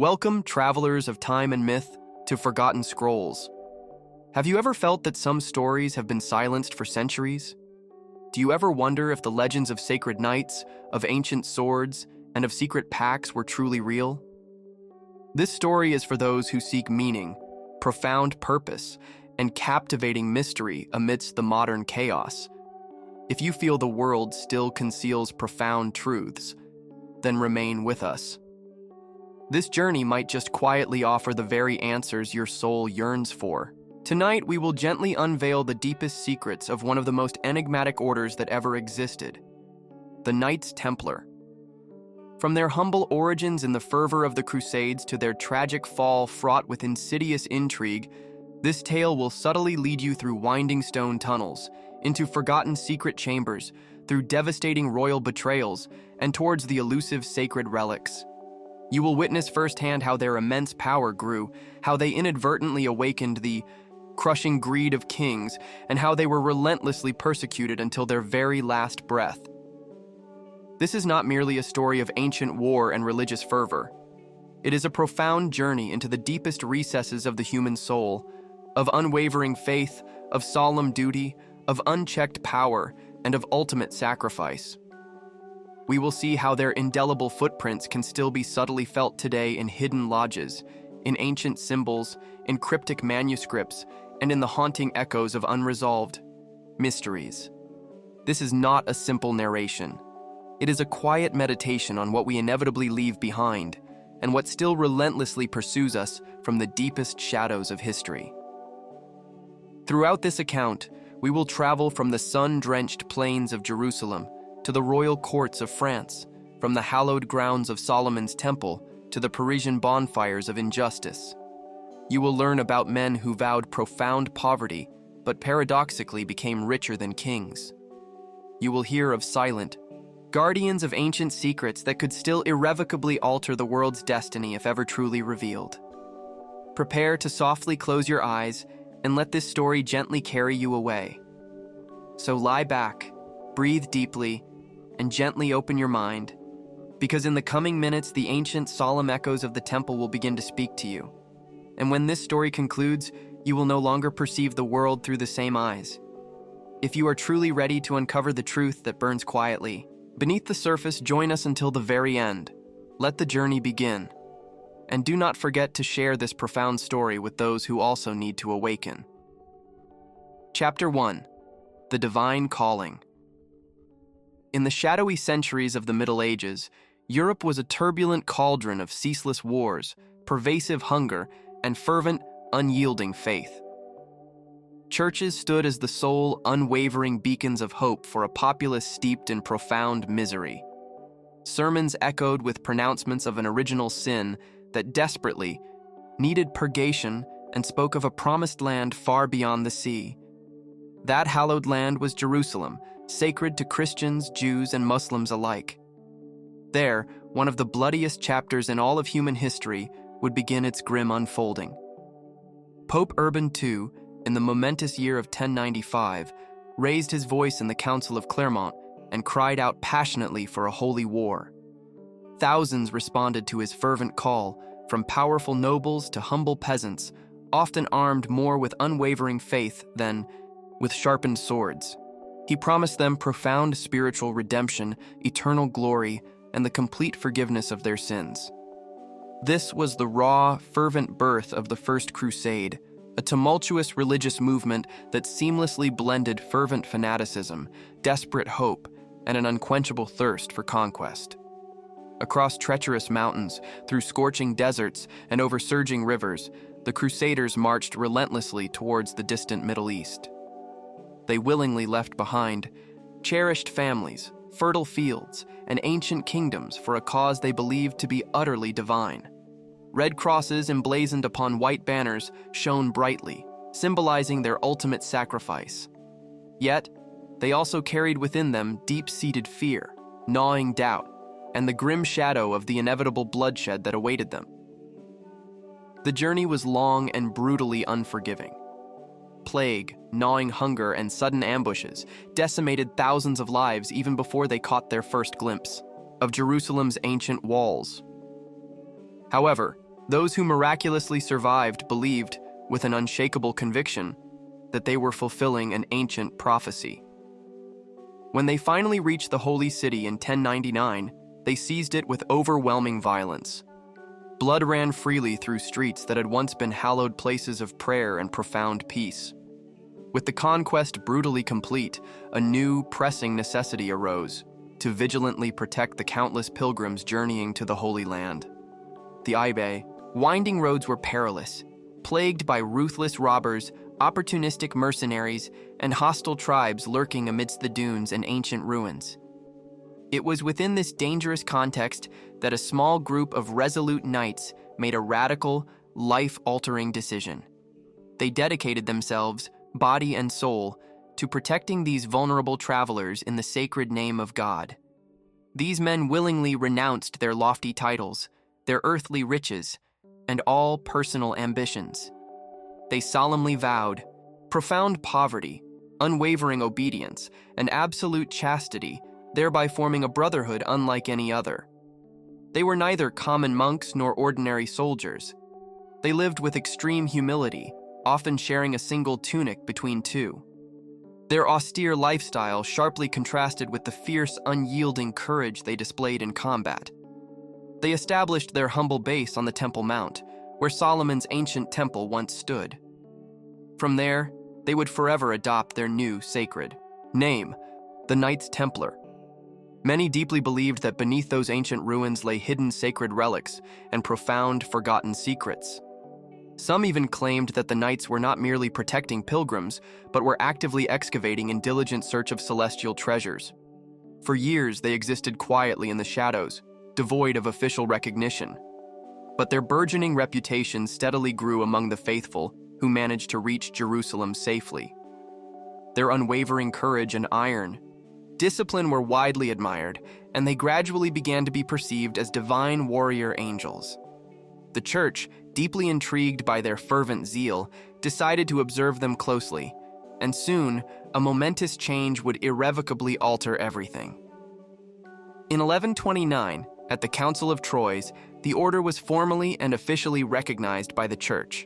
Welcome, travelers of time and myth, to Forgotten Scrolls. Have you ever felt that some stories have been silenced for centuries? Do you ever wonder if the legends of sacred knights, of ancient swords, and of secret pacts were truly real? This story is for those who seek meaning, profound purpose, and captivating mystery amidst the modern chaos. If you feel the world still conceals profound truths, then remain with us. This journey might just quietly offer the very answers your soul yearns for. Tonight, we will gently unveil the deepest secrets of one of the most enigmatic orders that ever existed, the Knights Templar. From their humble origins in the fervor of the Crusades to their tragic fall fraught with insidious intrigue, this tale will subtly lead you through winding stone tunnels, into forgotten secret chambers, through devastating royal betrayals, and towards the elusive sacred relics. You will witness firsthand how their immense power grew, how they inadvertently awakened the crushing greed of kings, and how they were relentlessly persecuted until their very last breath. This is not merely a story of ancient war and religious fervor. It is a profound journey into the deepest recesses of the human soul, of unwavering faith, of solemn duty, of unchecked power, and of ultimate sacrifice. We will see how their indelible footprints can still be subtly felt today in hidden lodges, in ancient symbols, in cryptic manuscripts, and in the haunting echoes of unresolved mysteries. This is not a simple narration. It is a quiet meditation on what we inevitably leave behind, and what still relentlessly pursues us from the deepest shadows of history. Throughout this account, we will travel from the sun-drenched plains of Jerusalem to the royal courts of France, from the hallowed grounds of Solomon's temple to the Parisian bonfires of injustice. You will learn about men who vowed profound poverty, but paradoxically became richer than kings. You will hear of silent guardians of ancient secrets that could still irrevocably alter the world's destiny if ever truly revealed. Prepare to softly close your eyes and let this story gently carry you away. So lie back, breathe deeply, and gently open your mind, because in the coming minutes, the ancient solemn echoes of the temple will begin to speak to you. And when this story concludes, you will no longer perceive the world through the same eyes. If you are truly ready to uncover the truth that burns quietly beneath the surface, join us until the very end. Let the journey begin. And do not forget to share this profound story with those who also need to awaken. Chapter 1. The Divine Calling. In the shadowy centuries of the Middle Ages, Europe was a turbulent cauldron of ceaseless wars, pervasive hunger, and fervent, unyielding faith. Churches stood as the sole, unwavering beacons of hope for a populace steeped in profound misery. Sermons echoed with pronouncements of an original sin that desperately needed purgation and spoke of a promised land far beyond the sea. That hallowed land was Jerusalem, sacred to Christians, Jews, and Muslims alike. There, one of the bloodiest chapters in all of human history would begin its grim unfolding. Pope Urban II, in the momentous year of 1095, raised his voice in the Council of Clermont and cried out passionately for a holy war. Thousands responded to his fervent call, from powerful nobles to humble peasants, often armed more with unwavering faith than with sharpened swords. He promised them profound spiritual redemption, eternal glory, and the complete forgiveness of their sins. This was the raw, fervent birth of the First Crusade, a tumultuous religious movement that seamlessly blended fervent fanaticism, desperate hope, and an unquenchable thirst for conquest. Across treacherous mountains, through scorching deserts, and over surging rivers, the Crusaders marched relentlessly towards the distant Middle East. They willingly left behind cherished families, fertile fields, and ancient kingdoms for a cause they believed to be utterly divine. Red crosses emblazoned upon white banners shone brightly, symbolizing their ultimate sacrifice. Yet, they also carried within them deep-seated fear, gnawing doubt, and the grim shadow of the inevitable bloodshed that awaited them. The journey was long and brutally unforgiving. Plague, gnawing hunger, and sudden ambushes decimated thousands of lives even before they caught their first glimpse of Jerusalem's ancient walls. However, Those who miraculously survived believed, with an unshakable conviction, that they were fulfilling an ancient prophecy. When they finally reached the Holy City in 1099, they seized it with overwhelming violence. Blood ran freely through streets that had once been hallowed places of prayer and profound peace. With the conquest brutally complete, a new, pressing necessity arose to vigilantly protect the countless pilgrims journeying to the Holy Land. The Ibe, winding roads were perilous, plagued by ruthless robbers, opportunistic mercenaries, and hostile tribes lurking amidst the dunes and ancient ruins. It was within this dangerous context that a small group of resolute knights made a radical, life-altering decision. They dedicated themselves, body and soul, to protecting these vulnerable travelers in the sacred name of God. These men willingly renounced their lofty titles, their earthly riches, and all personal ambitions. They solemnly vowed profound poverty, unwavering obedience, and absolute chastity, thereby forming a brotherhood unlike any other. They were neither common monks nor ordinary soldiers. They lived with extreme humility, often sharing a single tunic between two. Their austere lifestyle sharply contrasted with the fierce, unyielding courage they displayed in combat. They established their humble base on the Temple Mount, where Solomon's ancient temple once stood. From there, they would forever adopt their new sacred name, the Knights Templar. Many deeply believed that beneath those ancient ruins lay hidden sacred relics and profound, forgotten secrets. Some even claimed that the Knights were not merely protecting pilgrims, but were actively excavating in diligent search of celestial treasures. For years, they existed quietly in the shadows, devoid of official recognition. But their burgeoning reputation steadily grew among the faithful who managed to reach Jerusalem safely. Their unwavering courage and iron discipline were widely admired, and they gradually began to be perceived as divine warrior angels. The church, deeply intrigued by their fervent zeal, decided to observe them closely, and soon, a momentous change would irrevocably alter everything. In 1129, at the Council of Troyes, the order was formally and officially recognized by the church.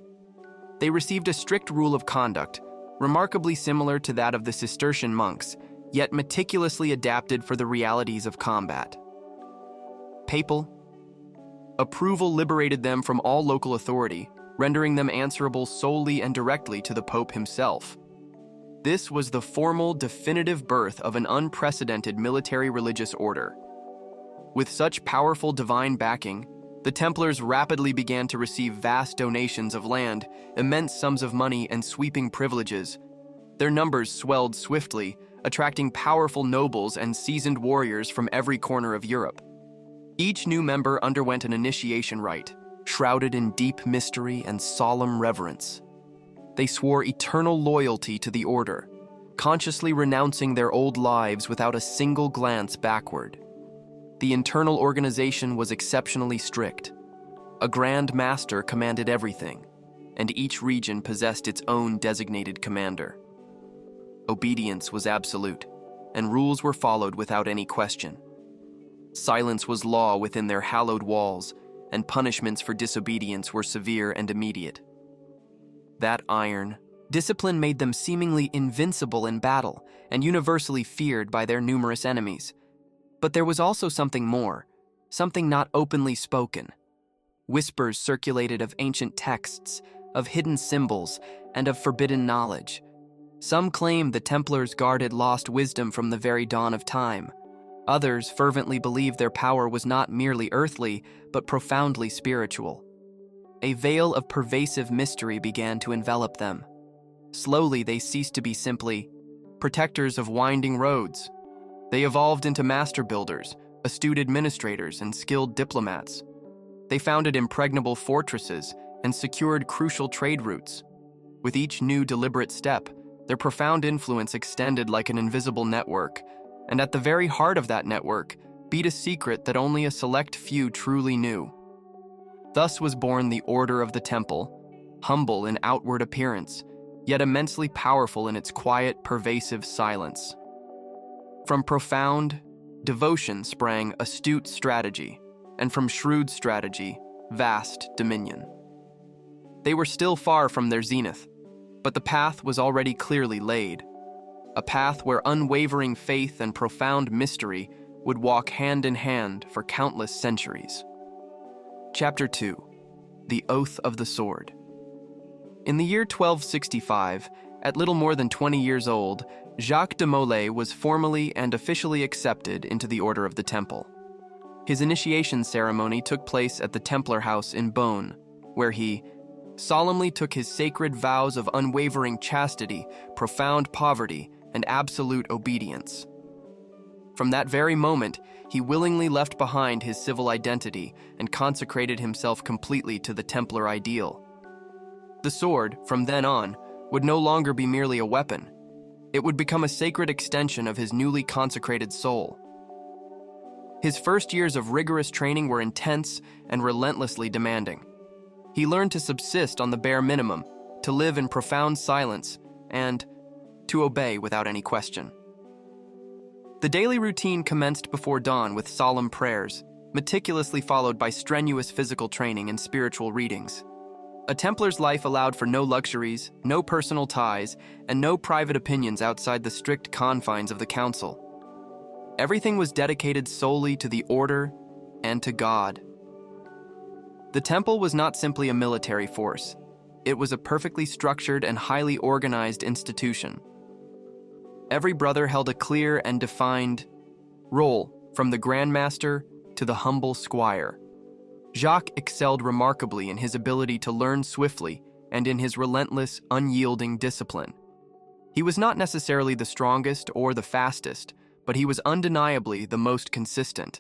They received a strict rule of conduct, remarkably similar to that of the Cistercian monks, yet meticulously adapted for the realities of combat. Papal approval liberated them from all local authority, rendering them answerable solely and directly to the Pope himself. This was the formal, definitive birth of an unprecedented military religious order. With such powerful divine backing, the Templars rapidly began to receive vast donations of land, immense sums of money, and sweeping privileges. Their numbers swelled swiftly, attracting powerful nobles and seasoned warriors from every corner of Europe. Each new member underwent an initiation rite, shrouded in deep mystery and solemn reverence. They swore eternal loyalty to the order, consciously renouncing their old lives without a single glance backward. The internal organization was exceptionally strict. A Grand Master commanded everything, and each region possessed its own designated commander. Obedience was absolute, and rules were followed without any question. Silence was law within their hallowed walls, and punishments for disobedience were severe and immediate. That iron discipline made them seemingly invincible in battle and universally feared by their numerous enemies. But there was also something more, something not openly spoken. Whispers circulated of ancient texts, of hidden symbols, and of forbidden knowledge. Some claimed the Templars guarded lost wisdom from the very dawn of time. Others fervently believed their power was not merely earthly, but profoundly spiritual. A veil of pervasive mystery began to envelop them. Slowly, they ceased to be simply protectors of winding roads. They evolved into master builders, astute administrators, and skilled diplomats. They founded impregnable fortresses and secured crucial trade routes. With each new deliberate step, their profound influence extended like an invisible network, and at the very heart of that network beat a secret that only a select few truly knew. Thus was born the Order of the Temple, humble in outward appearance, yet immensely powerful in its quiet, pervasive silence. From profound devotion sprang astute strategy, and from shrewd strategy, vast dominion. They were still far from their zenith, but the path was already clearly laid, a path where unwavering faith and profound mystery would walk hand in hand for countless centuries. Chapter 2. The Oath of the Sword. In the year 1265, at little more than 20 years old, Jacques de Molay was formally and officially accepted into the Order of the Temple. His initiation ceremony took place at the Templar house in Beaune, where he solemnly took his sacred vows of unwavering chastity, profound poverty, and absolute obedience. From that very moment, he willingly left behind his civil identity and consecrated himself completely to the Templar ideal. The sword, from then on, would no longer be merely a weapon. It would become a sacred extension of his newly consecrated soul. His first years of rigorous training were intense and relentlessly demanding. He learned to subsist on the bare minimum, to live in profound silence, and to obey without any question. The daily routine commenced before dawn with solemn prayers, meticulously followed by strenuous physical training and spiritual readings. A Templar's life allowed for no luxuries, no personal ties, and no private opinions outside the strict confines of the council. Everything was dedicated solely to the order and to God. The temple was not simply a military force. It was a perfectly structured and highly organized institution. Every brother held a clear and defined role, from the grandmaster to the humble squire. Jacques excelled remarkably in his ability to learn swiftly and in his relentless, unyielding discipline. He was not necessarily the strongest or the fastest, but he was undeniably the most consistent.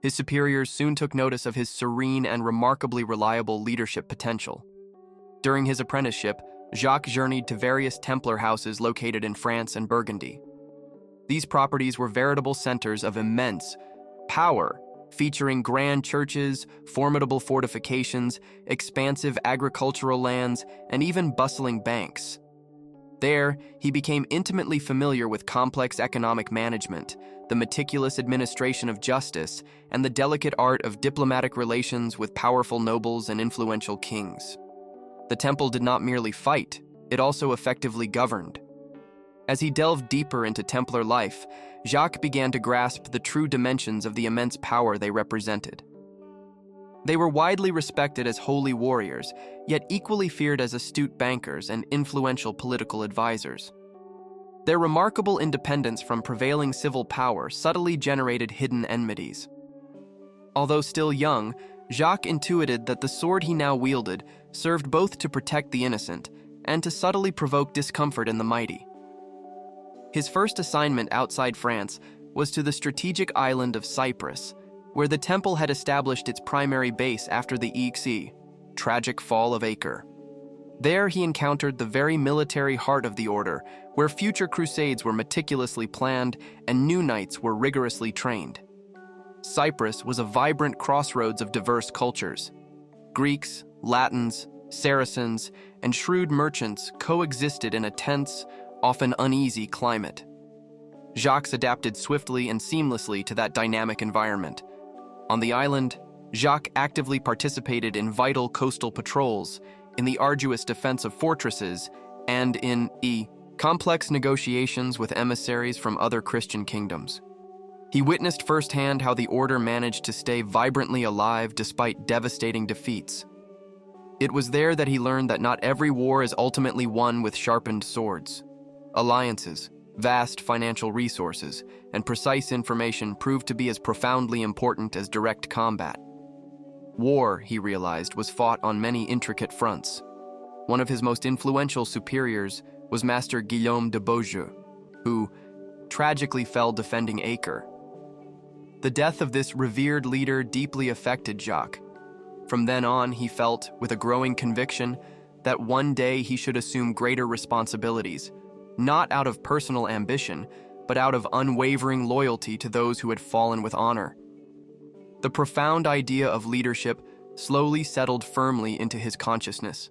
His superiors soon took notice of his serene and remarkably reliable leadership potential. During his apprenticeship, Jacques journeyed to various Templar houses located in France and Burgundy. These properties were veritable centers of immense power, featuring grand churches, formidable fortifications, expansive agricultural lands, and even bustling banks. There, he became intimately familiar with complex economic management, the meticulous administration of justice, and the delicate art of diplomatic relations with powerful nobles and influential kings. The temple did not merely fight, it also effectively governed. As he delved deeper into Templar life, Jacques began to grasp the true dimensions of the immense power they represented. They were widely respected as holy warriors, yet equally feared as astute bankers and influential political advisors. Their remarkable independence from prevailing civil power subtly generated hidden enmities. Although still young, Jacques intuited that the sword he now wielded served both to protect the innocent and to subtly provoke discomfort in the mighty. His first assignment outside France was to the strategic island of Cyprus, where the temple had established its primary base after the tragic fall of Acre. There he encountered the very military heart of the order, where future crusades were meticulously planned and new knights were rigorously trained. Cyprus was a vibrant crossroads of diverse cultures. Greeks, Latins, Saracens, and shrewd merchants coexisted in a tense, often uneasy climate. Jacques adapted swiftly and seamlessly to that dynamic environment. On the island, Jacques actively participated in vital coastal patrols, in the arduous defense of fortresses, and in complex negotiations with emissaries from other Christian kingdoms. He witnessed firsthand how the order managed to stay vibrantly alive despite devastating defeats. It was there that he learned that not every war is ultimately won with sharpened swords. Alliances, vast financial resources, and precise information proved to be as profoundly important as direct combat. War, he realized, was fought on many intricate fronts. One of his most influential superiors was Master Guillaume de Beaujeu, who tragically fell defending Acre. The death of this revered leader deeply affected Jacques. From then on, he felt, with a growing conviction, that one day he should assume greater responsibilities, not out of personal ambition, but out of unwavering loyalty to those who had fallen with honor. The profound idea of leadership slowly settled firmly into his consciousness.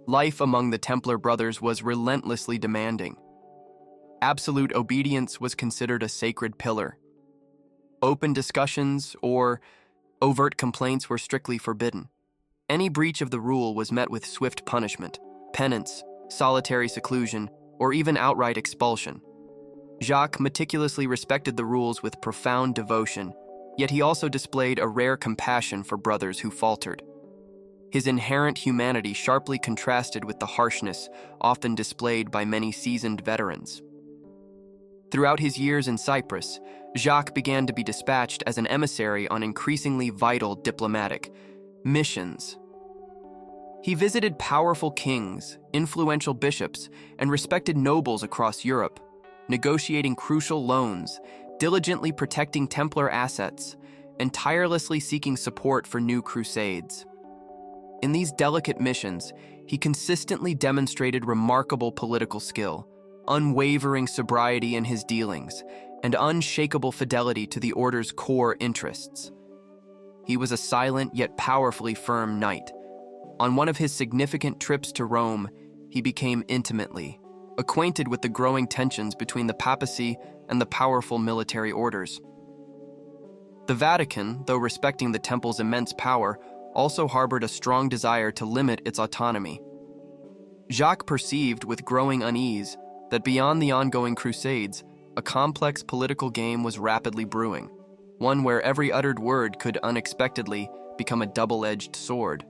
Life among the Templar brothers was relentlessly demanding. Absolute obedience was considered a sacred pillar. Open discussions, or Overt complaints were strictly forbidden. Any breach of the rule was met with swift punishment, penance, solitary seclusion, or even outright expulsion. Jacques meticulously respected the rules with profound devotion, yet he also displayed a rare compassion for brothers who faltered. His inherent humanity sharply contrasted with the harshness often displayed by many seasoned veterans. Throughout his years in Cyprus, Jacques began to be dispatched as an emissary on increasingly vital diplomatic missions. He visited powerful kings, influential bishops, and respected nobles across Europe, negotiating crucial loans, diligently protecting Templar assets, and tirelessly seeking support for new crusades. In these delicate missions, he consistently demonstrated remarkable political skill, unwavering sobriety in his dealings, and unshakable fidelity to the order's core interests. He was a silent yet powerfully firm knight. On one of his significant trips to Rome, he became intimately acquainted with the growing tensions between the papacy and the powerful military orders. The Vatican, though respecting the temple's immense power, also harbored a strong desire to limit its autonomy. Jacques perceived with growing unease that beyond the ongoing crusades, a complex political game was rapidly brewing, one where every uttered word could unexpectedly become a double-edged sword.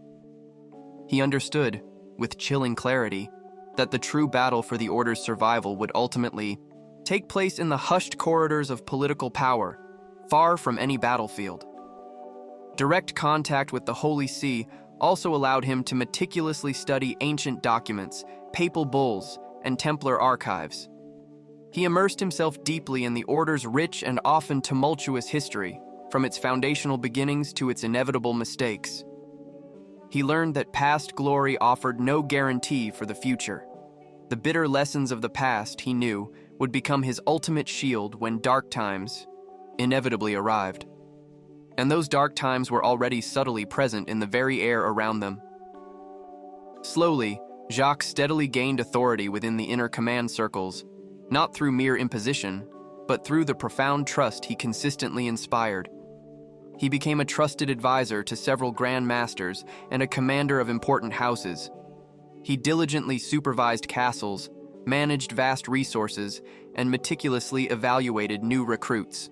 He understood, with chilling clarity, that the true battle for the order's survival would ultimately take place in the hushed corridors of political power, far from any battlefield. Direct contact with the Holy See also allowed him to meticulously study ancient documents, papal bulls, and Templar archives. He immersed himself deeply in the order's rich and often tumultuous history, from its foundational beginnings to its inevitable mistakes. He learned that past glory offered no guarantee for the future. The bitter lessons of the past, he knew, would become his ultimate shield when dark times inevitably arrived. And those dark times were already subtly present in the very air around them. Slowly, Jacques steadily gained authority within the inner command circles, not through mere imposition, but through the profound trust he consistently inspired. He became a trusted advisor to several grand masters and a commander of important houses. He diligently supervised castles, managed vast resources, and meticulously evaluated new recruits.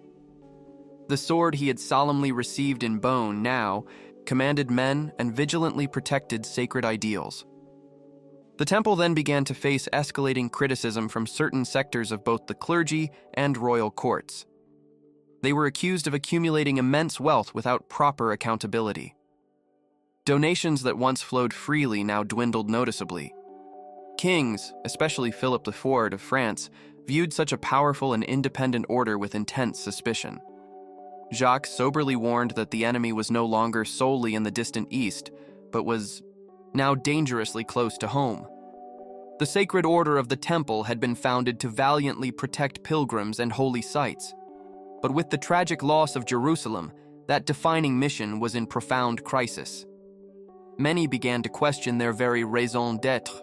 The sword he had solemnly received in bone now commanded men and vigilantly protected sacred ideals. The temple then began to face escalating criticism from certain sectors of both the clergy and royal courts. They were accused of accumulating immense wealth without proper accountability. Donations that once flowed freely now dwindled noticeably. Kings, especially Philip IV of France, viewed such a powerful and independent order with intense suspicion. Jacques soberly warned that the enemy was no longer solely in the distant east, but was now dangerously close to home. The Sacred Order of the Temple had been founded to valiantly protect pilgrims and holy sites. But with the tragic loss of Jerusalem, that defining mission was in profound crisis. Many began to question their very raison d'être.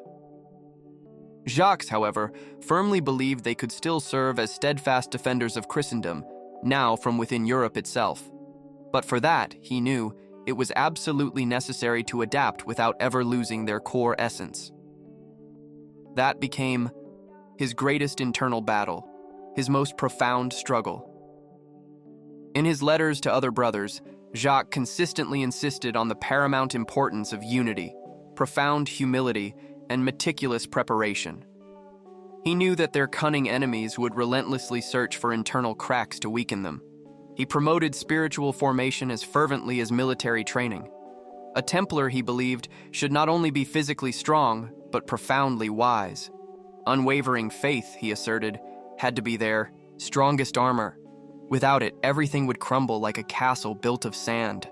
Jacques, however, firmly believed they could still serve as steadfast defenders of Christendom, now from within Europe itself. But for that, he knew, it was absolutely necessary to adapt without ever losing their core essence. That became his greatest internal battle, his most profound struggle. In his letters to other brothers, Jacques consistently insisted on the paramount importance of unity, profound humility, and meticulous preparation. He knew that their cunning enemies would relentlessly search for internal cracks to weaken them. He promoted spiritual formation as fervently as military training. A Templar, he believed, should not only be physically strong, but profoundly wise. Unwavering faith, he asserted, had to be their strongest armor. Without it, everything would crumble like a castle built of sand.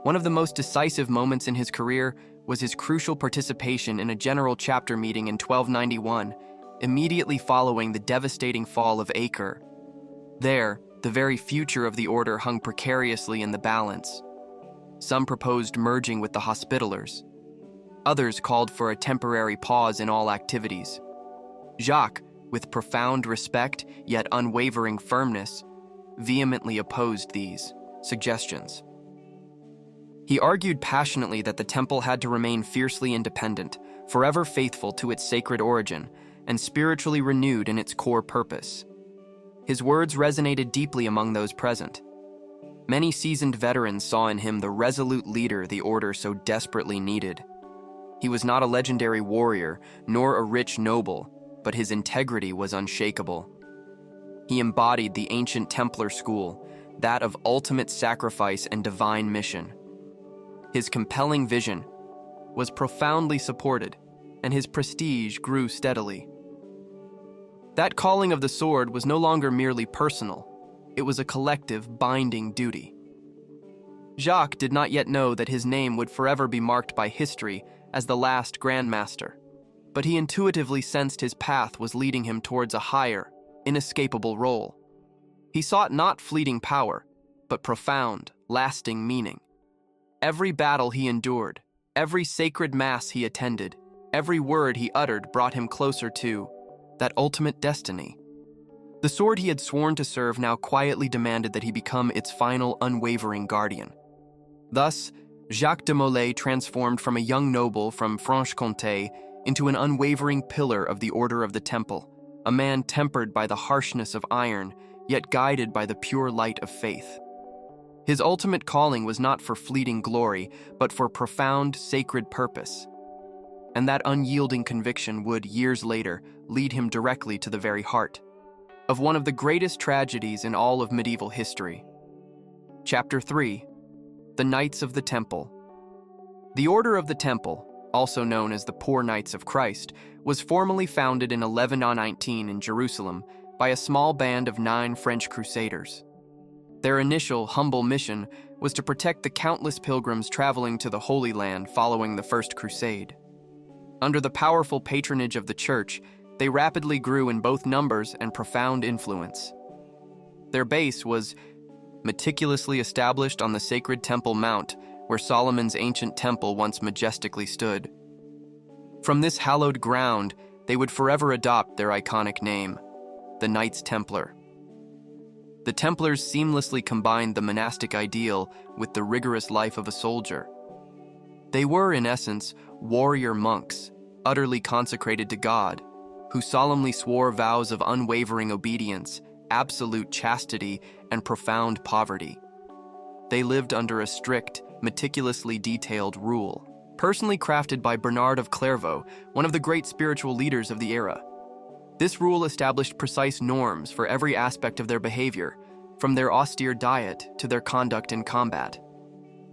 One of the most decisive moments in his career was his crucial participation in a general chapter meeting in 1291, immediately following the devastating fall of Acre. There, the very future of the order hung precariously in the balance. Some proposed merging with the Hospitallers. Others called for a temporary pause in all activities. Jacques, with profound respect yet unwavering firmness, vehemently opposed these suggestions. He argued passionately that the temple had to remain fiercely independent, forever faithful to its sacred origin, and spiritually renewed in its core purpose. His words resonated deeply among those present. Many seasoned veterans saw in him the resolute leader the order so desperately needed. He was not a legendary warrior, nor a rich noble, but his integrity was unshakable. He embodied the ancient Templar school, that of ultimate sacrifice and divine mission. His compelling vision was profoundly supported, and his prestige grew steadily. That calling of the sword was no longer merely personal. It was a collective, binding duty. Jacques did not yet know that his name would forever be marked by history as the last Grandmaster, but he intuitively sensed his path was leading him towards a higher, inescapable role. He sought not fleeting power, but profound, lasting meaning. Every battle he endured, every sacred mass he attended, every word he uttered brought him closer to that ultimate destiny. The sword he had sworn to serve now quietly demanded that he become its final, unwavering guardian. Thus, Jacques de Molay transformed from a young noble from Franche-Comté into an unwavering pillar of the Order of the Temple, a man tempered by the harshness of iron, yet guided by the pure light of faith. His ultimate calling was not for fleeting glory, but for profound, sacred purpose. And that unyielding conviction would, years later, lead him directly to the very heart of one of the greatest tragedies in all of medieval history. Chapter 3: The Knights of the Temple. The Order of the Temple, also known as the Poor Knights of Christ, was formally founded in 1119 in Jerusalem by a small band of 9 French crusaders. Their initial, humble mission was to protect the countless pilgrims traveling to the Holy Land following the First Crusade. Under the powerful patronage of the Church, they rapidly grew in both numbers and profound influence. Their base was meticulously established on the sacred Temple Mount, where Solomon's ancient temple once majestically stood. From this hallowed ground, they would forever adopt their iconic name, the Knights Templar. The Templars seamlessly combined the monastic ideal with the rigorous life of a soldier. They were, in essence, warrior monks, utterly consecrated to God, who solemnly swore vows of unwavering obedience, absolute chastity, and profound poverty. They lived under a strict, meticulously detailed rule, personally crafted by Bernard of Clairvaux, one of the great spiritual leaders of the era. This rule established precise norms for every aspect of their behavior, from their austere diet to their conduct in combat.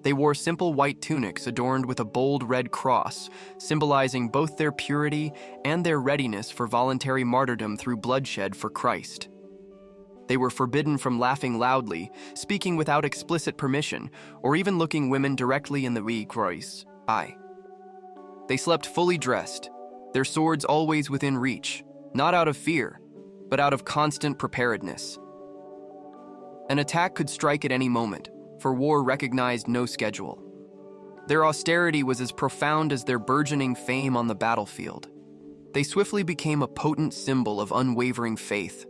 They wore simple white tunics adorned with a bold red cross, symbolizing both their purity and their readiness for voluntary martyrdom through bloodshed for Christ. They were forbidden from laughing loudly, speaking without explicit permission, or even looking women directly in the eye. They slept fully dressed, their swords always within reach, not out of fear, but out of constant preparedness. An attack could strike at any moment, for war recognized no schedule. Their austerity was as profound as their burgeoning fame on the battlefield. They swiftly became a potent symbol of unwavering faith.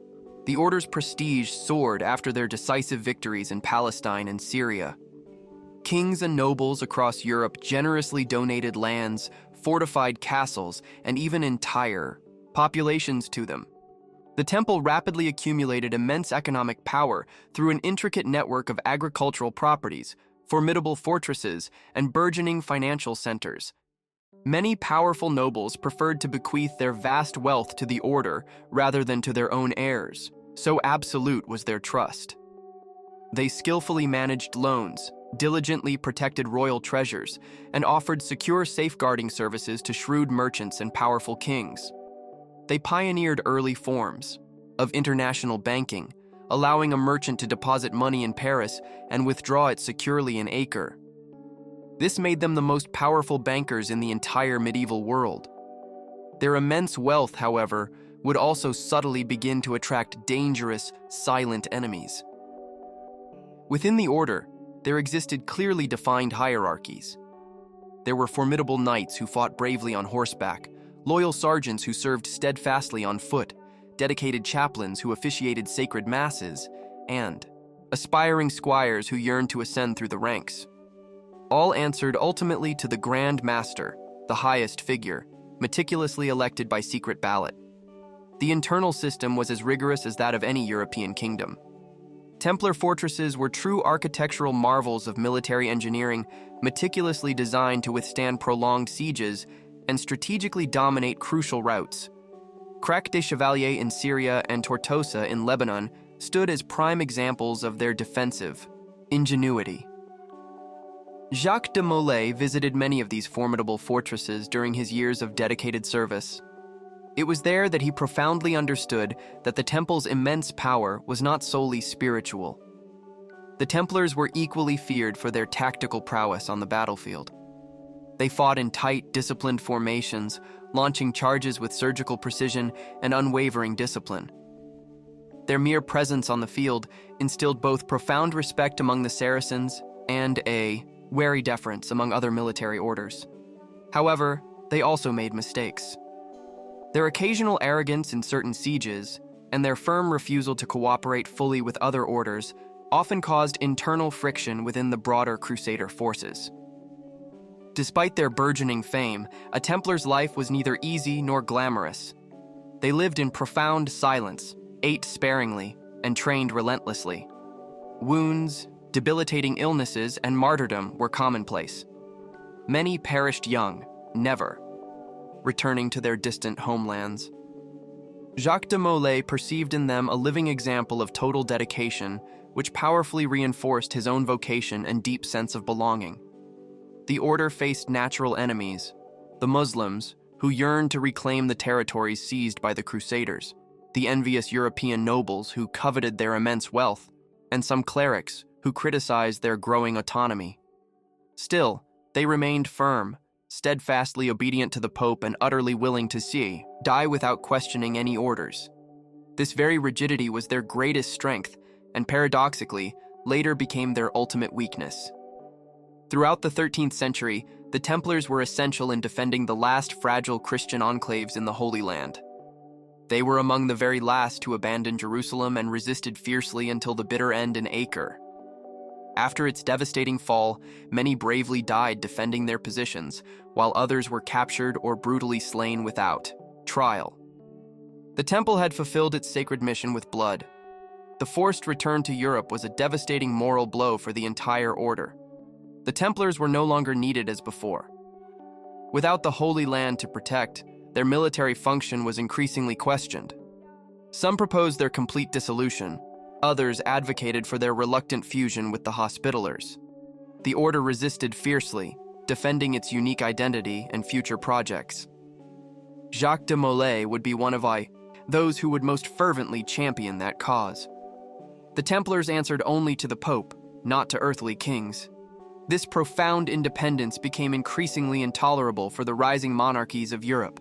The order's prestige soared after their decisive victories in Palestine and Syria. Kings and nobles across Europe generously donated lands, fortified castles, and even entire populations to them. The temple rapidly accumulated immense economic power through an intricate network of agricultural properties, formidable fortresses, and burgeoning financial centers. Many powerful nobles preferred to bequeath their vast wealth to the order rather than to their own heirs, so absolute was their trust. They skillfully managed loans, diligently protected royal treasures, and offered secure safeguarding services to shrewd merchants and powerful kings. They pioneered early forms of international banking, allowing a merchant to deposit money in Paris and withdraw it securely in Acre. This made them the most powerful bankers in the entire medieval world. Their immense wealth, however, would also subtly begin to attract dangerous, silent enemies. Within the order, there existed clearly defined hierarchies. There were formidable knights who fought bravely on horseback, loyal sergeants who served steadfastly on foot, dedicated chaplains who officiated sacred masses, and aspiring squires who yearned to ascend through the ranks. all answered ultimately to the Grand Master, the highest figure, meticulously elected by secret ballot. The internal system was as rigorous as that of any European kingdom. Templar fortresses were true architectural marvels of military engineering, meticulously designed to withstand prolonged sieges and strategically dominate crucial routes. Crac des Chevaliers in Syria and Tortosa in Lebanon stood as prime examples of their defensive ingenuity. Jacques de Molay visited many of these formidable fortresses during his years of dedicated service. It was there that he profoundly understood that the Temple's immense power was not solely spiritual. The Templars were equally feared for their tactical prowess on the battlefield. They fought in tight, disciplined formations, launching charges with surgical precision and unwavering discipline. Their mere presence on the field instilled both profound respect among the Saracens and a wary deference among other military orders. However, they also made mistakes. Their occasional arrogance in certain sieges and their firm refusal to cooperate fully with other orders often caused internal friction within the broader Crusader forces. Despite their burgeoning fame, a Templar's life was neither easy nor glamorous. They lived in profound silence, ate sparingly, and trained relentlessly. Wounds, debilitating illnesses, and martyrdom were commonplace. Many perished young, never returning to their distant homelands. Jacques de Molay perceived in them a living example of total dedication, which powerfully reinforced his own vocation and deep sense of belonging. The order faced natural enemies, the Muslims, who yearned to reclaim the territories seized by the Crusaders, the envious European nobles who coveted their immense wealth, and some clerics who criticized their growing autonomy. Still, they remained firm, steadfastly obedient to the Pope and utterly willing to die without questioning any orders. This very rigidity was their greatest strength, and paradoxically, later became their ultimate weakness. Throughout the 13th century, the Templars were essential in defending the last fragile Christian enclaves in the Holy Land. They were among the very last to abandon Jerusalem and resisted fiercely until the bitter end in Acre. After its devastating fall, many bravely died defending their positions, while others were captured or brutally slain without trial. The temple had fulfilled its sacred mission with blood. The forced return to Europe was a devastating moral blow for the entire order. The Templars were no longer needed as before. Without the Holy Land to protect, their military function was increasingly questioned. Some proposed their complete dissolution. Others advocated for their reluctant fusion with the Hospitallers. The order resisted fiercely, defending its unique identity and future projects. Jacques de Molay would be one of those who would most fervently champion that cause. The Templars answered only to the Pope, not to earthly kings. This profound independence became increasingly intolerable for the rising monarchies of Europe.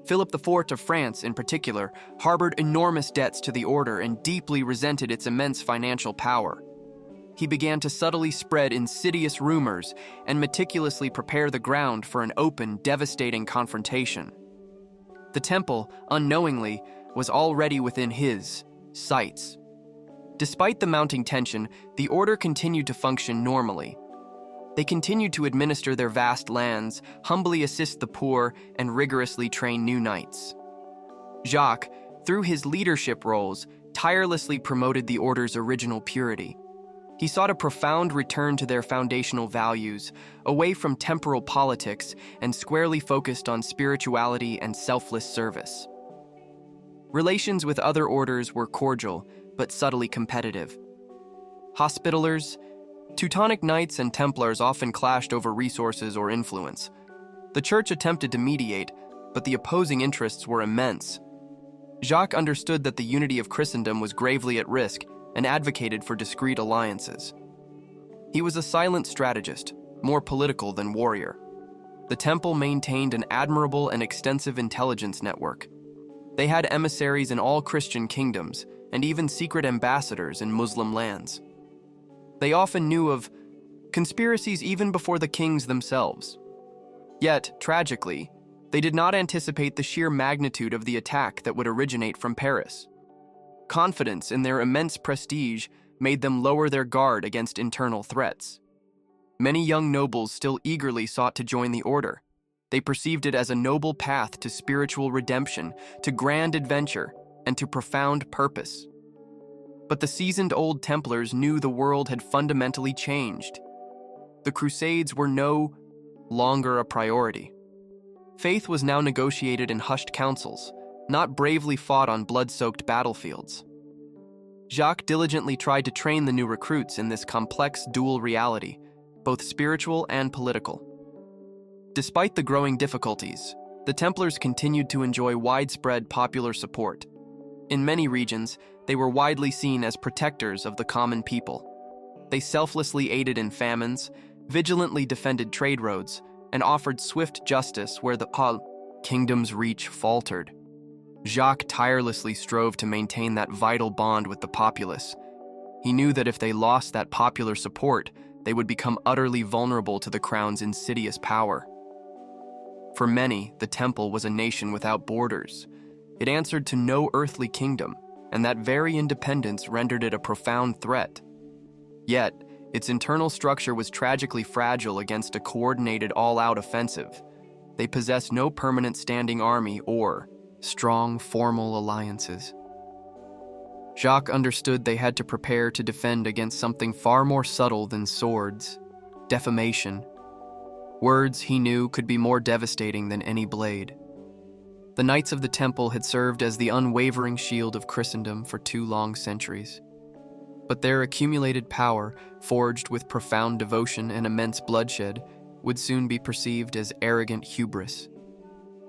Philip IV of France, in particular, harbored enormous debts to the order and deeply resented its immense financial power. He began to subtly spread insidious rumors and meticulously prepare the ground for an open, devastating confrontation. The temple, unknowingly, was already within his sights. Despite the mounting tension, the order continued to function normally. They continued to administer their vast lands, humbly assist the poor, and rigorously train new knights. Jacques, through his leadership roles, tirelessly promoted the order's original purity. He sought a profound return to their foundational values, away from temporal politics, and squarely focused on spirituality and selfless service. Relations with other orders were cordial, but subtly competitive. Hospitallers, Teutonic Knights and Templars often clashed over resources or influence. The Church attempted to mediate, but the opposing interests were immense. Jacques understood that the unity of Christendom was gravely at risk and advocated for discreet alliances. He was a silent strategist, more political than warrior. The Temple maintained an admirable and extensive intelligence network. They had emissaries in all Christian kingdoms and even secret ambassadors in Muslim lands. They often knew of conspiracies even before the kings themselves. Yet, tragically, they did not anticipate the sheer magnitude of the attack that would originate from Paris. Confidence in their immense prestige made them lower their guard against internal threats. Many young nobles still eagerly sought to join the order. They perceived it as a noble path to spiritual redemption, to grand adventure, and to profound purpose. But the seasoned old Templars knew the world had fundamentally changed. The Crusades were no longer a priority. Faith was now negotiated in hushed councils, not bravely fought on blood-soaked battlefields. Jacques diligently tried to train the new recruits in this complex dual reality, both spiritual and political. Despite the growing difficulties, the Templars continued to enjoy widespread popular support. In many regions, they were widely seen as protectors of the common people. They selflessly aided in famines, vigilantly defended trade roads, and offered swift justice where the kingdom's reach faltered. Jacques tirelessly strove to maintain that vital bond with the populace. He knew that if they lost that popular support, they would become utterly vulnerable to the crown's insidious power. For many, the Temple was a nation without borders. It answered to no earthly kingdom, and that very independence rendered it a profound threat. Yet, its internal structure was tragically fragile against a coordinated all-out offensive. They possessed no permanent standing army or strong formal alliances. Jacques understood they had to prepare to defend against something far more subtle than swords: defamation. Words, he knew, could be more devastating than any blade. The Knights of the Temple had served as the unwavering shield of Christendom for 2 long centuries. But their accumulated power, forged with profound devotion and immense bloodshed, would soon be perceived as arrogant hubris.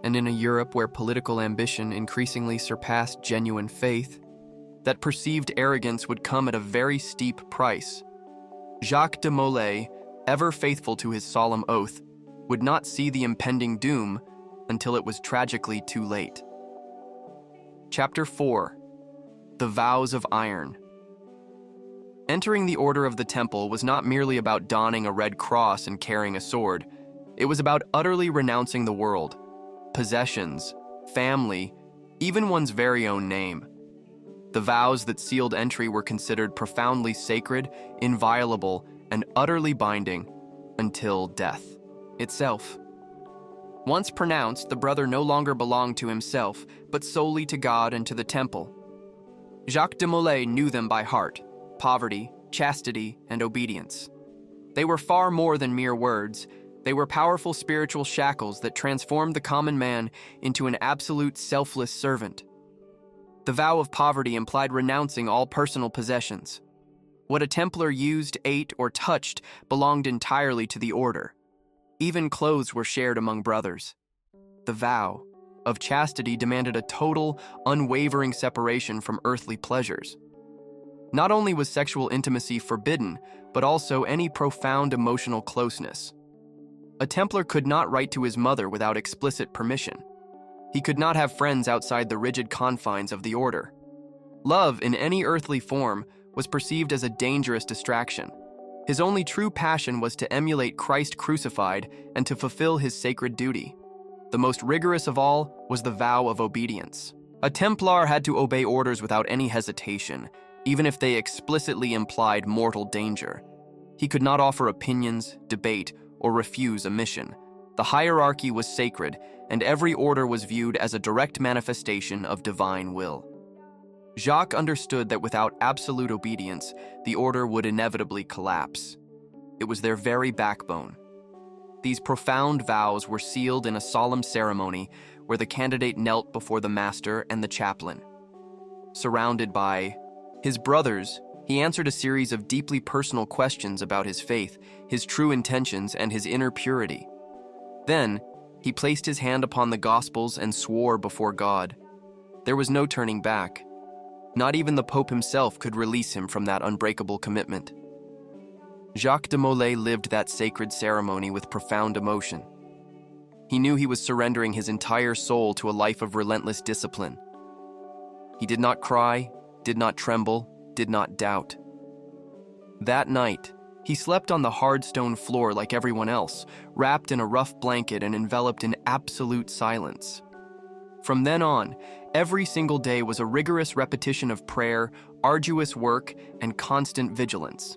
And in a Europe where political ambition increasingly surpassed genuine faith, that perceived arrogance would come at a very steep price. Jacques de Molay, ever faithful to his solemn oath, would not see the impending doom until it was tragically too late. Chapter 4. The Vows of Iron. Entering the Order of the Temple was not merely about donning a red cross and carrying a sword. It was about utterly renouncing the world, possessions, family, even one's very own name. The vows that sealed entry were considered profoundly sacred, inviolable, and utterly binding until death itself. Once pronounced, the brother no longer belonged to himself, but solely to God and to the temple. Jacques de Molay knew them by heart: poverty, chastity, and obedience. They were far more than mere words. They were powerful spiritual shackles that transformed the common man into an absolute selfless servant. The vow of poverty implied renouncing all personal possessions. What a Templar used, ate, or touched belonged entirely to the order. Even clothes were shared among brothers. The vow of chastity demanded a total, unwavering separation from earthly pleasures. Not only was sexual intimacy forbidden, but also any profound emotional closeness. A Templar could not write to his mother without explicit permission. He could not have friends outside the rigid confines of the order. Love, in any earthly form, was perceived as a dangerous distraction. His only true passion was to emulate Christ crucified and to fulfill his sacred duty. The most rigorous of all was the vow of obedience. A Templar had to obey orders without any hesitation, even if they explicitly implied mortal danger. He could not offer opinions, debate, or refuse a mission. The hierarchy was sacred, and every order was viewed as a direct manifestation of divine will. Jacques understood that without absolute obedience, the order would inevitably collapse. It was their very backbone. These profound vows were sealed in a solemn ceremony where the candidate knelt before the master and the chaplain. Surrounded by his brothers, he answered a series of deeply personal questions about his faith, his true intentions, and his inner purity. Then, he placed his hand upon the Gospels and swore before God. There was no turning back. Not even the Pope himself could release him from that unbreakable commitment. Jacques de Molay lived that sacred ceremony with profound emotion. He knew he was surrendering his entire soul to a life of relentless discipline. He did not cry, did not tremble, did not doubt. That night, he slept on the hard stone floor like everyone else, wrapped in a rough blanket and enveloped in absolute silence. From then on, every single day was a rigorous repetition of prayer, arduous work, and constant vigilance.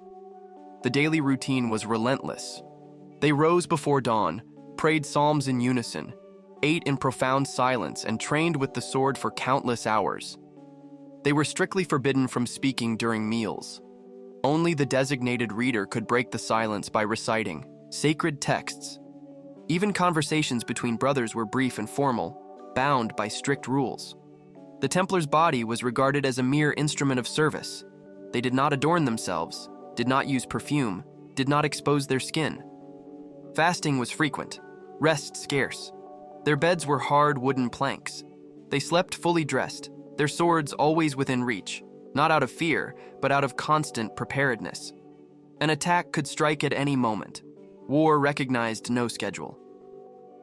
The daily routine was relentless. They rose before dawn, prayed psalms in unison, ate in profound silence, and trained with the sword for countless hours. They were strictly forbidden from speaking during meals. Only the designated reader could break the silence by reciting sacred texts. Even conversations between brothers were brief and formal, bound by strict rules. The Templars' body was regarded as a mere instrument of service. They did not adorn themselves, did not use perfume, did not expose their skin. Fasting was frequent, rest scarce. Their beds were hard wooden planks. They slept fully dressed, their swords always within reach, not out of fear, but out of constant preparedness. An attack could strike at any moment. War recognized no schedule.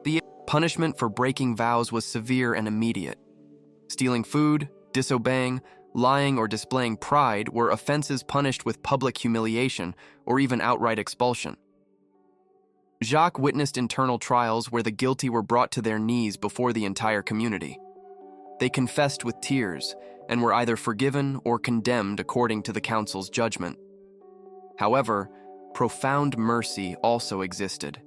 The punishment for breaking vows was severe and immediate. Stealing food, disobeying, lying, or displaying pride were offenses punished with public humiliation or even outright expulsion. Jacques witnessed internal trials where the guilty were brought to their knees before the entire community. They confessed with tears and were either forgiven or condemned according to the council's judgment. However, profound mercy also existed.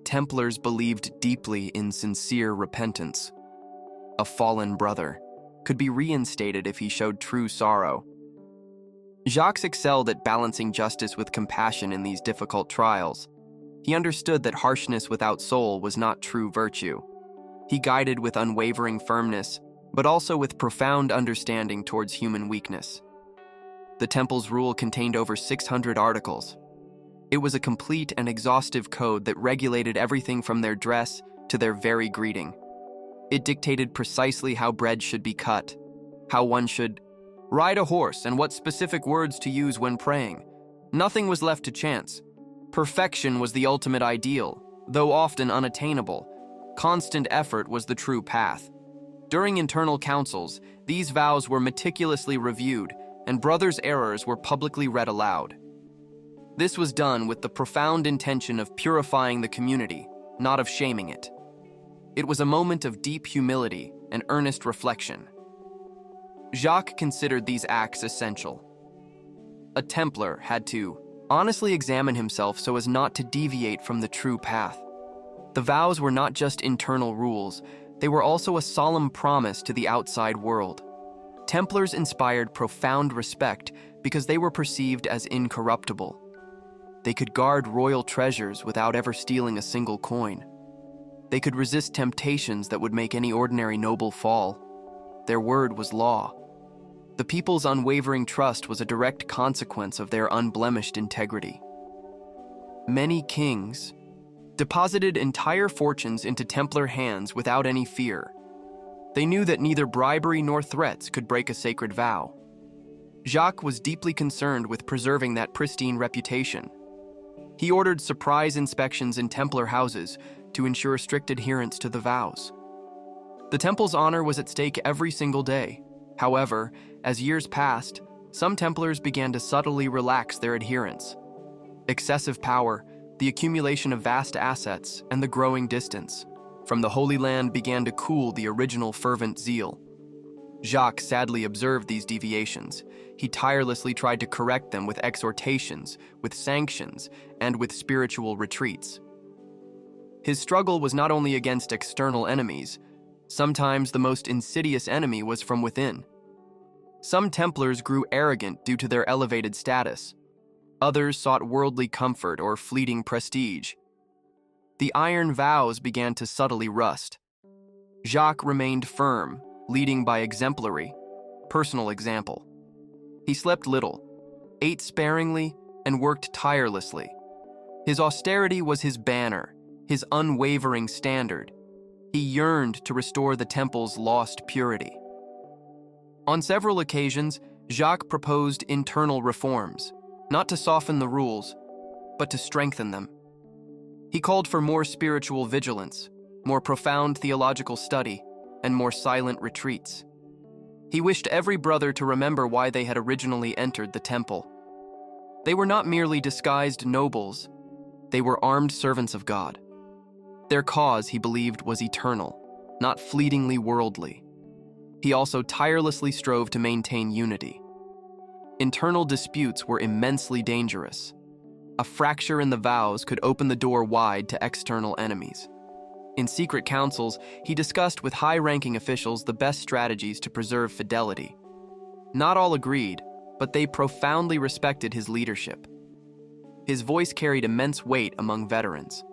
Templars believed deeply in sincere repentance. A fallen brother could be reinstated if he showed true sorrow. Jacques excelled at balancing justice with compassion in these difficult trials. He understood that harshness without soul was not true virtue. He guided with unwavering firmness, but also with profound understanding towards human weakness. The temple's rule contained over 600 articles. It was a complete and exhaustive code that regulated everything from their dress to their very greeting. It dictated precisely how bread should be cut, how one should ride a horse, and what specific words to use when praying. Nothing was left to chance. Perfection was the ultimate ideal, though often unattainable. Constant effort was the true path. During internal councils, these vows were meticulously reviewed, and brothers' errors were publicly read aloud. This was done with the profound intention of purifying the community, not of shaming it. It was a moment of deep humility and earnest reflection. Jacques considered these acts essential. A Templar had to honestly examine himself so as not to deviate from the true path. The vows were not just internal rules, they were also a solemn promise to the outside world. Templars inspired profound respect because they were perceived as incorruptible. They could guard royal treasures without ever stealing a single coin. They could resist temptations that would make any ordinary noble fall. Their word was law. The people's unwavering trust was a direct consequence of their unblemished integrity. Many kings deposited entire fortunes into Templar hands without any fear. They knew that neither bribery nor threats could break a sacred vow. Jacques was deeply concerned with preserving that pristine reputation. He ordered surprise inspections in Templar houses to ensure strict adherence to the vows. The temple's honor was at stake every single day. However, as years passed, some Templars began to subtly relax their adherence. Excessive power, the accumulation of vast assets, and the growing distance from the Holy Land began to cool the original fervent zeal. Jacques sadly observed these deviations. He tirelessly tried to correct them with exhortations, with sanctions, and with spiritual retreats. His struggle was not only against external enemies. Sometimes the most insidious enemy was from within. Some Templars grew arrogant due to their elevated status. Others sought worldly comfort or fleeting prestige. The iron vows began to subtly rust. Jacques remained firm, leading by exemplary, personal example. He slept little, ate sparingly, and worked tirelessly. His austerity was his banner, his unwavering standard. He yearned to restore the temple's lost purity. On several occasions, Jacques proposed internal reforms, not to soften the rules, but to strengthen them. He called for more spiritual vigilance, more profound theological study, and more silent retreats. He wished every brother to remember why they had originally entered the temple. They were not merely disguised nobles, they were armed servants of God. Their cause, he believed, was eternal, not fleetingly worldly. He also tirelessly strove to maintain unity. Internal disputes were immensely dangerous. A fracture in the vows could open the door wide to external enemies. In secret councils, he discussed with high-ranking officials the best strategies to preserve fidelity. Not all agreed, but they profoundly respected his leadership. His voice carried immense weight among veterans.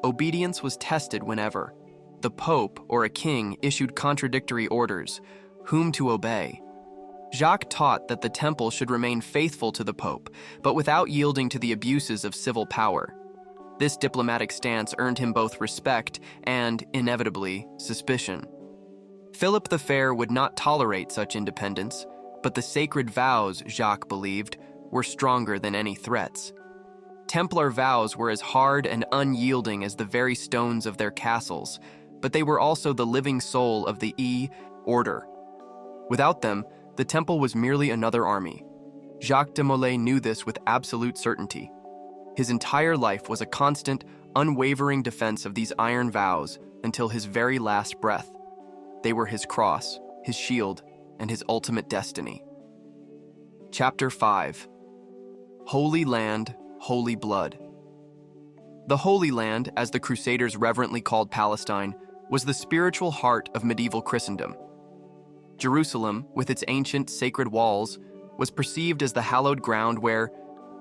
Obedience was tested whenever the Pope or a king issued contradictory orders, whom to obey. Jacques taught that the temple should remain faithful to the Pope, but without yielding to the abuses of civil power. This diplomatic stance earned him both respect and, inevitably, suspicion. Philip the Fair would not tolerate such independence, but the sacred vows, Jacques believed, were stronger than any threats. Templar vows were as hard and unyielding as the very stones of their castles, but they were also the living soul of the order. Without them, the temple was merely another army. Jacques de Molay knew this with absolute certainty. His entire life was a constant, unwavering defense of these iron vows until his very last breath. They were his cross, his shield, and his ultimate destiny. Chapter 5. Holy Land, Holy Blood. The Holy Land, as the Crusaders reverently called Palestine, was the spiritual heart of medieval Christendom. Jerusalem, with its ancient sacred walls, was perceived as the hallowed ground where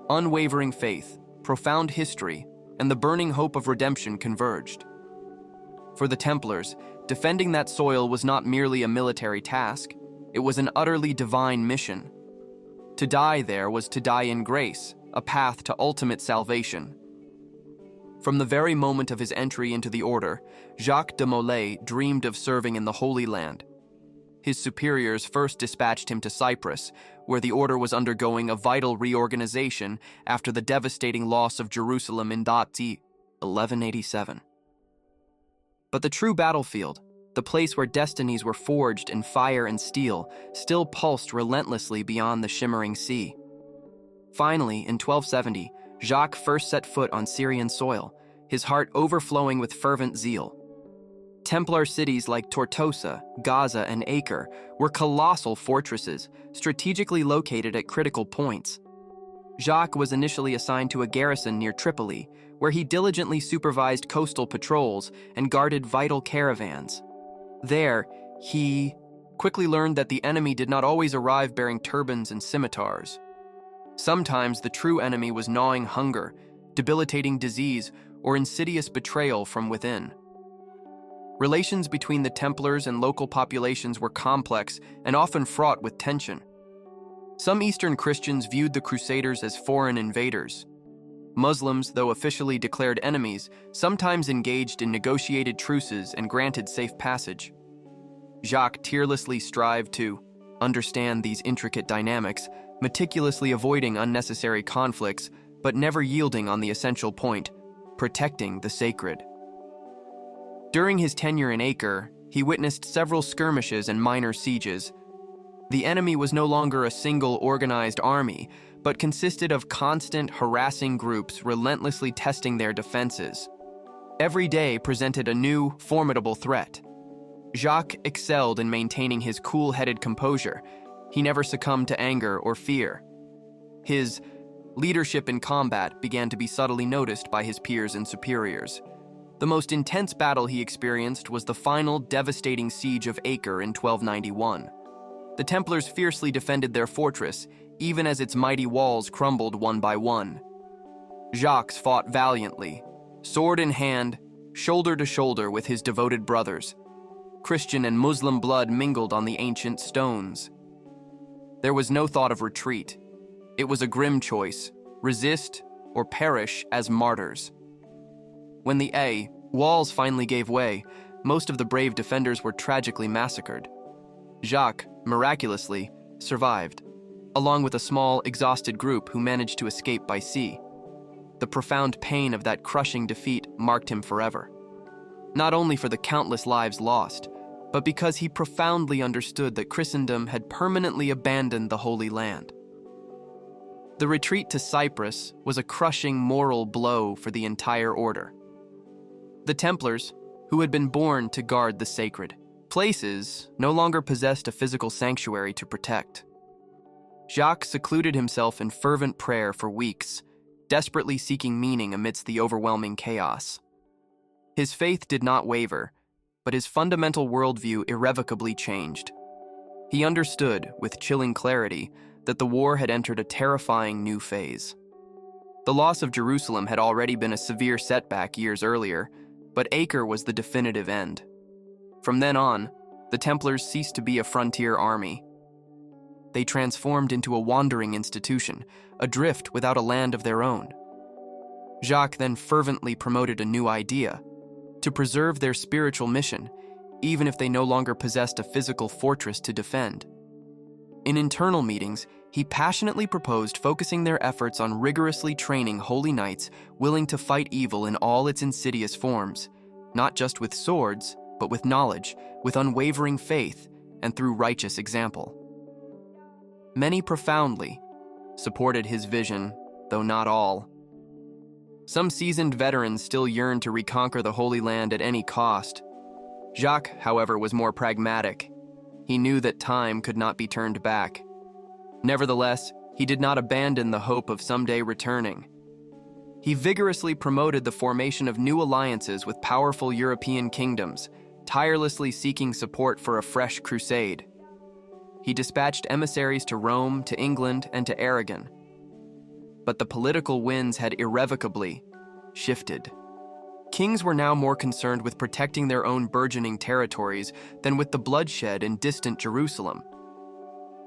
unwavering faith, profound history, and the burning hope of redemption converged. For the Templars, defending that soil was not merely a military task, it was an utterly divine mission. To die there was to die in grace, a path to ultimate salvation. From the very moment of his entry into the order, Jacques de Molay dreamed of serving in the Holy Land. His superiors first dispatched him to Cyprus, where the order was undergoing a vital reorganization after the devastating loss of Jerusalem in 1187. But the true battlefield, the place where destinies were forged in fire and steel, still pulsed relentlessly beyond the shimmering sea. Finally, in 1270, Jacques first set foot on Syrian soil, his heart overflowing with fervent zeal. Templar cities like Tortosa, Gaza, and Acre were colossal fortresses, strategically located at critical points. Jacques was initially assigned to a garrison near Tripoli, where he diligently supervised coastal patrols and guarded vital caravans. There, he quickly learned that the enemy did not always arrive bearing turbans and scimitars. Sometimes the true enemy was gnawing hunger, debilitating disease, or insidious betrayal from within. Relations between the Templars and local populations were complex and often fraught with tension. Some Eastern Christians viewed the Crusaders as foreign invaders. Muslims, though officially declared enemies, sometimes engaged in negotiated truces and granted safe passage. Jacques tirelessly strived to understand these intricate dynamics, meticulously avoiding unnecessary conflicts, but never yielding on the essential point, protecting the sacred. During his tenure in Acre, he witnessed several skirmishes and minor sieges. The enemy was no longer a single organized army, but consisted of constant, harassing groups relentlessly testing their defenses. Every day presented a new, formidable threat. Jacques excelled in maintaining his cool-headed composure. He never succumbed to anger or fear. His leadership in combat began to be subtly noticed by his peers and superiors. The most intense battle he experienced was the final devastating siege of Acre in 1291. The Templars fiercely defended their fortress, even as its mighty walls crumbled one by one. Jacques fought valiantly, sword in hand, shoulder to shoulder with his devoted brothers. Christian and Muslim blood mingled on the ancient stones. There was no thought of retreat. It was a grim choice: resist or perish as martyrs. When the walls finally gave way, most of the brave defenders were tragically massacred. Jacques, miraculously, survived, along with a small, exhausted group who managed to escape by sea. The profound pain of that crushing defeat marked him forever. Not only for the countless lives lost, but because he profoundly understood that Christendom had permanently abandoned the Holy Land. The retreat to Cyprus was a crushing moral blow for the entire order. The Templars, who had been born to guard the sacred places, no longer possessed a physical sanctuary to protect. Jacques secluded himself in fervent prayer for weeks, desperately seeking meaning amidst the overwhelming chaos. His faith did not waver, but his fundamental worldview irrevocably changed. He understood, with chilling clarity, that the war had entered a terrifying new phase. The loss of Jerusalem had already been a severe setback years earlier, but Acre was the definitive end. From then on, the Templars ceased to be a frontier army. They transformed into a wandering institution, adrift without a land of their own. Jacques then fervently promoted a new idea: to preserve their spiritual mission, even if they no longer possessed a physical fortress to defend. In internal meetings, he passionately proposed focusing their efforts on rigorously training holy knights willing to fight evil in all its insidious forms, not just with swords, but with knowledge, with unwavering faith, and through righteous example. Many profoundly supported his vision, though not all. Some seasoned veterans still yearned to reconquer the Holy Land at any cost. Jacques, however, was more pragmatic. He knew that time could not be turned back. Nevertheless, he did not abandon the hope of someday returning. He vigorously promoted the formation of new alliances with powerful European kingdoms, tirelessly seeking support for a fresh crusade. He dispatched emissaries to Rome, to England, and to Aragon. But the political winds had irrevocably shifted. Kings were now more concerned with protecting their own burgeoning territories than with the bloodshed in distant Jerusalem.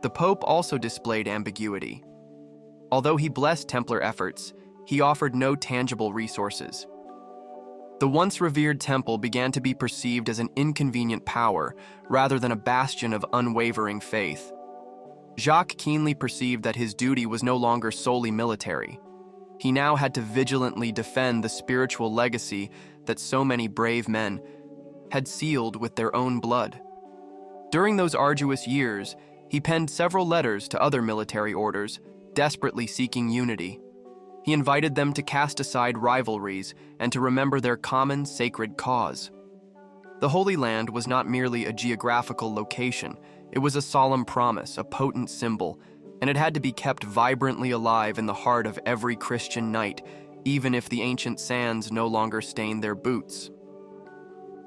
The Pope also displayed ambiguity. Although he blessed Templar efforts, he offered no tangible resources. The once revered temple began to be perceived as an inconvenient power rather than a bastion of unwavering faith. Jacques keenly perceived that his duty was no longer solely military. He now had to vigilantly defend the spiritual legacy that so many brave men had sealed with their own blood. During those arduous years, he penned several letters to other military orders, desperately seeking unity. He invited them to cast aside rivalries and to remember their common sacred cause. The Holy Land was not merely a geographical location. It was a solemn promise, a potent symbol, and it had to be kept vibrantly alive in the heart of every Christian knight, even if the ancient sands no longer stained their boots.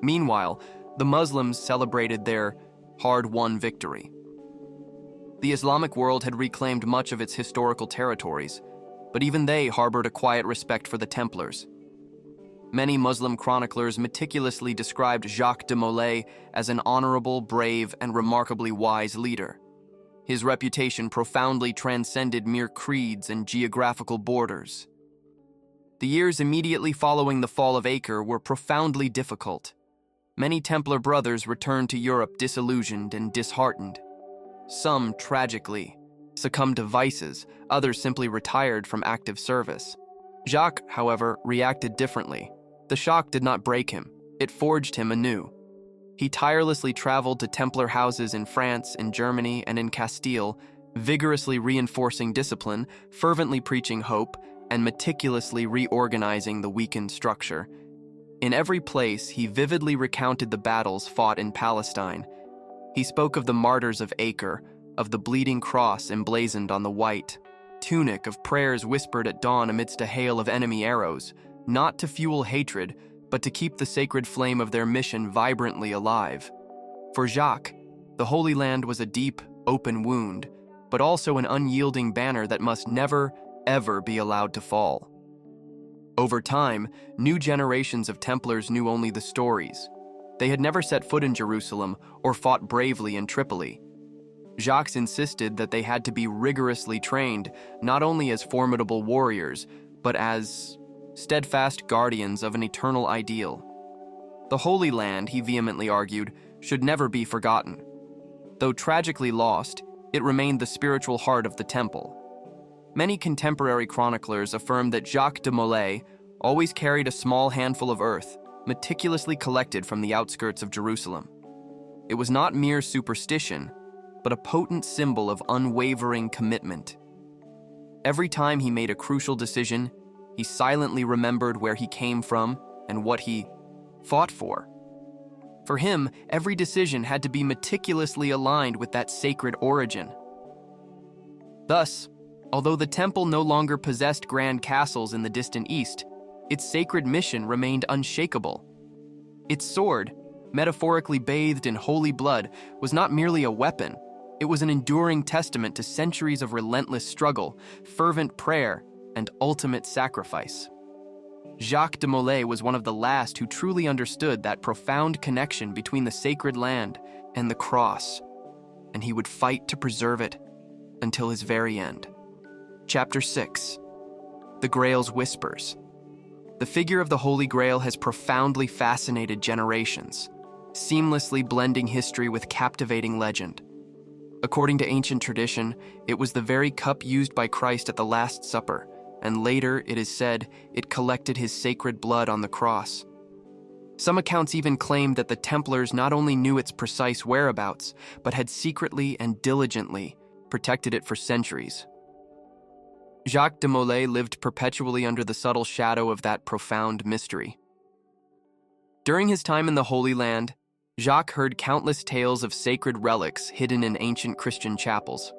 Meanwhile, the Muslims celebrated their hard-won victory. The Islamic world had reclaimed much of its historical territories, but even they harbored a quiet respect for the Templars. Many Muslim chroniclers meticulously described Jacques de Molay as an honorable, brave, and remarkably wise leader. His reputation profoundly transcended mere creeds and geographical borders. The years immediately following the fall of Acre were profoundly difficult. Many Templar brothers returned to Europe disillusioned and disheartened. Some, tragically, succumbed to vices, others simply retired from active service. Jacques, however, reacted differently. The shock did not break him, it forged him anew. He tirelessly traveled to Templar houses in France, in Germany, and in Castile, vigorously reinforcing discipline, fervently preaching hope, and meticulously reorganizing the weakened structure. In every place, he vividly recounted the battles fought in Palestine. He spoke of the martyrs of Acre, of the bleeding cross emblazoned on the white tunic, of prayers whispered at dawn amidst a hail of enemy arrows, not to fuel hatred, but to keep the sacred flame of their mission vibrantly alive. For Jacques, the Holy Land was a deep, open wound, but also an unyielding banner that must never, ever be allowed to fall. Over time, new generations of Templars knew only the stories. They had never set foot in Jerusalem or fought bravely in Tripoli. Jacques insisted that they had to be rigorously trained, not only as formidable warriors, but as steadfast guardians of an eternal ideal. The Holy Land, he vehemently argued, should never be forgotten. Though tragically lost, it remained the spiritual heart of the temple. Many contemporary chroniclers affirmed that Jacques de Molay always carried a small handful of earth, meticulously collected from the outskirts of Jerusalem. It was not mere superstition, but a potent symbol of unwavering commitment. Every time he made a crucial decision, he silently remembered where he came from and what he fought for. For him, every decision had to be meticulously aligned with that sacred origin. Thus, Although the temple no longer possessed grand castles in the distant east, its sacred mission remained unshakable. Its sword, metaphorically bathed in holy blood, was not merely a weapon. It was an enduring testament to centuries of relentless struggle, fervent prayer, and ultimate sacrifice. Jacques de Molay was one of the last who truly understood that profound connection between the sacred land and the cross, and he would fight to preserve it until his very end. Chapter 6. The Grail's Whispers. The figure of the Holy Grail has profoundly fascinated generations, seamlessly blending history with captivating legend. According to ancient tradition, it was the very cup used by Christ at the Last Supper, and later, it is said, it collected his sacred blood on the cross. Some accounts even claim that the Templars not only knew its precise whereabouts, but had secretly and diligently protected it for centuries. Jacques de Molay lived perpetually under the subtle shadow of that profound mystery. During his time in the Holy Land, Jacques heard countless tales of sacred relics hidden in ancient Christian chapels.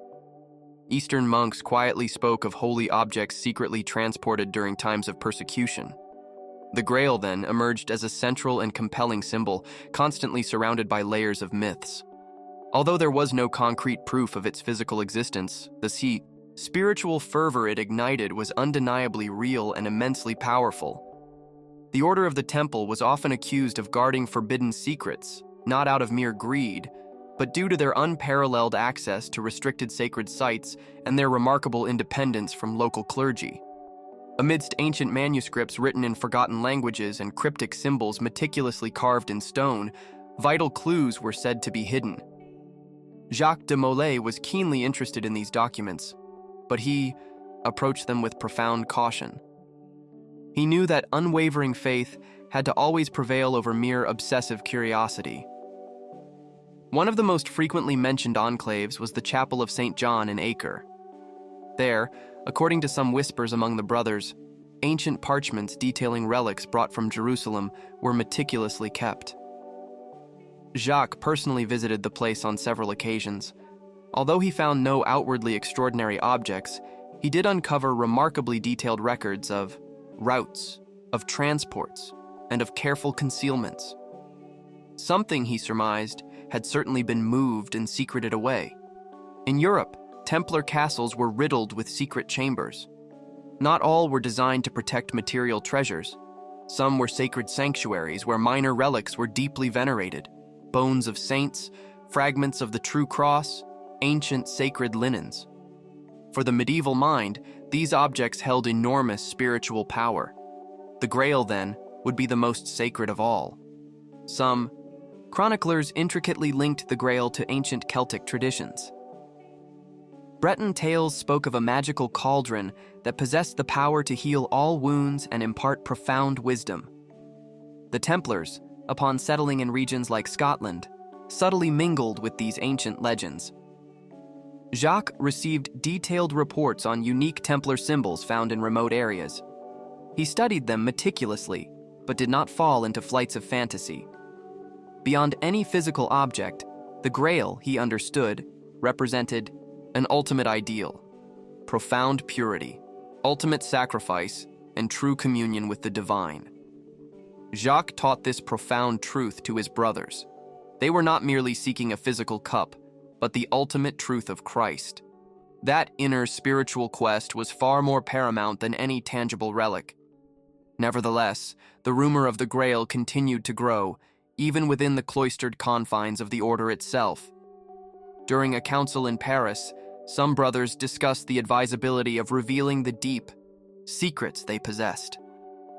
Eastern monks quietly spoke of holy objects secretly transported during times of persecution. The Grail, then, emerged as a central and compelling symbol, constantly surrounded by layers of myths. Although there was no concrete proof of its physical existence, the spiritual fervor it ignited was undeniably real and immensely powerful. The Order of the Temple was often accused of guarding forbidden secrets, not out of mere greed, but due to their unparalleled access to restricted sacred sites and their remarkable independence from local clergy. Amidst ancient manuscripts written in forgotten languages and cryptic symbols meticulously carved in stone, vital clues were said to be hidden. Jacques de Molay was keenly interested in these documents, but he approached them with profound caution. He knew that unwavering faith had to always prevail over mere obsessive curiosity. One of the most frequently mentioned enclaves was the Chapel of St. John in Acre. There, according to some whispers among the brothers, ancient parchments detailing relics brought from Jerusalem were meticulously kept. Jacques personally visited the place on several occasions. Although he found no outwardly extraordinary objects, he did uncover remarkably detailed records of routes, of transports, and of careful concealments. Something, he surmised, had certainly been moved and secreted away. In Europe, Templar castles were riddled with secret chambers. Not all were designed to protect material treasures. Some were sacred sanctuaries where minor relics were deeply venerated: bones of saints, fragments of the true cross, ancient sacred linens. For the medieval mind, these objects held enormous spiritual power. The Grail, then, would be the most sacred of all. Some chroniclers intricately linked the Grail to ancient Celtic traditions. Breton tales spoke of a magical cauldron that possessed the power to heal all wounds and impart profound wisdom. The Templars, upon settling in regions like Scotland, subtly mingled with these ancient legends. Jacques received detailed reports on unique Templar symbols found in remote areas. He studied them meticulously, but did not fall into flights of fantasy. Beyond any physical object, the Grail, he understood, represented an ultimate ideal: profound purity, ultimate sacrifice, and true communion with the divine. Jacques taught this profound truth to his brothers. They were not merely seeking a physical cup, but the ultimate truth of Christ. That inner spiritual quest was far more paramount than any tangible relic. Nevertheless, the rumor of the Grail continued to grow, even within the cloistered confines of the order itself. During a council in Paris, some brothers discussed the advisability of revealing the deep secrets they possessed.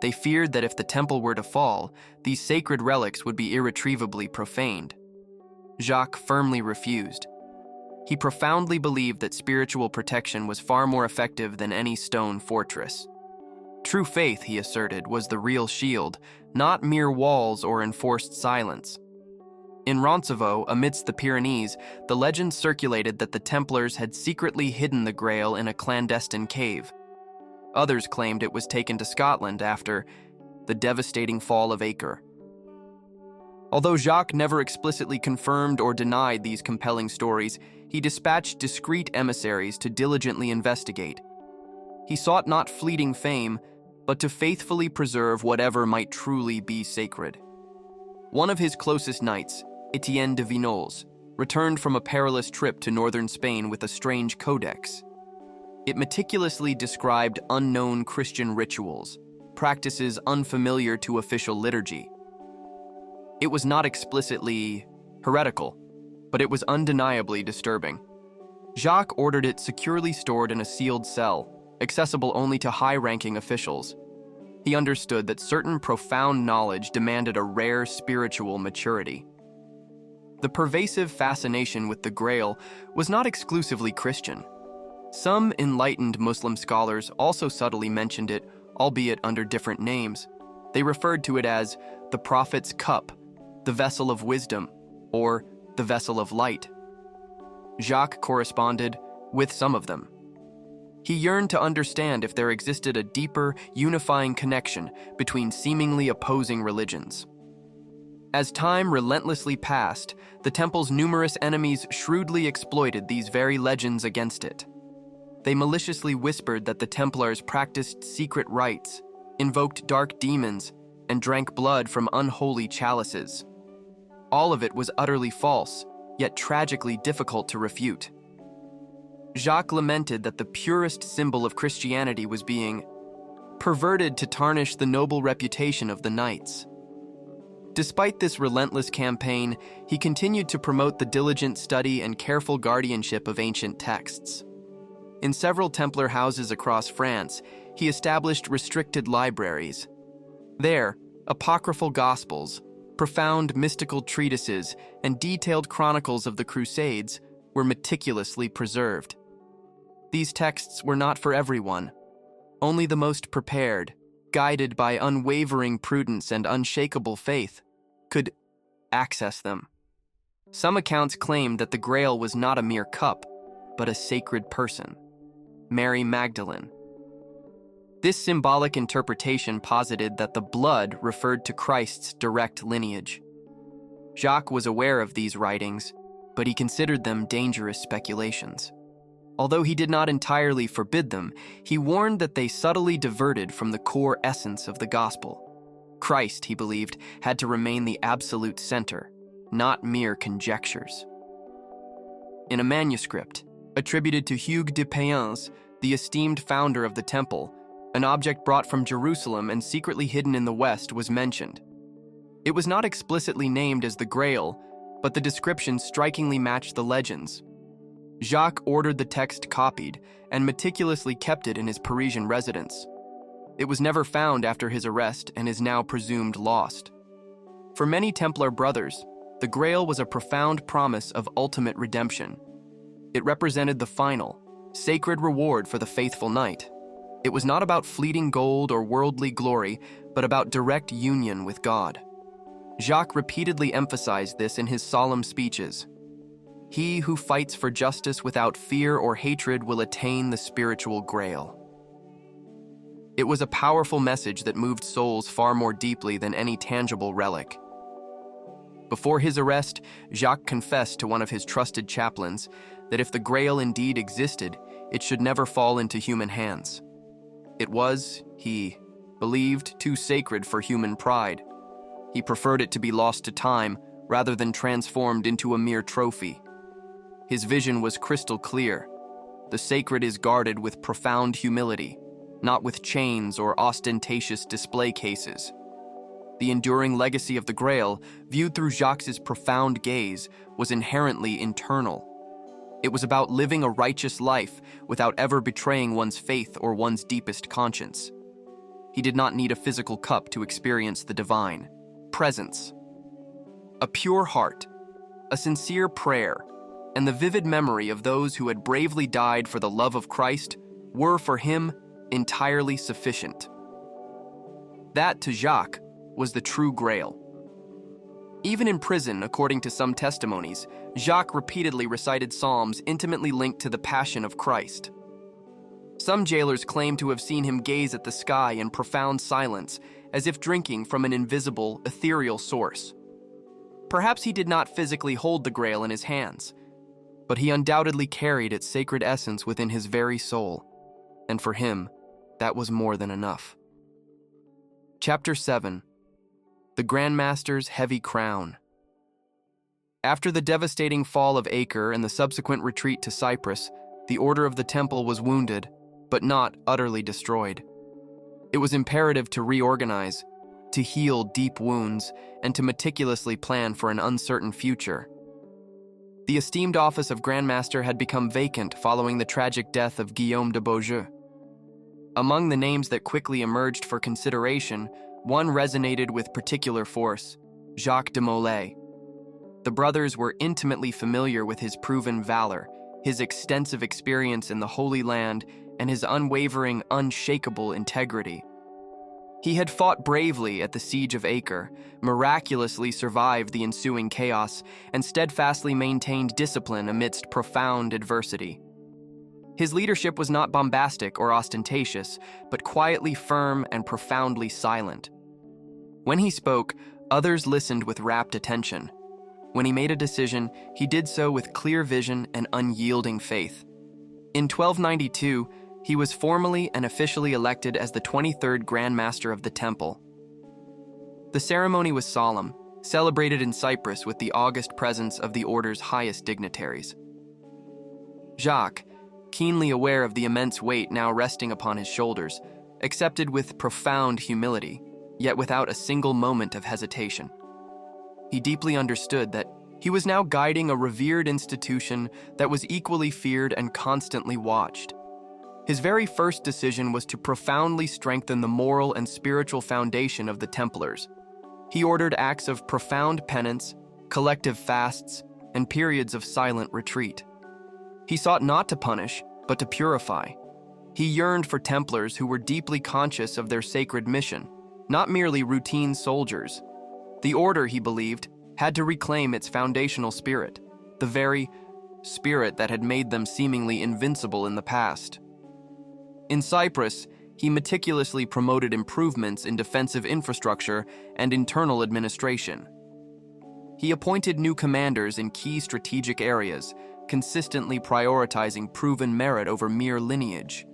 They feared that if the temple were to fall, these sacred relics would be irretrievably profaned. Jacques firmly refused. He profoundly believed that spiritual protection was far more effective than any stone fortress. True faith, he asserted, was the real shield, not mere walls or enforced silence. In Roncevaux, amidst the Pyrenees, the legend circulated that the Templars had secretly hidden the Grail in a clandestine cave. Others claimed it was taken to Scotland after the devastating fall of Acre. Although Jacques never explicitly confirmed or denied these compelling stories, he dispatched discreet emissaries to diligently investigate. He sought not fleeting fame, but to faithfully preserve whatever might truly be sacred. One of his closest knights, Etienne de Vignoles, returned from a perilous trip to northern Spain with a strange codex. It meticulously described unknown Christian rituals, practices unfamiliar to official liturgy. It was not explicitly heretical, but it was undeniably disturbing. Jacques ordered it securely stored in a sealed cell, accessible only to high-ranking officials. He understood that certain profound knowledge demanded a rare spiritual maturity. The pervasive fascination with the Grail was not exclusively Christian. Some enlightened Muslim scholars also subtly mentioned it, albeit under different names. They referred to it as the Prophet's Cup, the Vessel of Wisdom, or the Vessel of Light. Jacques corresponded with some of them. He yearned to understand if there existed a deeper, unifying connection between seemingly opposing religions. As time relentlessly passed, the temple's numerous enemies shrewdly exploited these very legends against it. They maliciously whispered that the Templars practiced secret rites, invoked dark demons, and drank blood from unholy chalices. All of it was utterly false, yet tragically difficult to refute. Jacques lamented that the purest symbol of Christianity was being perverted to tarnish the noble reputation of the knights. Despite this relentless campaign, he continued to promote the diligent study and careful guardianship of ancient texts. In several Templar houses across France, he established restricted libraries. There, apocryphal gospels, profound mystical treatises, and detailed chronicles of the Crusades were meticulously preserved. These texts were not for everyone. Only the most prepared, guided by unwavering prudence and unshakable faith, could access them. Some accounts claimed that the Grail was not a mere cup, but a sacred person, Mary Magdalene. This symbolic interpretation posited that the blood referred to Christ's direct lineage. Jacques was aware of these writings, but he considered them dangerous speculations. Although he did not entirely forbid them, he warned that they subtly diverted from the core essence of the gospel. Christ, he believed, had to remain the absolute center, not mere conjectures. In a manuscript, attributed to Hugues de Payens, the esteemed founder of the temple, an object brought from Jerusalem and secretly hidden in the West was mentioned. It was not explicitly named as the Grail, but the description strikingly matched the legends. Jacques ordered the text copied and meticulously kept it in his Parisian residence. It was never found after his arrest and is now presumed lost. For many Templar brothers, the Grail was a profound promise of ultimate redemption. It represented the final, sacred reward for the faithful knight. It was not about fleeting gold or worldly glory, but about direct union with God. Jacques repeatedly emphasized this in his solemn speeches. He who fights for justice without fear or hatred will attain the spiritual Grail. It was a powerful message that moved souls far more deeply than any tangible relic. Before his arrest, Jacques confessed to one of his trusted chaplains that if the Grail indeed existed, it should never fall into human hands. It was, he believed, too sacred for human pride. He preferred it to be lost to time rather than transformed into a mere trophy. His vision was crystal clear. The sacred is guarded with profound humility, not with chains or ostentatious display cases. The enduring legacy of the Grail, viewed through Jacques' profound gaze, was inherently internal. It was about living a righteous life without ever betraying one's faith or one's deepest conscience. He did not need a physical cup to experience the divine presence. A pure heart, a sincere prayer, and the vivid memory of those who had bravely died for the love of Christ were, for him, entirely sufficient. That, to Jacques, was the true Grail. Even in prison, according to some testimonies, Jacques repeatedly recited psalms intimately linked to the Passion of Christ. Some jailers claim to have seen him gaze at the sky in profound silence, as if drinking from an invisible, ethereal source. Perhaps he did not physically hold the Grail in his hands, but he undoubtedly carried its sacred essence within his very soul, and for him, that was more than enough. Chapter 7. The Grandmaster's Heavy Crown. After the devastating fall of Acre and the subsequent retreat to Cyprus, the Order of the Temple was wounded, but not utterly destroyed. It was imperative to reorganize, to heal deep wounds, and to meticulously plan for an uncertain future. The esteemed office of Grandmaster had become vacant following the tragic death of Guillaume de Beaujeu. Among the names that quickly emerged for consideration, one resonated with particular force: Jacques de Molay. The brothers were intimately familiar with his proven valor, his extensive experience in the Holy Land, and his unwavering, unshakable integrity. He had fought bravely at the Siege of Acre, miraculously survived the ensuing chaos, and steadfastly maintained discipline amidst profound adversity. His leadership was not bombastic or ostentatious, but quietly firm and profoundly silent. When he spoke, others listened with rapt attention. When he made a decision, he did so with clear vision and unyielding faith. In 1292, he was formally and officially elected as the 23rd Grand Master of the Temple. The ceremony was solemn, celebrated in Cyprus with the august presence of the order's highest dignitaries. Jacques, keenly aware of the immense weight now resting upon his shoulders, accepted with profound humility, yet without a single moment of hesitation. He deeply understood that he was now guiding a revered institution that was equally feared and constantly watched. His very first decision was to profoundly strengthen the moral and spiritual foundation of the Templars. He ordered acts of profound penance, collective fasts, and periods of silent retreat. He sought not to punish, but to purify. He yearned for Templars who were deeply conscious of their sacred mission, not merely routine soldiers. The order, he believed, had to reclaim its foundational spirit, the very spirit that had made them seemingly invincible in the past. In Cyprus, he meticulously promoted improvements in defensive infrastructure and internal administration. He appointed new commanders in key strategic areas, consistently prioritizing proven merit over mere lineage.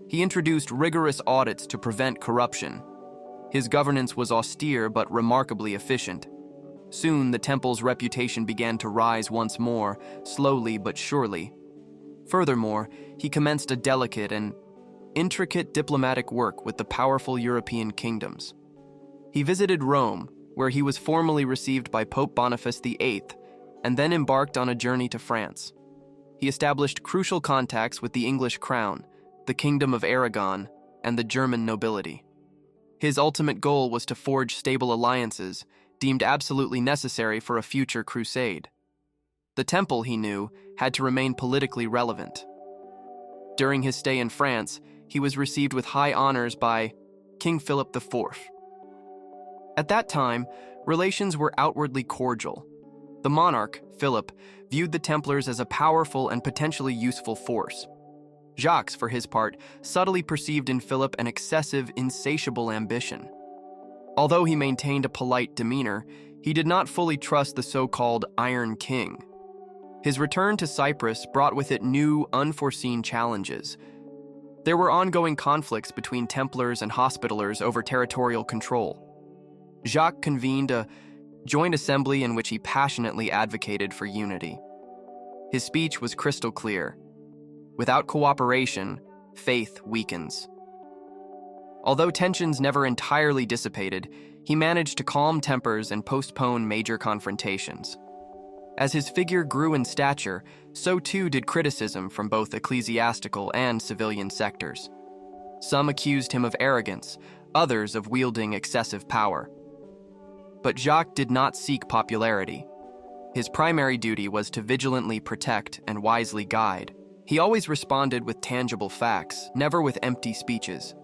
He introduced rigorous audits to prevent corruption. His governance was austere but remarkably efficient. Soon, the temple's reputation began to rise once more, slowly but surely. Furthermore, he commenced a delicate and intricate diplomatic work with the powerful European kingdoms. He visited Rome, where he was formally received by Pope Boniface VIII, and then embarked on a journey to France. He established crucial contacts with the English crown, the Kingdom of Aragon, and the German nobility. His ultimate goal was to forge stable alliances, deemed absolutely necessary for a future crusade. The temple, he knew, had to remain politically relevant. During his stay in France, he was received with high honors by King Philip IV. At that time, relations were outwardly cordial. The monarch, Philip, viewed the Templars as a powerful and potentially useful force. Jacques, for his part, subtly perceived in Philip an excessive, insatiable ambition. Although he maintained a polite demeanor, he did not fully trust the so-called Iron King. His return to Cyprus brought with it new, unforeseen challenges. There were ongoing conflicts between Templars and Hospitallers over territorial control. Jacques convened a joint assembly in which he passionately advocated for unity. His speech was crystal clear. Without cooperation, faith weakens. Although tensions never entirely dissipated, he managed to calm tempers and postpone major confrontations. As his figure grew in stature, so too did criticism from both ecclesiastical and civilian sectors. Some accused him of arrogance, others of wielding excessive power. But Jacques did not seek popularity. His primary duty was to vigilantly protect and wisely guide. He always responded with tangible facts, never with empty speeches.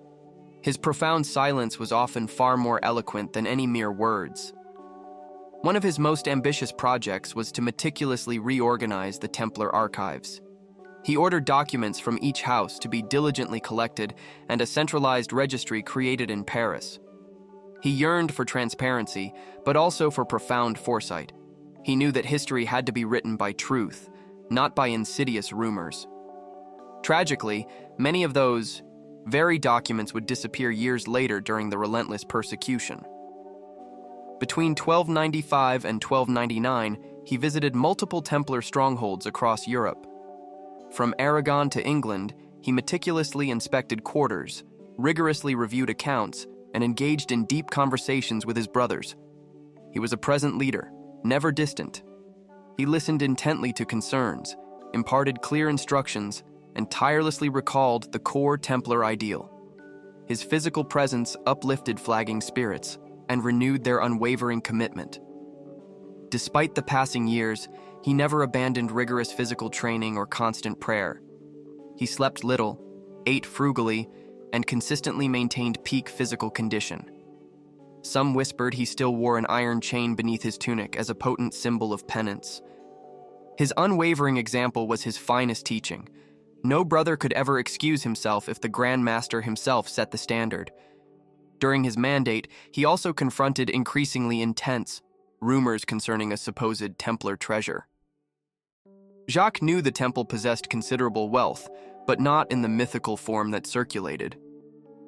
His profound silence was often far more eloquent than any mere words. One of his most ambitious projects was to meticulously reorganize the Templar archives. He ordered documents from each house to be diligently collected and a centralized registry created in Paris. He yearned for transparency, but also for profound foresight. He knew that history had to be written by truth, not by insidious rumors. Tragically, many of those very documents would disappear years later during the relentless persecution. Between 1295 and 1299, he visited multiple Templar strongholds across Europe. From Aragon to England, he meticulously inspected quarters, rigorously reviewed accounts, and engaged in deep conversations with his brothers. He was a present leader, never distant. He listened intently to concerns, imparted clear instructions, and tirelessly recalled the core Templar ideal. His physical presence uplifted flagging spirits and renewed their unwavering commitment. Despite the passing years, he never abandoned rigorous physical training or constant prayer. He slept little, ate frugally, and consistently maintained peak physical condition. Some whispered he still wore an iron chain beneath his tunic as a potent symbol of penance. His unwavering example was his finest teaching. No brother could ever excuse himself if the Grand Master himself set the standard. During his mandate, he also confronted increasingly intense rumors concerning a supposed Templar treasure. Jacques knew the temple possessed considerable wealth, but not in the mythical form that circulated.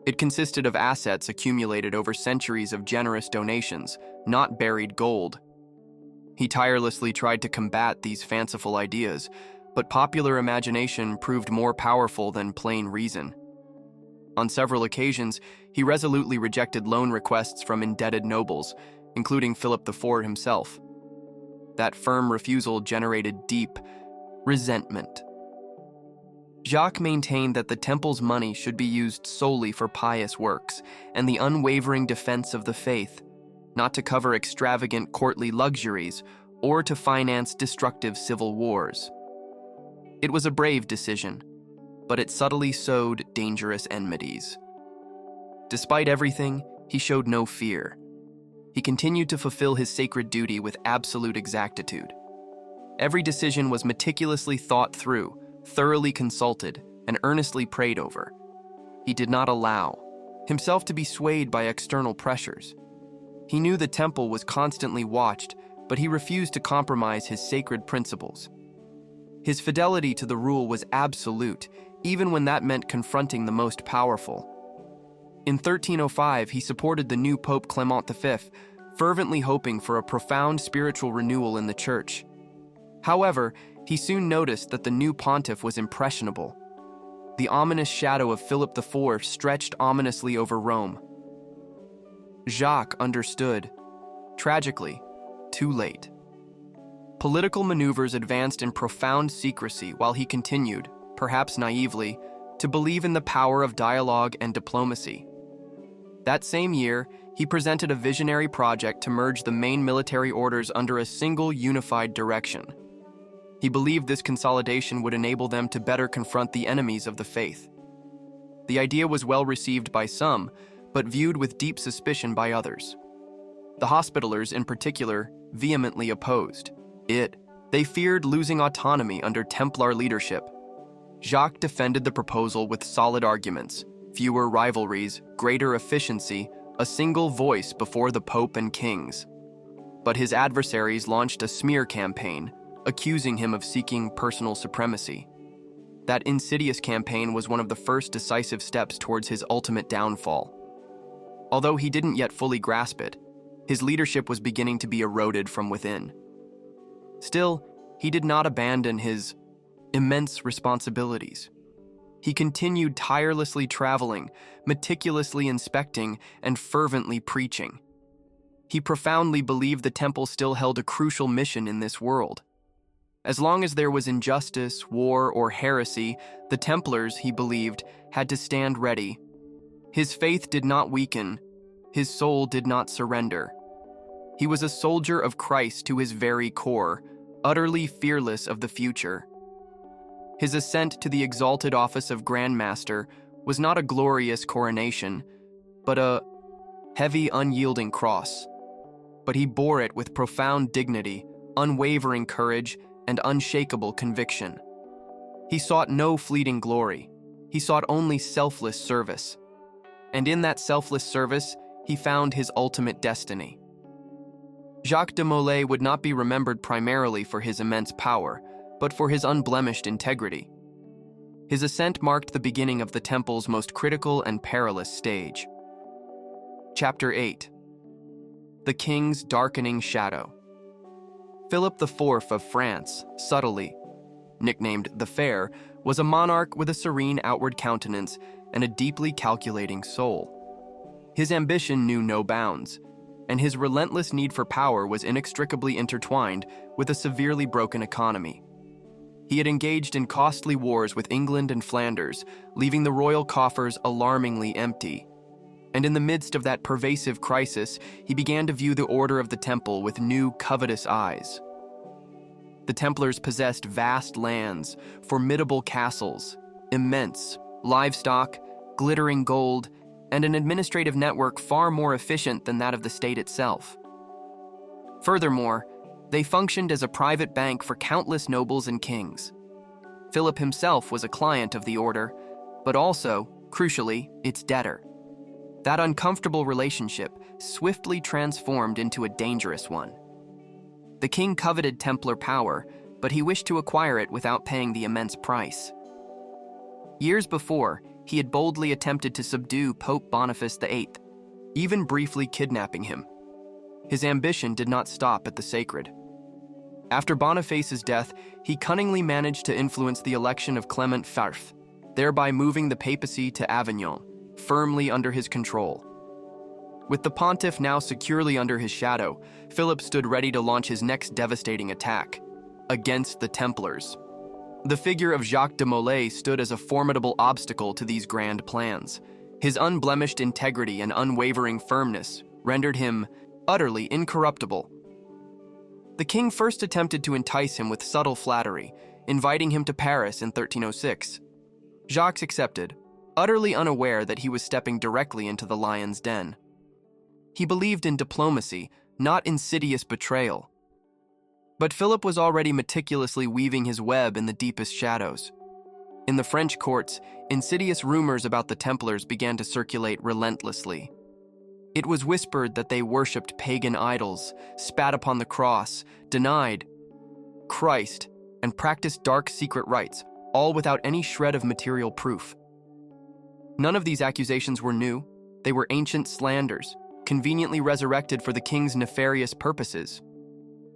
It consisted of assets accumulated over centuries of generous donations, not buried gold. He tirelessly tried to combat these fanciful ideas, but popular imagination proved more powerful than plain reason. On several occasions, he resolutely rejected loan requests from indebted nobles, including Philip IV himself. That firm refusal generated deep resentment. Jacques maintained that the temple's money should be used solely for pious works and the unwavering defense of the faith, not to cover extravagant courtly luxuries or to finance destructive civil wars. It was a brave decision, but it subtly sowed dangerous enmities. Despite everything, he showed no fear. He continued to fulfill his sacred duty with absolute exactitude. Every decision was meticulously thought through, thoroughly consulted, and earnestly prayed over. He did not allow himself to be swayed by external pressures. He knew the temple was constantly watched, but he refused to compromise his sacred principles. His fidelity to the rule was absolute, even when that meant confronting the most powerful. In 1305, he supported the new Pope Clement V, fervently hoping for a profound spiritual renewal in the Church. However, he soon noticed that the new pontiff was impressionable. The ominous shadow of Philip IV stretched ominously over Rome. Jacques understood, tragically, too late. Political maneuvers advanced in profound secrecy while he continued, perhaps naively, to believe in the power of dialogue and diplomacy. That same year, he presented a visionary project to merge the main military orders under a single unified direction. He believed this consolidation would enable them to better confront the enemies of the faith. The idea was well received by some, but viewed with deep suspicion by others. The Hospitallers, in particular, vehemently opposed it. They feared losing autonomy under Templar leadership. Jacques defended the proposal with solid arguments: fewer rivalries, greater efficiency, a single voice before the Pope and kings. But his adversaries launched a smear campaign, accusing him of seeking personal supremacy. That insidious campaign was one of the first decisive steps towards his ultimate downfall. Although he didn't yet fully grasp it, his leadership was beginning to be eroded from within. Still, he did not abandon his immense responsibilities. He continued tirelessly traveling, meticulously inspecting, and fervently preaching. He profoundly believed the temple still held a crucial mission in this world. As long as there was injustice, war, or heresy, the Templars, he believed, had to stand ready. His faith did not weaken. His soul did not surrender. He was a soldier of Christ to his very core, utterly fearless of the future. His ascent to the exalted office of Grand Master was not a glorious coronation, but a heavy, unyielding cross. But he bore it with profound dignity, unwavering courage, and unshakable conviction. He sought no fleeting glory. He sought only selfless service. And in that selfless service, he found his ultimate destiny. Jacques de Molay would not be remembered primarily for his immense power, but for his unblemished integrity. His ascent marked the beginning of the temple's most critical and perilous stage. Chapter 8. The King's Darkening Shadow. Philip IV of France, subtly nicknamed the Fair, was a monarch with a serene outward countenance and a deeply calculating soul. His ambition knew no bounds, and his relentless need for power was inextricably intertwined with a severely broken economy. He had engaged in costly wars with England and Flanders, leaving the royal coffers alarmingly empty. And in the midst of that pervasive crisis, he began to view the Order of the Temple with new, covetous eyes. The Templars possessed vast lands, formidable castles, immense livestock, glittering gold, and an administrative network far more efficient than that of the state itself. Furthermore, they functioned as a private bank for countless nobles and kings. Philip himself was a client of the order, but also, crucially, its debtor. That uncomfortable relationship swiftly transformed into a dangerous one. The king coveted Templar power, but he wished to acquire it without paying the immense price. Years before, he had boldly attempted to subdue Pope Boniface VIII, even briefly kidnapping him. His ambition did not stop at the sacred. After Boniface's death, he cunningly managed to influence the election of Clement IV, thereby moving the papacy to Avignon, firmly under his control. With the pontiff now securely under his shadow, Philip stood ready to launch his next devastating attack, against the Templars. The figure of Jacques de Molay stood as a formidable obstacle to these grand plans. His unblemished integrity and unwavering firmness rendered him utterly incorruptible. The king first attempted to entice him with subtle flattery, inviting him to Paris in 1306. Jacques accepted, utterly unaware that he was stepping directly into the lion's den. He believed in diplomacy, not insidious betrayal. But Philip was already meticulously weaving his web in the deepest shadows. In the French courts, insidious rumors about the Templars began to circulate relentlessly. It was whispered that they worshipped pagan idols, spat upon the cross, denied Christ, and practiced dark secret rites, all without any shred of material proof. None of these accusations were new. They were ancient slanders, conveniently resurrected for the king's nefarious purposes.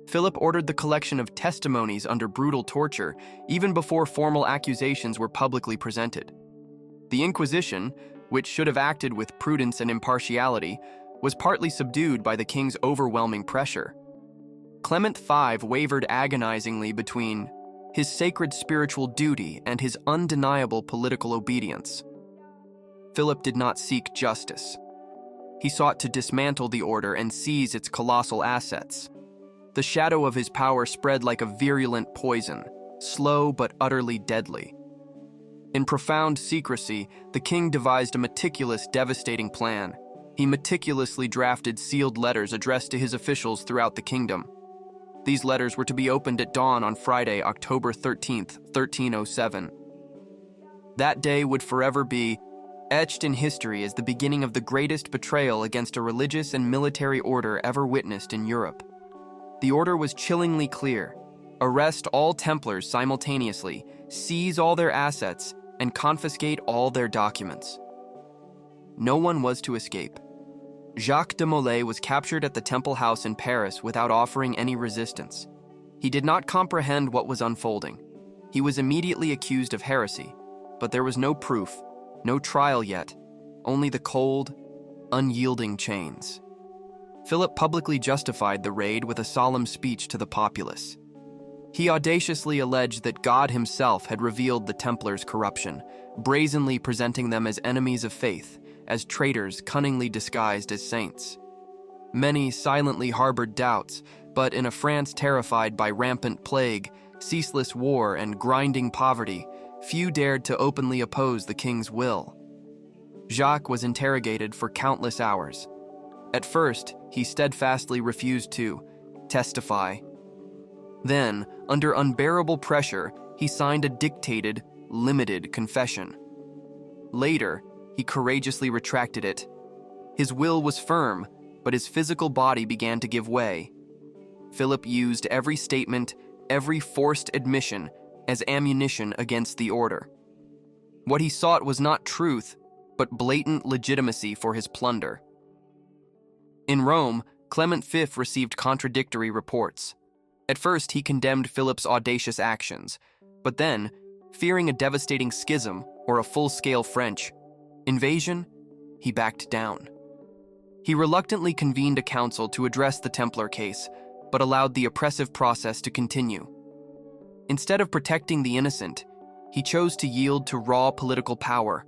Philip ordered the collection of testimonies under brutal torture, even before formal accusations were publicly presented. The Inquisition, which should have acted with prudence and impartiality, was partly subdued by the king's overwhelming pressure. Clement V wavered agonizingly between his sacred spiritual duty and his undeniable political obedience. Philip did not seek justice. He sought to dismantle the order and seize its colossal assets. The shadow of his power spread like a virulent poison, slow but utterly deadly. In profound secrecy, the king devised a meticulous, devastating plan. He meticulously drafted sealed letters addressed to his officials throughout the kingdom. These letters were to be opened at dawn on Friday, October 13th, 1307. That day would forever be etched in history as the beginning of the greatest betrayal against a religious and military order ever witnessed in Europe. The order was chillingly clear: arrest all Templars simultaneously, seize all their assets, and confiscate all their documents. No one was to escape. Jacques de Molay was captured at the Temple House in Paris without offering any resistance. He did not comprehend what was unfolding. He was immediately accused of heresy, but there was no proof, no trial yet, only the cold, unyielding chains. Philip publicly justified the raid with a solemn speech to the populace. He audaciously alleged that God himself had revealed the Templars' corruption, brazenly presenting them as enemies of faith, as traitors cunningly disguised as saints. Many silently harbored doubts, but in a France terrified by rampant plague, ceaseless war, and grinding poverty, few dared to openly oppose the king's will. Jacques was interrogated for countless hours. At first, he steadfastly refused to testify. Then, under unbearable pressure, he signed a dictated, limited confession. Later, he courageously retracted it, His will was firm, but his physical body began to give way. Philip used every statement, every forced admission, as ammunition against the order. What he sought was not truth, but blatant legitimacy for his plunder. In Rome, Clement V received contradictory reports. At first, he condemned Philip's audacious actions, but then, fearing a devastating schism or a full-scale French invasion, he backed down. He reluctantly convened a council to address the Templar case, but allowed the oppressive process to continue. Instead of protecting the innocent, he chose to yield to raw political power.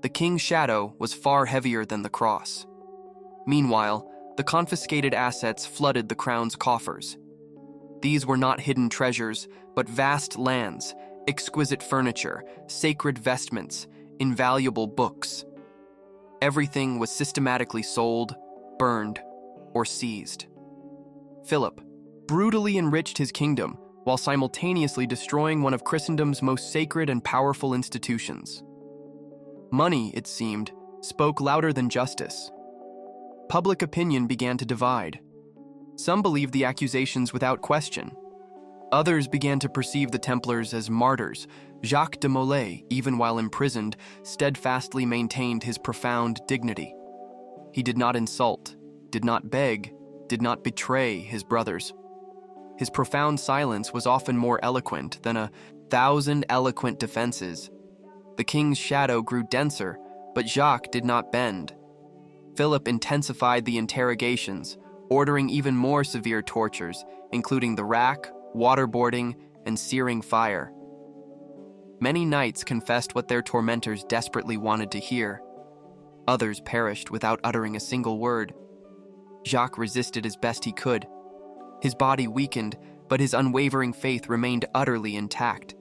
The king's shadow was far heavier than the cross. Meanwhile, the confiscated assets flooded the crown's coffers. These were not hidden treasures, but vast lands, exquisite furniture, sacred vestments, invaluable books. Everything was systematically sold, burned, or seized. Philip brutally enriched his kingdom while simultaneously destroying one of Christendom's most sacred and powerful institutions. Money, it seemed, spoke louder than justice. Public opinion began to divide. Some believed the accusations without question. Others began to perceive the Templars as martyrs. Jacques de Molay, even while imprisoned, steadfastly maintained his profound dignity. He did not insult, did not beg, did not betray his brothers. His profound silence was often more eloquent than 1,000 eloquent defenses. The king's shadow grew denser, but Jacques did not bend. Philip intensified the interrogations, ordering even more severe tortures, including the rack, waterboarding, and searing fire. Many knights confessed what their tormentors desperately wanted to hear. Others perished without uttering a single word. Jacques resisted as best he could. His body weakened, but his unwavering faith remained utterly intact.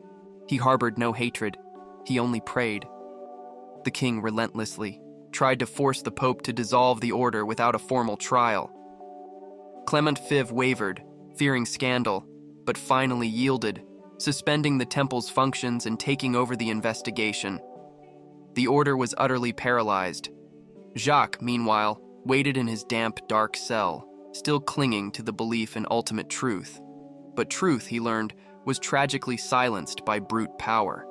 He harbored no hatred. He only prayed. The king relentlessly tried to force the Pope to dissolve the order without a formal trial. Clement V wavered, fearing scandal, but finally yielded, suspending the temple's functions and taking over the investigation. The order was utterly paralyzed. Jacques, meanwhile, waited in his damp, dark cell, still clinging to the belief in ultimate truth. But truth, he learned, was tragically silenced by brute power.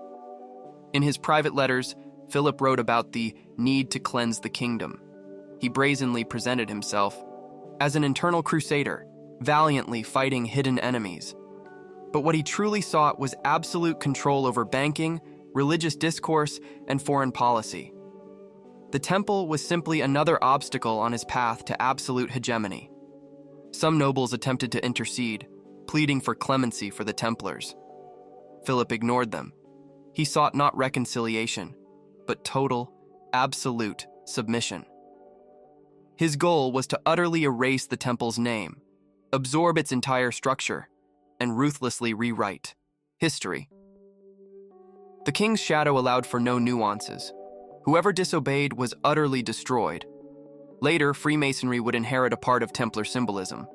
In his private letters, Philip wrote about the need to cleanse the kingdom. He brazenly presented himself as an internal crusader, valiantly fighting hidden enemies. But what he truly sought was absolute control over banking, religious discourse, and foreign policy. The temple was simply another obstacle on his path to absolute hegemony. Some nobles attempted to intercede, pleading for clemency for the Templars. Philip ignored them. He sought not reconciliation, but total, absolute submission. His goal was to utterly erase the temple's name, absorb its entire structure, and ruthlessly rewrite history. The king's shadow allowed for no nuances. Whoever disobeyed was utterly destroyed. Later, Freemasonry would inherit a part of Templar symbolism.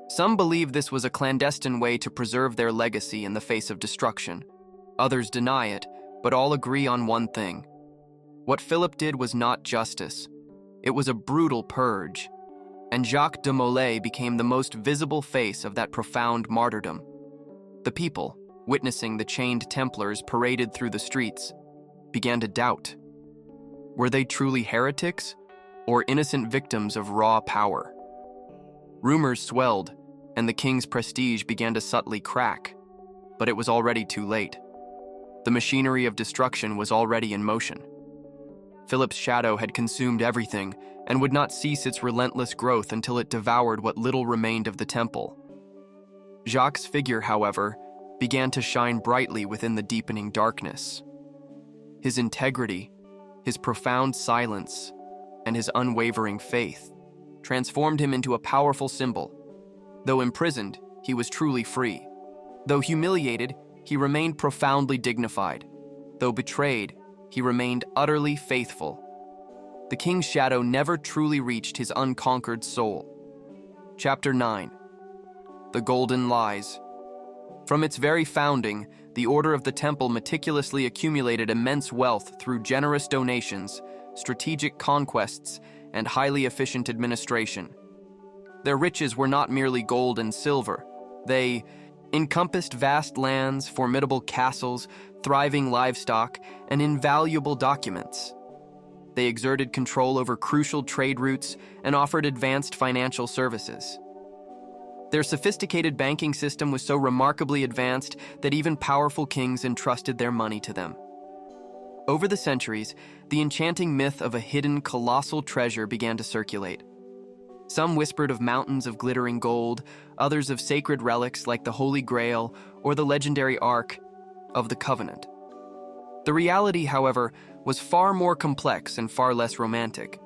Some believe this was a clandestine way to preserve their legacy in the face of destruction. Others deny it, but all agree on one thing. What Philip did was not justice. It was a brutal purge, and Jacques de Molay became the most visible face of that profound martyrdom. The people, witnessing the chained Templars paraded through the streets, began to doubt. Were they truly heretics, or innocent victims of raw power? Rumors swelled, and the king's prestige began to subtly crack, but it was already too late. The machinery of destruction was already in motion. Philip's shadow had consumed everything and would not cease its relentless growth until it devoured what little remained of the temple. Jacques' figure, however, began to shine brightly within the deepening darkness. His integrity, his profound silence, and his unwavering faith transformed him into a powerful symbol. Though imprisoned, he was truly free. Though humiliated, he remained profoundly dignified. Though betrayed, he remained utterly faithful. The king's shadow never truly reached his unconquered soul. Chapter 9. The Golden Lies. From its very founding, the Order of the Temple meticulously accumulated immense wealth through generous donations, strategic conquests, and highly efficient administration. Their riches were not merely gold and silver. They encompassed vast lands, formidable castles, thriving livestock, and invaluable documents. They exerted control over crucial trade routes and offered advanced financial services. Their sophisticated banking system was so remarkably advanced that even powerful kings entrusted their money to them. Over the centuries, the enchanting myth of a hidden colossal treasure began to circulate. Some whispered of mountains of glittering gold, others of sacred relics like the Holy Grail or the legendary Ark of the Covenant. The reality, however, was far more complex and far less romantic.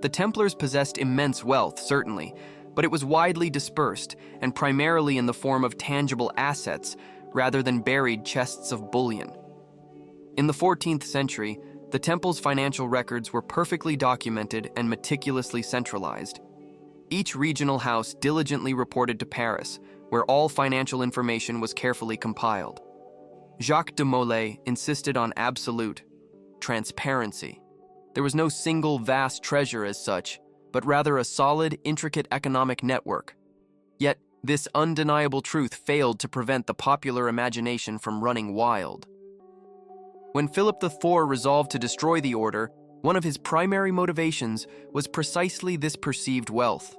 The Templars possessed immense wealth, certainly, but it was widely dispersed and primarily in the form of tangible assets rather than buried chests of bullion. In the 14th century, the temple's financial records were perfectly documented and meticulously centralized. Each regional house diligently reported to Paris, where all financial information was carefully compiled. Jacques de Molay insisted on absolute transparency. There was no single vast treasure as such, but rather a solid, intricate economic network. Yet, this undeniable truth failed to prevent the popular imagination from running wild. When Philip IV resolved to destroy the order, one of his primary motivations was precisely this perceived wealth.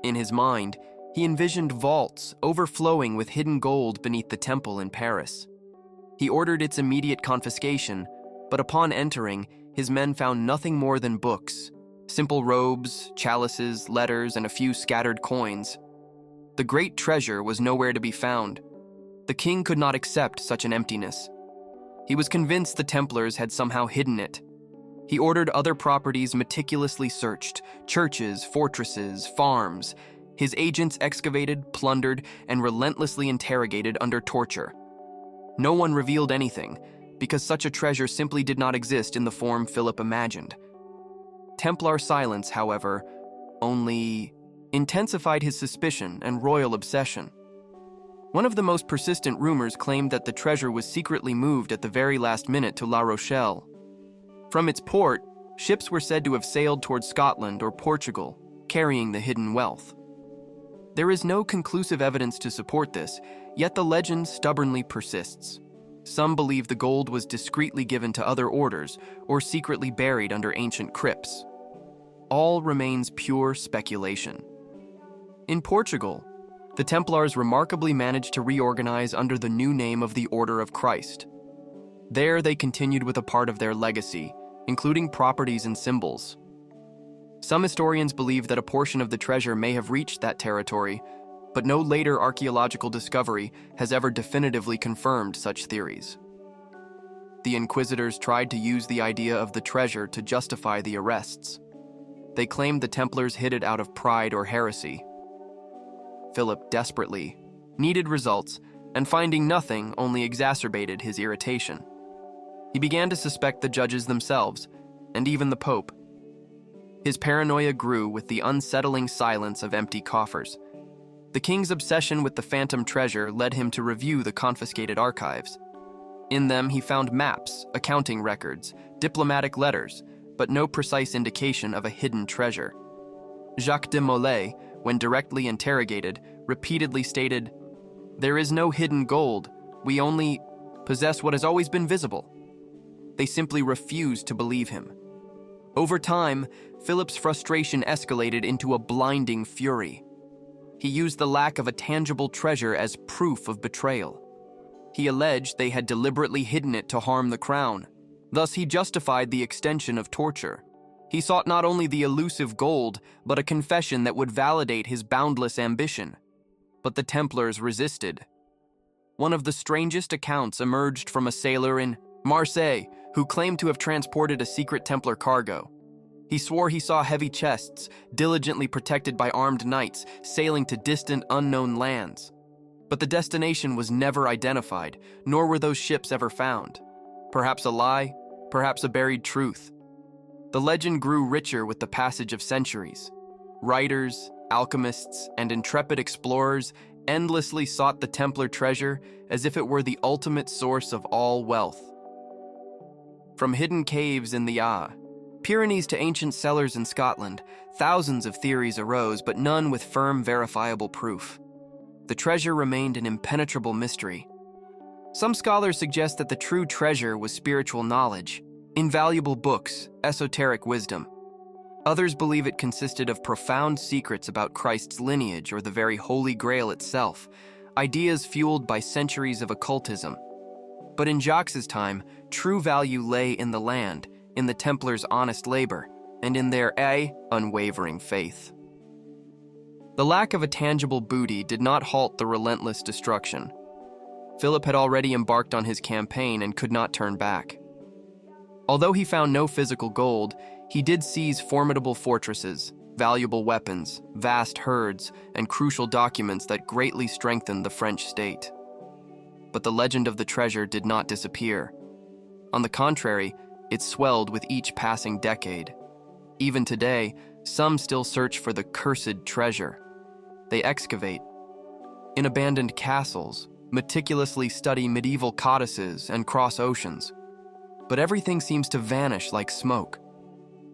In his mind, he envisioned vaults overflowing with hidden gold beneath the temple in Paris. He ordered its immediate confiscation, but upon entering, his men found nothing more than books, simple robes, chalices, letters, and a few scattered coins. The great treasure was nowhere to be found. The king could not accept such an emptiness. He was convinced the Templars had somehow hidden it. He ordered other properties meticulously searched, churches, fortresses, farms. His agents excavated, plundered, and relentlessly interrogated under torture. No one revealed anything, because such a treasure simply did not exist in the form Philip imagined. Templar silence, however, only intensified his suspicion and royal obsession. One of the most persistent rumors claimed that the treasure was secretly moved at the very last minute to La Rochelle. From its port, ships were said to have sailed toward Scotland or Portugal, carrying the hidden wealth. There is no conclusive evidence to support this, yet the legend stubbornly persists. Some believe the gold was discreetly given to other orders or secretly buried under ancient crypts. All remains pure speculation. In Portugal, the Templars remarkably managed to reorganize under the new name of the Order of Christ. There they continued with a part of their legacy, including properties and symbols. Some historians believe that a portion of the treasure may have reached that territory, but no later archaeological discovery has ever definitively confirmed such theories. The Inquisitors tried to use the idea of the treasure to justify the arrests. They claimed the Templars hid it out of pride or heresy. Philip desperately needed results, and finding nothing only exacerbated his irritation. He began to suspect the judges themselves, and even the Pope. His paranoia grew with the unsettling silence of empty coffers. The king's obsession with the phantom treasure led him to review the confiscated archives. In them, he found maps, accounting records, diplomatic letters, but no precise indication of a hidden treasure. Jacques de Molay, when directly interrogated, repeatedly stated, "There is no hidden gold. We only possess what has always been visible." They simply refused to believe him. Over time, Philip's frustration escalated into a blinding fury. He used the lack of a tangible treasure as proof of betrayal. He alleged they had deliberately hidden it to harm the crown. Thus, he justified the extension of torture. He sought not only the elusive gold, but a confession that would validate his boundless ambition. But the Templars resisted. One of the strangest accounts emerged from a sailor in Marseille who claimed to have transported a secret Templar cargo. He swore he saw heavy chests, diligently protected by armed knights, sailing to distant, unknown lands. But the destination was never identified, nor were those ships ever found. Perhaps a lie, perhaps a buried truth. The legend grew richer with the passage of centuries. Writers, alchemists, and intrepid explorers endlessly sought the Templar treasure as if it were the ultimate source of all wealth. From hidden caves in the Pyrenees to ancient cellars in Scotland, thousands of theories arose, but none with firm, verifiable proof. The treasure remained an impenetrable mystery. Some scholars suggest that the true treasure was spiritual knowledge, invaluable books, esoteric wisdom. Others believe it consisted of profound secrets about Christ's lineage or the very Holy Grail itself, ideas fueled by centuries of occultism. But in Jacques' time, true value lay in the land, in the Templars' honest labor, and in their unwavering faith. The lack of a tangible booty did not halt the relentless destruction. Philip had already embarked on his campaign and could not turn back. Although he found no physical gold, he did seize formidable fortresses, valuable weapons, vast herds, and crucial documents that greatly strengthened the French state. But the legend of the treasure did not disappear. On the contrary, it swelled with each passing decade. Even today, some still search for the cursed treasure. They excavate in abandoned castles, meticulously study medieval codices, and cross oceans. But everything seems to vanish like smoke.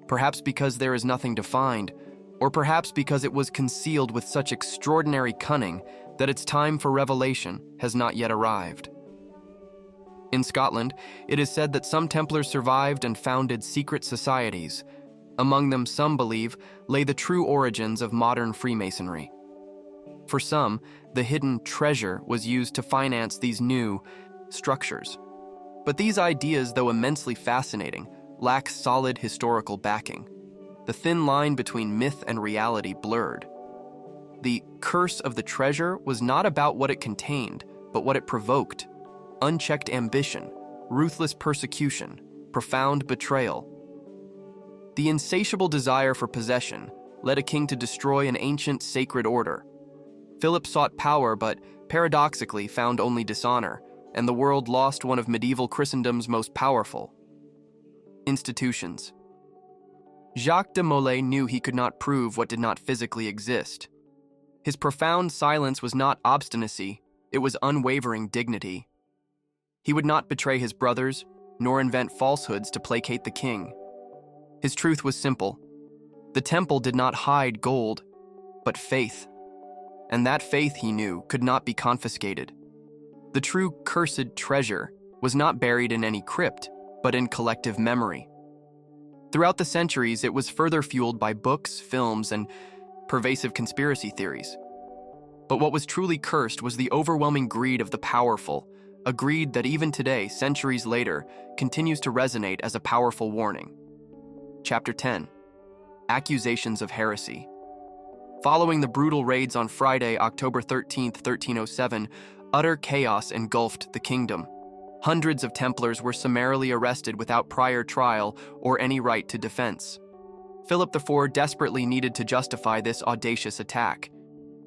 Perhaps because there is nothing to find, or perhaps because it was concealed with such extraordinary cunning that its time for revelation has not yet arrived. In Scotland, it is said that some Templars survived and founded secret societies. Among them, some believe, lay the true origins of modern Freemasonry. For some, the hidden treasure was used to finance these new structures. But these ideas, though immensely fascinating, lack solid historical backing. The thin line between myth and reality blurred. The curse of the treasure was not about what it contained, but what it provoked. Unchecked ambition, ruthless persecution, profound betrayal. The insatiable desire for possession led a king to destroy an ancient sacred order. Philip sought power, but paradoxically found only dishonor, and the world lost one of medieval Christendom's most powerful institutions. Jacques de Molay knew he could not prove what did not physically exist. His profound silence was not obstinacy, it was unwavering dignity. He would not betray his brothers, nor invent falsehoods to placate the king. His truth was simple. The temple did not hide gold, but faith. And that faith, he knew, could not be confiscated. The true cursed treasure was not buried in any crypt, but in collective memory. Throughout the centuries, it was further fueled by books, films, and pervasive conspiracy theories. But what was truly cursed was the overwhelming greed of the powerful, a greed that even today, centuries later, continues to resonate as a powerful warning. Chapter 10. Accusations of Heresy. Following the brutal raids on Friday, October 13, 1307, utter chaos engulfed the kingdom. Hundreds of Templars were summarily arrested without prior trial or any right to defense. Philip IV desperately needed to justify this audacious attack.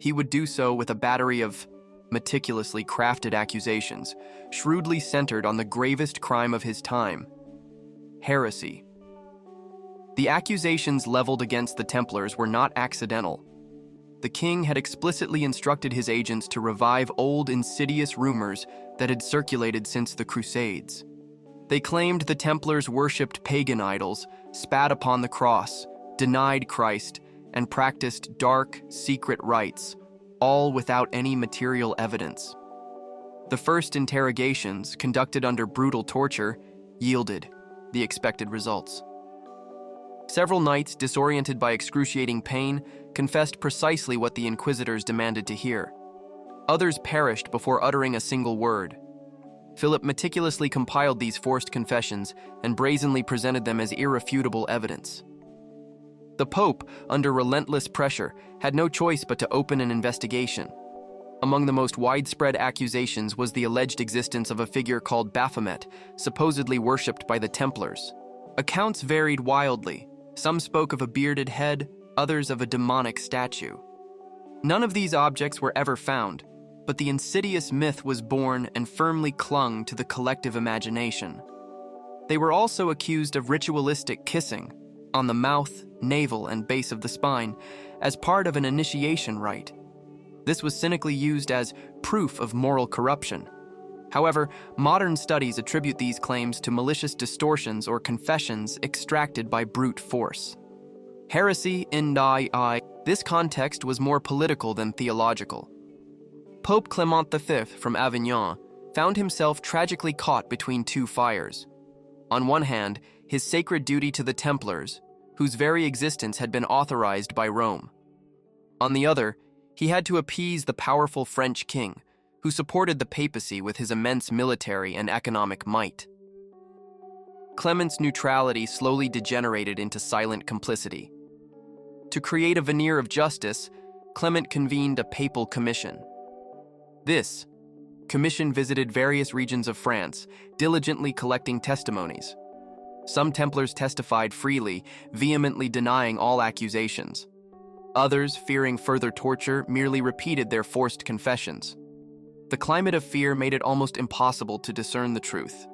He would do so with a battery of meticulously crafted accusations, shrewdly centered on the gravest crime of his time: heresy. The accusations leveled against the Templars were not accidental. The king had explicitly instructed his agents to revive old, insidious rumors that had circulated since the Crusades. They claimed the Templars worshipped pagan idols, spat upon the cross, denied Christ, and practiced dark, secret rites, all without any material evidence. The first interrogations, conducted under brutal torture, yielded the expected results. Several knights, disoriented by excruciating pain, confessed precisely what the inquisitors demanded to hear. Others perished before uttering a single word. Philip meticulously compiled these forced confessions and brazenly presented them as irrefutable evidence. The Pope, under relentless pressure, had no choice but to open an investigation. Among the most widespread accusations was the alleged existence of a figure called Baphomet, supposedly worshipped by the Templars. Accounts varied wildly. Some spoke of a bearded head, others of a demonic statue. None of these objects were ever found, but the insidious myth was born and firmly clung to the collective imagination. They were also accused of ritualistic kissing on the mouth, navel, and base of the spine as part of an initiation rite. This was cynically used as proof of moral corruption. However, modern studies attribute these claims to malicious distortions or confessions extracted by brute force. Heresy in this context was more political than theological. Pope Clement V from Avignon found himself tragically caught between two fires. On one hand, his sacred duty to the Templars, whose very existence had been authorized by Rome. On the other, he had to appease the powerful French king, who supported the papacy with his immense military and economic might. Clement's neutrality slowly degenerated into silent complicity. To create a veneer of justice, Clement convened a papal commission. This commission visited various regions of France, diligently collecting testimonies. Some Templars testified freely, vehemently denying all accusations. Others, fearing further torture, merely repeated their forced confessions. The climate of fear made it almost impossible to discern the truth.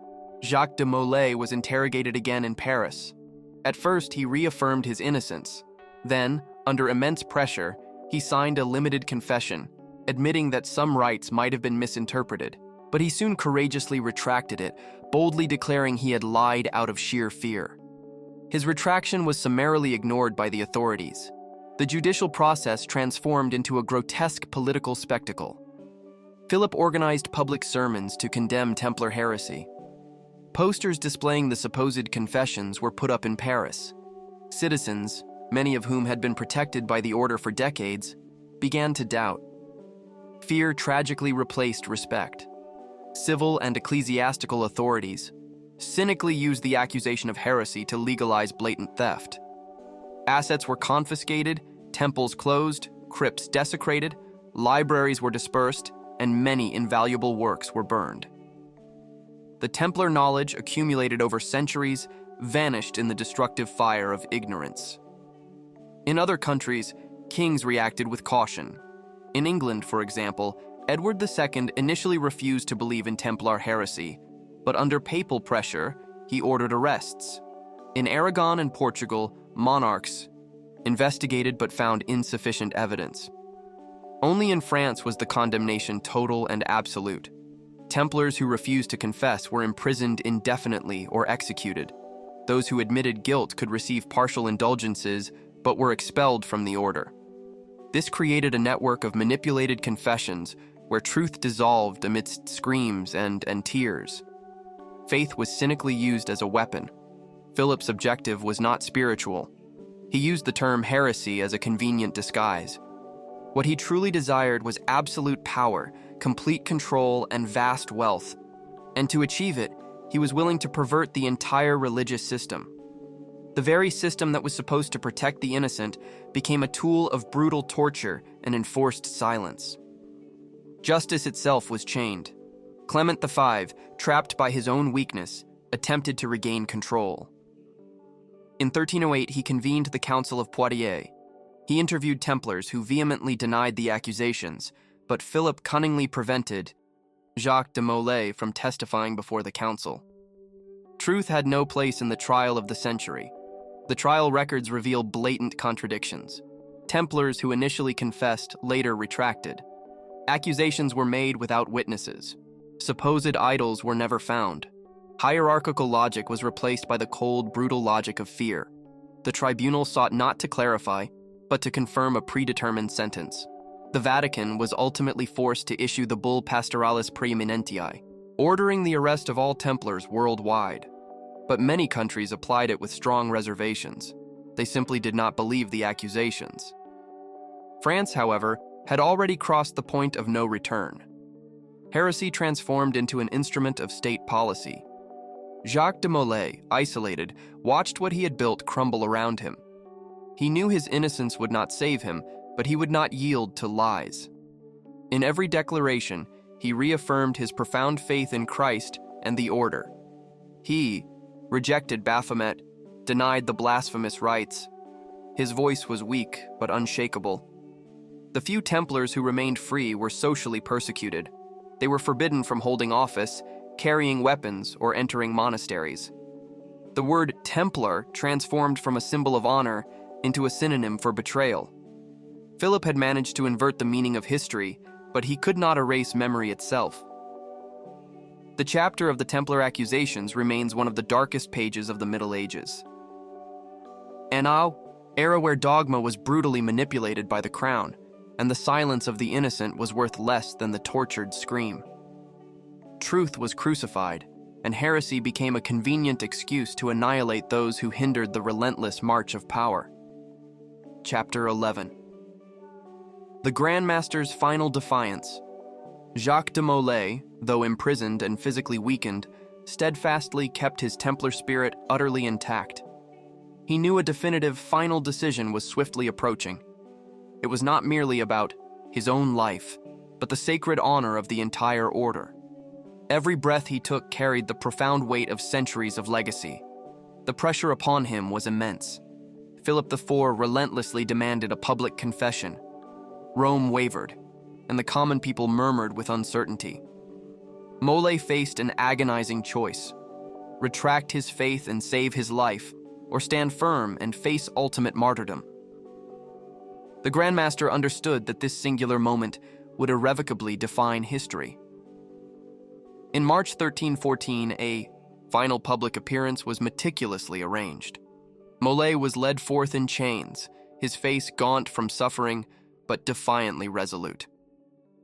Jacques de Molay was interrogated again in Paris. At first, he reaffirmed his innocence. Then, under immense pressure, he signed a limited confession, admitting that some rites might have been misinterpreted, but he soon courageously retracted it, boldly declaring he had lied out of sheer fear. His retraction was summarily ignored by the authorities. The judicial process transformed into a grotesque political spectacle. Philip organized public sermons to condemn Templar heresy. Posters displaying the supposed confessions were put up in Paris. Citizens, many of whom had been protected by the order for decades, began to doubt. Fear tragically replaced respect. Civil and ecclesiastical authorities cynically used the accusation of heresy to legalize blatant theft. Assets were confiscated, temples closed, crypts desecrated, libraries were dispersed, and many invaluable works were burned. The Templar knowledge accumulated over centuries vanished in the destructive fire of ignorance. In other countries, kings reacted with caution. In England, for example, Edward II initially refused to believe in Templar heresy, but under papal pressure, he ordered arrests. In Aragon and Portugal, monarchs investigated but found insufficient evidence. Only in France was the condemnation total and absolute. Templars who refused to confess were imprisoned indefinitely or executed. Those who admitted guilt could receive partial indulgences but were expelled from the order. This created a network of manipulated confessions where truth dissolved amidst screams and tears. Faith was cynically used as a weapon. Philip's objective was not spiritual. He used the term heresy as a convenient disguise. What he truly desired was absolute power, complete control, and vast wealth. And to achieve it, he was willing to pervert the entire religious system. The very system that was supposed to protect the innocent became a tool of brutal torture and enforced silence. Justice itself was chained. Clement V, trapped by his own weakness, attempted to regain control. In 1308, he convened the Council of Poitiers. He interviewed Templars who vehemently denied the accusations, but Philip cunningly prevented Jacques de Molay from testifying before the council. Truth had no place in the trial of the century. The trial records reveal blatant contradictions. Templars who initially confessed later retracted. Accusations were made without witnesses. Supposed idols were never found. Hierarchical logic was replaced by the cold, brutal logic of fear. The tribunal sought not to clarify, but to confirm a predetermined sentence. The Vatican was ultimately forced to issue the bull Pastoralis Preeminentiae, ordering the arrest of all Templars worldwide. But many countries applied it with strong reservations. They simply did not believe the accusations. France, however, had already crossed the point of no return. Heresy transformed into an instrument of state policy. Jacques de Molay, isolated, watched what he had built crumble around him. He knew his innocence would not save him, but he would not yield to lies. In every declaration, he reaffirmed his profound faith in Christ and the order. He rejected Baphomet, denied the blasphemous rites. His voice was weak but unshakable. The few Templars who remained free were socially persecuted. They were forbidden from holding office, carrying weapons, or entering monasteries. The word Templar transformed from a symbol of honor into a synonym for betrayal. Philip had managed to invert the meaning of history, but he could not erase memory itself. The chapter of the Templar accusations remains one of the darkest pages of the Middle Ages. An era where dogma was brutally manipulated by the crown, and the silence of the innocent was worth less than the tortured scream. Truth was crucified, and heresy became a convenient excuse to annihilate those who hindered the relentless march of power. Chapter 11. The Grand Master's final defiance. Jacques de Molay, though imprisoned and physically weakened, steadfastly kept his Templar spirit utterly intact. He knew a definitive final decision was swiftly approaching. It was not merely about his own life, but the sacred honor of the entire order. Every breath he took carried the profound weight of centuries of legacy. The pressure upon him was immense. Philip IV relentlessly demanded a public confession. Rome wavered, and the common people murmured with uncertainty. Molay faced an agonizing choice: retract his faith and save his life, or stand firm and face ultimate martyrdom. The Grand Master understood that this singular moment would irrevocably define history. In March 1314, a final public appearance was meticulously arranged. Molay was led forth in chains, his face gaunt from suffering, but defiantly resolute.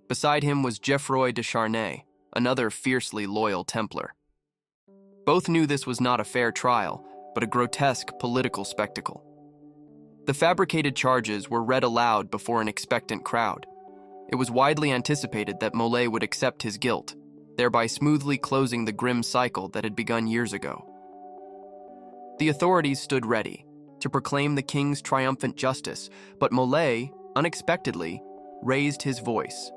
Beside him was Geoffroy de Charnay, another fiercely loyal Templar. Both knew this was not a fair trial, but a grotesque political spectacle. The fabricated charges were read aloud before an expectant crowd. It was widely anticipated that Molay would accept his guilt, thereby smoothly closing the grim cycle that had begun years ago. The authorities stood ready to proclaim the king's triumphant justice, but Molay, unexpectedly, raised his voice.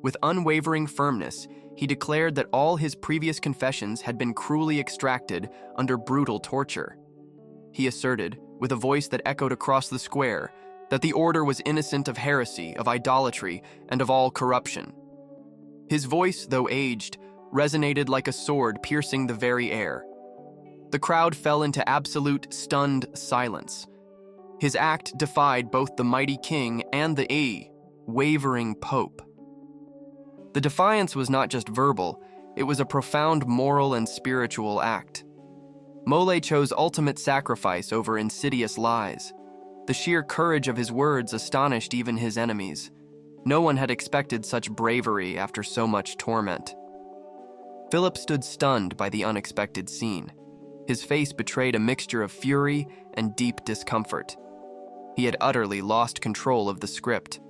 With unwavering firmness, he declared that all his previous confessions had been cruelly extracted under brutal torture. He asserted, with a voice that echoed across the square, that the order was innocent of heresy, of idolatry, and of all corruption. His voice, though aged, resonated like a sword piercing the very air. The crowd fell into absolute, stunned silence. His act defied both the mighty king and the wavering pope. The defiance was not just verbal, it was a profound moral and spiritual act. Molay chose ultimate sacrifice over insidious lies. The sheer courage of his words astonished even his enemies. No one had expected such bravery after so much torment. Philip stood stunned by the unexpected scene. His face betrayed a mixture of fury and deep discomfort. He had utterly lost control of the script.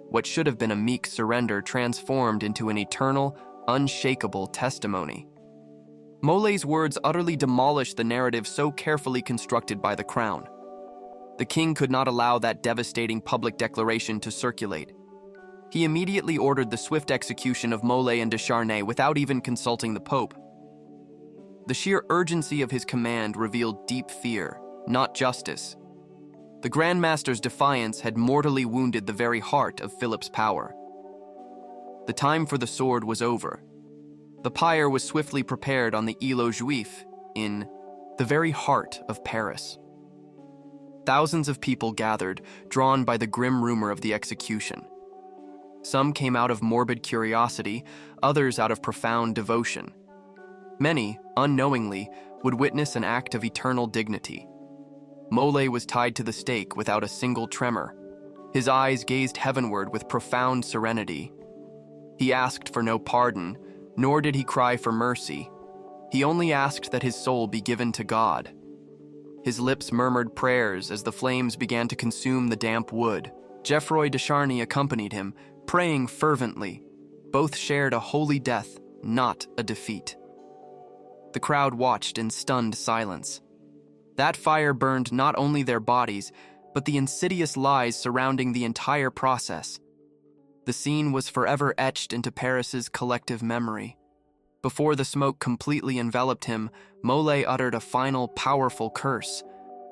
What should have been a meek surrender transformed into an eternal, unshakable testimony. Molay's words utterly demolished the narrative so carefully constructed by the crown. The king could not allow that devastating public declaration to circulate. He immediately ordered the swift execution of Molay and de Charnay without even consulting the Pope. The sheer urgency of his command revealed deep fear, not justice. The Grand Master's defiance had mortally wounded the very heart of Philip's power. The time for the sword was over. The pyre was swiftly prepared on the Îlot Juif in the very heart of Paris. Thousands of people gathered, drawn by the grim rumor of the execution. Some came out of morbid curiosity, others out of profound devotion. Many, unknowingly, would witness an act of eternal dignity. Molay was tied to the stake without a single tremor. His eyes gazed heavenward with profound serenity. He asked for no pardon, nor did he cry for mercy. He only asked that his soul be given to God. His lips murmured prayers as the flames began to consume the damp wood. Geoffroy de Charnay accompanied him, praying fervently. Both shared a holy death, not a defeat. The crowd watched in stunned silence. That fire burned not only their bodies, but the insidious lies surrounding the entire process. The scene was forever etched into Paris's collective memory. Before the smoke completely enveloped him, Molay uttered a final, powerful curse.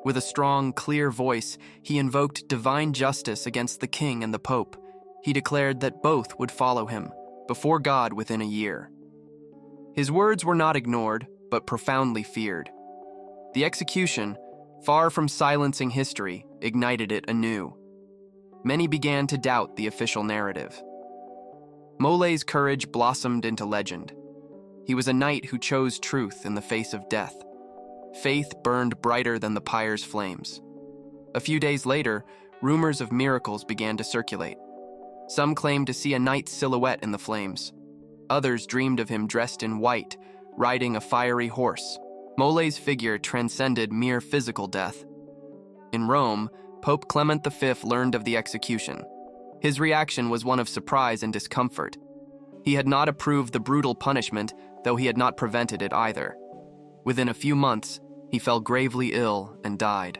With a strong, clear voice, he invoked divine justice against the king and the pope. He declared that both would follow him, before God within a year. His words were not ignored, but profoundly feared. The execution, far from silencing history, ignited it anew. Many began to doubt the official narrative. Molay's courage blossomed into legend. He was a knight who chose truth in the face of death. Faith burned brighter than the pyre's flames. A few days later, rumors of miracles began to circulate. Some claimed to see a knight's silhouette in the flames. Others dreamed of him dressed in white, riding a fiery horse. Mole's figure transcended mere physical death. In Rome, Pope Clement V learned of the execution. His reaction was one of surprise and discomfort. He had not approved the brutal punishment, though he had not prevented it either. Within a few months, he fell gravely ill and died.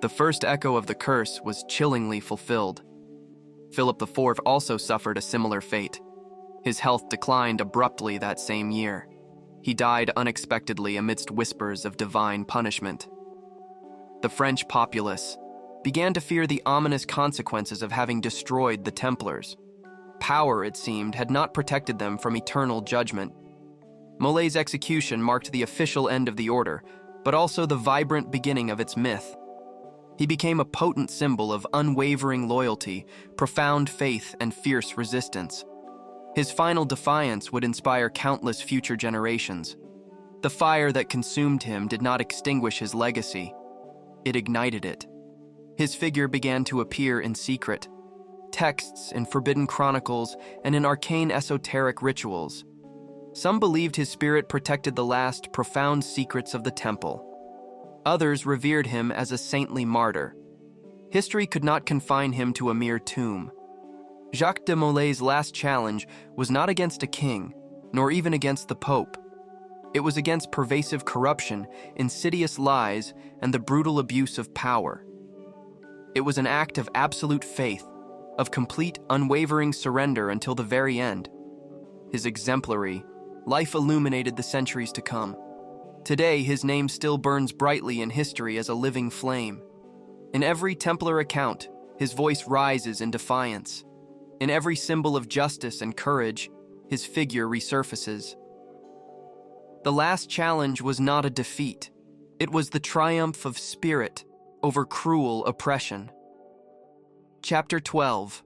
The first echo of the curse was chillingly fulfilled. Philip IV also suffered a similar fate. His health declined abruptly that same year. He died unexpectedly amidst whispers of divine punishment. The French populace began to fear the ominous consequences of having destroyed the Templars. Power, it seemed, had not protected them from eternal judgment. Mole's execution marked the official end of the order, but also the vibrant beginning of its myth. He became a potent symbol of unwavering loyalty, profound faith, and fierce resistance. His final defiance would inspire countless future generations. The fire that consumed him did not extinguish his legacy. It ignited it. His figure began to appear in secret. Texts in forbidden chronicles and in arcane esoteric rituals. Some believed his spirit protected the last profound secrets of the temple. Others revered him as a saintly martyr. History could not confine him to a mere tomb. Jacques de Mole's last challenge was not against a king, nor even against the Pope. It was against pervasive corruption, insidious lies, and the brutal abuse of power. It was an act of absolute faith, of complete, unwavering surrender until the very end. His exemplary life illuminated the centuries to come. Today, his name still burns brightly in history as a living flame. In every Templar account, his voice rises in defiance. In every symbol of justice and courage, his figure resurfaces. The last challenge was not a defeat. It was the triumph of spirit over cruel oppression. Chapter 12.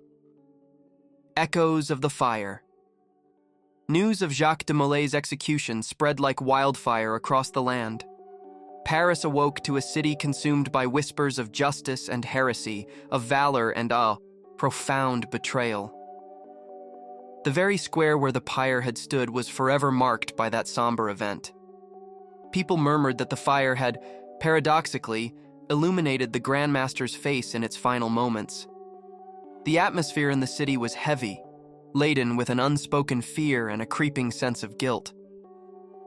Echoes of the Fire. News of Jacques de Mole's execution spread like wildfire across the land. Paris awoke to a city consumed by whispers of justice and heresy, of valor and a profound betrayal. The very square where the pyre had stood was forever marked by that somber event. People murmured that the fire had, paradoxically, illuminated the Grand Master's face in its final moments. The atmosphere in the city was heavy, laden with an unspoken fear and a creeping sense of guilt.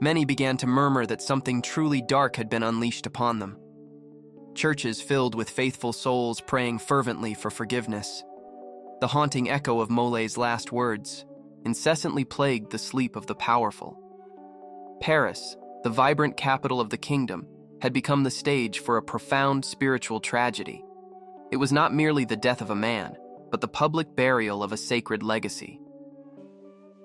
Many began to murmur that something truly dark had been unleashed upon them. Churches filled with faithful souls praying fervently for forgiveness. The haunting echo of Mole's last words incessantly plagued the sleep of the powerful. Paris, the vibrant capital of the kingdom, had become the stage for a profound spiritual tragedy. It was not merely the death of a man, but the public burial of a sacred legacy.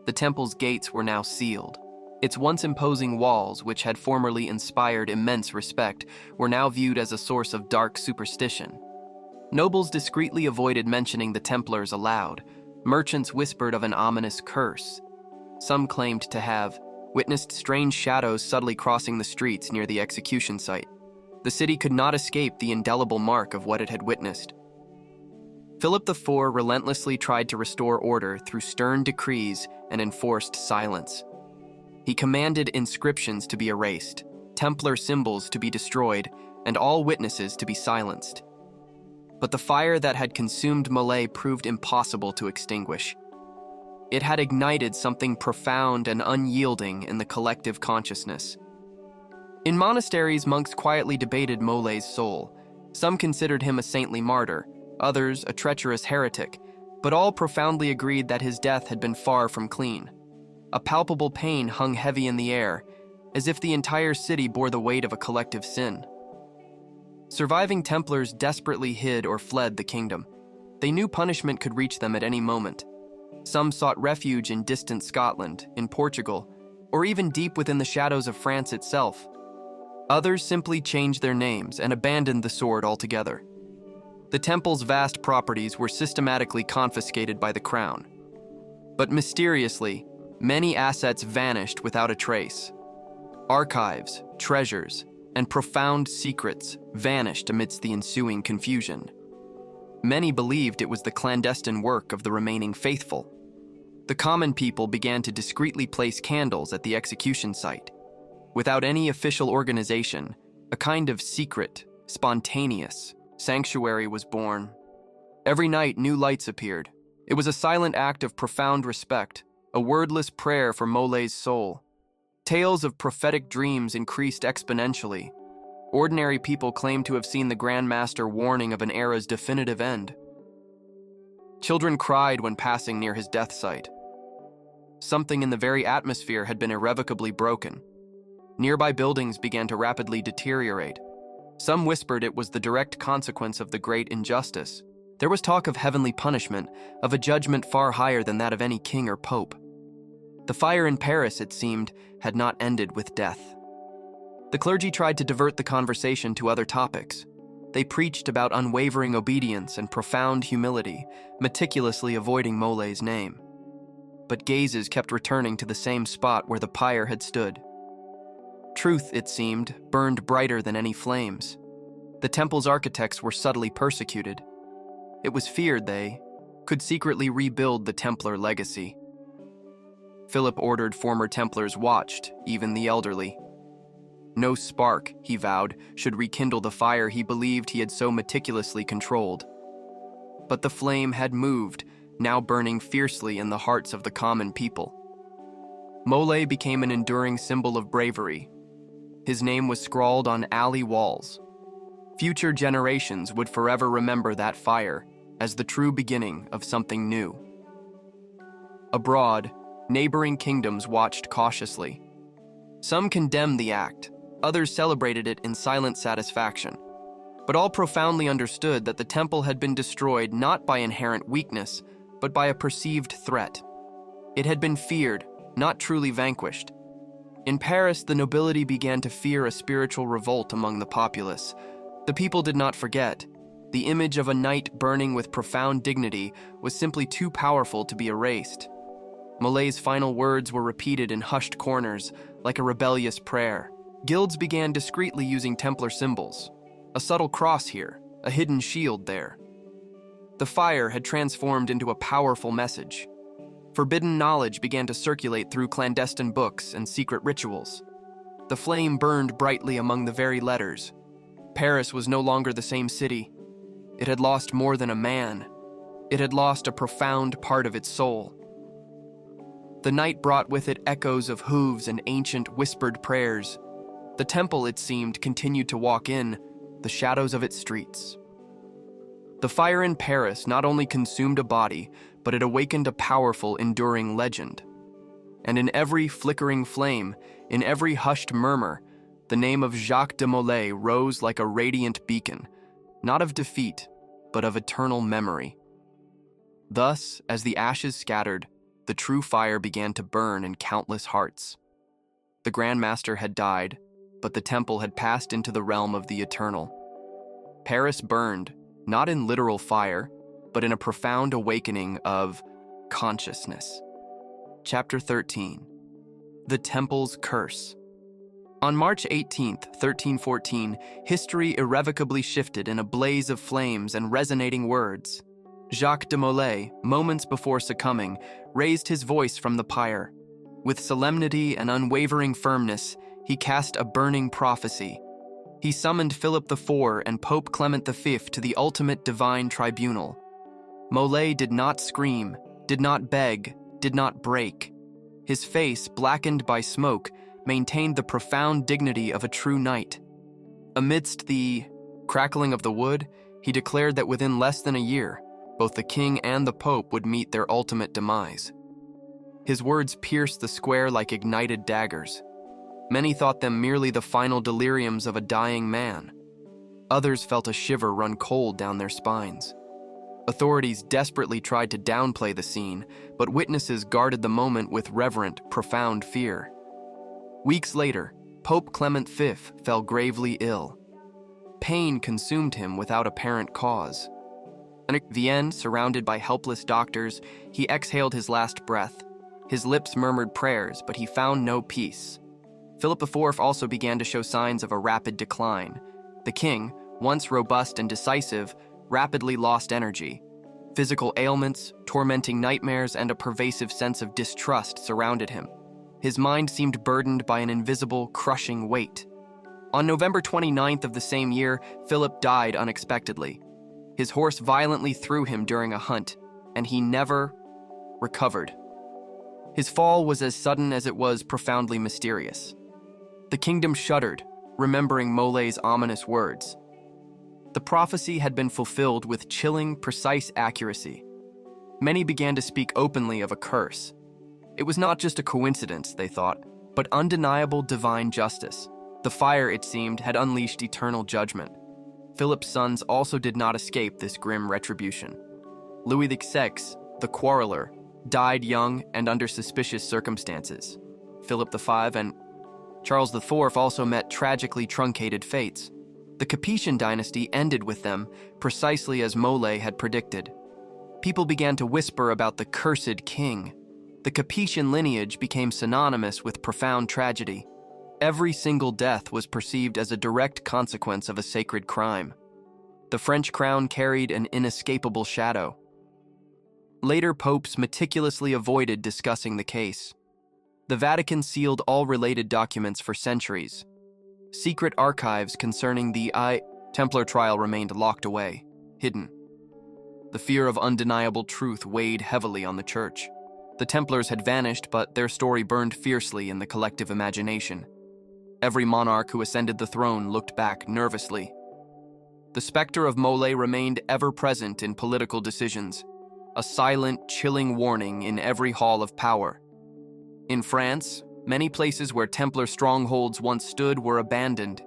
The temple's gates were now sealed. Its once imposing walls, which had formerly inspired immense respect, were now viewed as a source of dark superstition. Nobles discreetly avoided mentioning the Templars aloud. Merchants whispered of an ominous curse. Some claimed to have witnessed strange shadows subtly crossing the streets near the execution site. The city could not escape the indelible mark of what it had witnessed. Philip IV relentlessly tried to restore order through stern decrees and enforced silence. He commanded inscriptions to be erased, Templar symbols to be destroyed, and all witnesses to be silenced. But the fire that had consumed Mole proved impossible to extinguish. It had ignited something profound and unyielding in the collective consciousness. In monasteries, monks quietly debated Mole's soul. Some considered him a saintly martyr, others a treacherous heretic, but all profoundly agreed that his death had been far from clean. A palpable pain hung heavy in the air, as if the entire city bore the weight of a collective sin. Surviving Templars desperately hid or fled the kingdom. They knew punishment could reach them at any moment. Some sought refuge in distant Scotland, in Portugal, or even deep within the shadows of France itself. Others simply changed their names and abandoned the sword altogether. The temple's vast properties were systematically confiscated by the crown. But mysteriously, Many assets vanished without a trace. Archives, treasures, and profound secrets vanished amidst the ensuing confusion. Many believed it was the clandestine work of the remaining faithful. The common people began to discreetly place candles at the execution site. Without any official organization, a kind of secret, spontaneous sanctuary was born. Every night, new lights appeared. It was a silent act of profound respect, a wordless prayer for Mole's soul. Tales of prophetic dreams increased exponentially. Ordinary people claimed to have seen the Grand Master warning of an era's definitive end. Children cried when passing near his death site. Something in the very atmosphere had been irrevocably broken. Nearby buildings began to rapidly deteriorate. Some whispered it was the direct consequence of the great injustice. There was talk of heavenly punishment, of a judgment far higher than that of any king or pope. The fire in Paris, it seemed, had not ended with death. The clergy tried to divert the conversation to other topics. They preached about unwavering obedience and profound humility, meticulously avoiding Mole's name. But gazes kept returning to the same spot where the pyre had stood. Truth, it seemed, burned brighter than any flames. The temple's architects were subtly persecuted. It was feared they could secretly rebuild the Templar legacy. Philip ordered former Templars watched, even the elderly. No spark, he vowed, should rekindle the fire he believed he had so meticulously controlled. But the flame had moved, now burning fiercely in the hearts of the common people. Mole became an enduring symbol of bravery. His name was scrawled on alley walls. Future generations would forever remember that fire as the true beginning of something new. Abroad, neighboring kingdoms watched cautiously. Some condemned the act, others celebrated it in silent satisfaction. But all profoundly understood that the temple had been destroyed not by inherent weakness, but by a perceived threat. It had been feared, not truly vanquished. In Paris, the nobility began to fear a spiritual revolt among the populace. The people did not forget. The image of a knight burning with profound dignity was simply too powerful to be erased. Mole's final words were repeated in hushed corners, like a rebellious prayer. Guilds began discreetly using Templar symbols. A subtle cross here, a hidden shield there. The fire had transformed into a powerful message. Forbidden knowledge began to circulate through clandestine books and secret rituals. The flame burned brightly among the very letters. Paris was no longer the same city. It had lost more than a man. It had lost a profound part of its soul. The night brought with it echoes of hooves and ancient whispered prayers. The temple, it seemed, continued to walk in the shadows of its streets. The fire in Paris not only consumed a body, but it awakened a powerful, enduring legend. And in every flickering flame, in every hushed murmur, the name of Jacques de Molay rose like a radiant beacon, not of defeat, but of eternal memory. Thus, as the ashes scattered, the true fire began to burn in countless hearts. The Grand Master had died, but the temple had passed into the realm of the eternal. Paris burned, not in literal fire, but in a profound awakening of consciousness. Chapter 13. The Temple's Curse. On March 18, 1314, history irrevocably shifted in a blaze of flames and resonating words. Jacques de Molay, moments before succumbing, raised his voice from the pyre. With solemnity and unwavering firmness, he cast a burning prophecy. He summoned Philip IV and Pope Clement V to the ultimate divine tribunal. Molay did not scream, did not beg, did not break. His face, blackened by smoke, maintained the profound dignity of a true knight. Amidst the crackling of the wood, he declared that within less than a year, both the king and the pope would meet their ultimate demise. His words pierced the square like ignited daggers. Many thought them merely the final deliriums of a dying man. Others felt a shiver run cold down their spines. Authorities desperately tried to downplay the scene, but witnesses guarded the moment with reverent, profound fear. Weeks later, Pope Clement V fell gravely ill. Pain consumed him without apparent cause. In Vienne, surrounded by helpless doctors, he exhaled his last breath. His lips murmured prayers, but he found no peace. Philip IV also began to show signs of a rapid decline. The king, once robust and decisive, rapidly lost energy. Physical ailments, tormenting nightmares, and a pervasive sense of distrust surrounded him. His mind seemed burdened by an invisible, crushing weight. On November 29th of the same year, Philip died unexpectedly. His horse violently threw him during a hunt, and he never recovered. His fall was as sudden as it was profoundly mysterious. The kingdom shuddered, remembering Molay's ominous words. The prophecy had been fulfilled with chilling, precise accuracy. Many began to speak openly of a curse. It was not just a coincidence, they thought, but undeniable divine justice. The fire, it seemed, had unleashed eternal judgment. Philip's sons also did not escape this grim retribution. Louis XVI, the quarreler, died young and under suspicious circumstances. Philip V and Charles IV also met tragically truncated fates. The Capetian dynasty ended with them, precisely as Molay had predicted. People began to whisper about the cursed king. The Capetian lineage became synonymous with profound tragedy. Every single death was perceived as a direct consequence of a sacred crime. The French crown carried an inescapable shadow. Later popes meticulously avoided discussing the case. The Vatican sealed all related documents for centuries. Secret archives concerning the Templar trial remained locked away, hidden. The fear of undeniable truth weighed heavily on the Church. The Templars had vanished, but their story burned fiercely in the collective imagination. Every monarch who ascended the throne looked back nervously. The specter of Molay remained ever present in political decisions, a silent, chilling warning in every hall of power. In France, many places where Templar strongholds once stood were abandoned.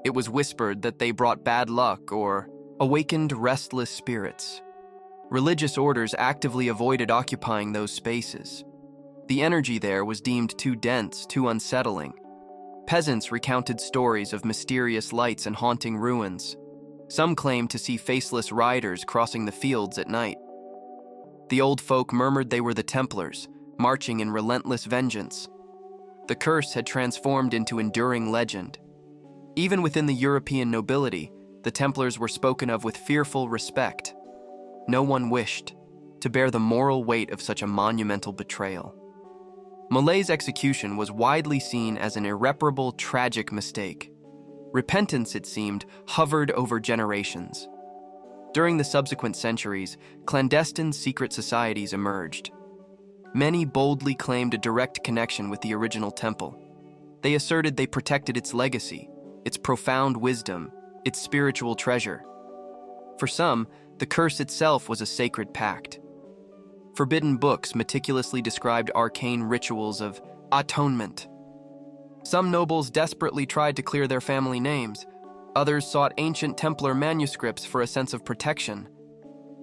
It was whispered that they brought bad luck or awakened restless spirits. Religious orders actively avoided occupying those spaces. The energy there was deemed too dense, too unsettling. Peasants recounted stories of mysterious lights and haunting ruins. Some claimed to see faceless riders crossing the fields at night. The old folk murmured they were the Templars, marching in relentless vengeance. The curse had transformed into enduring legend. Even within the European nobility, the Templars were spoken of with fearful respect. No one wished to bear the moral weight of such a monumental betrayal. Molay's execution was widely seen as an irreparable, tragic mistake. Repentance, it seemed, hovered over generations. During the subsequent centuries, clandestine secret societies emerged. Many boldly claimed a direct connection with the original temple. They asserted they protected its legacy, its profound wisdom, its spiritual treasure. For some, the curse itself was a sacred pact. Forbidden books meticulously described arcane rituals of atonement. Some nobles desperately tried to clear their family names. Others sought ancient Templar manuscripts for a sense of protection.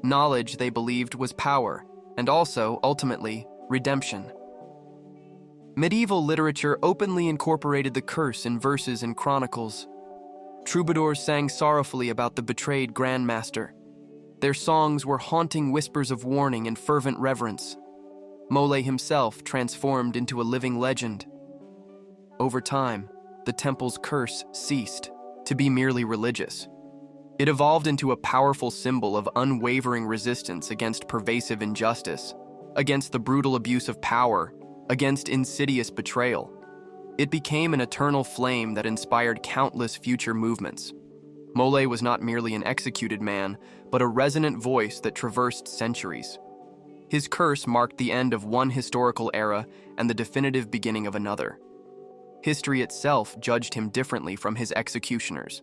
Knowledge, they believed, was power, and also, ultimately, redemption. Medieval literature openly incorporated the curse in verses and chronicles. Troubadours sang sorrowfully about the betrayed Grand Master. Their songs were haunting whispers of warning and fervent reverence. Molay himself transformed into a living legend. Over time, the temple's curse ceased to be merely religious. It evolved into a powerful symbol of unwavering resistance against pervasive injustice, against the brutal abuse of power, against insidious betrayal. It became an eternal flame that inspired countless future movements. Molay was not merely an executed man, but a resonant voice that traversed centuries. His curse marked the end of one historical era and the definitive beginning of another. History itself judged him differently from his executioners.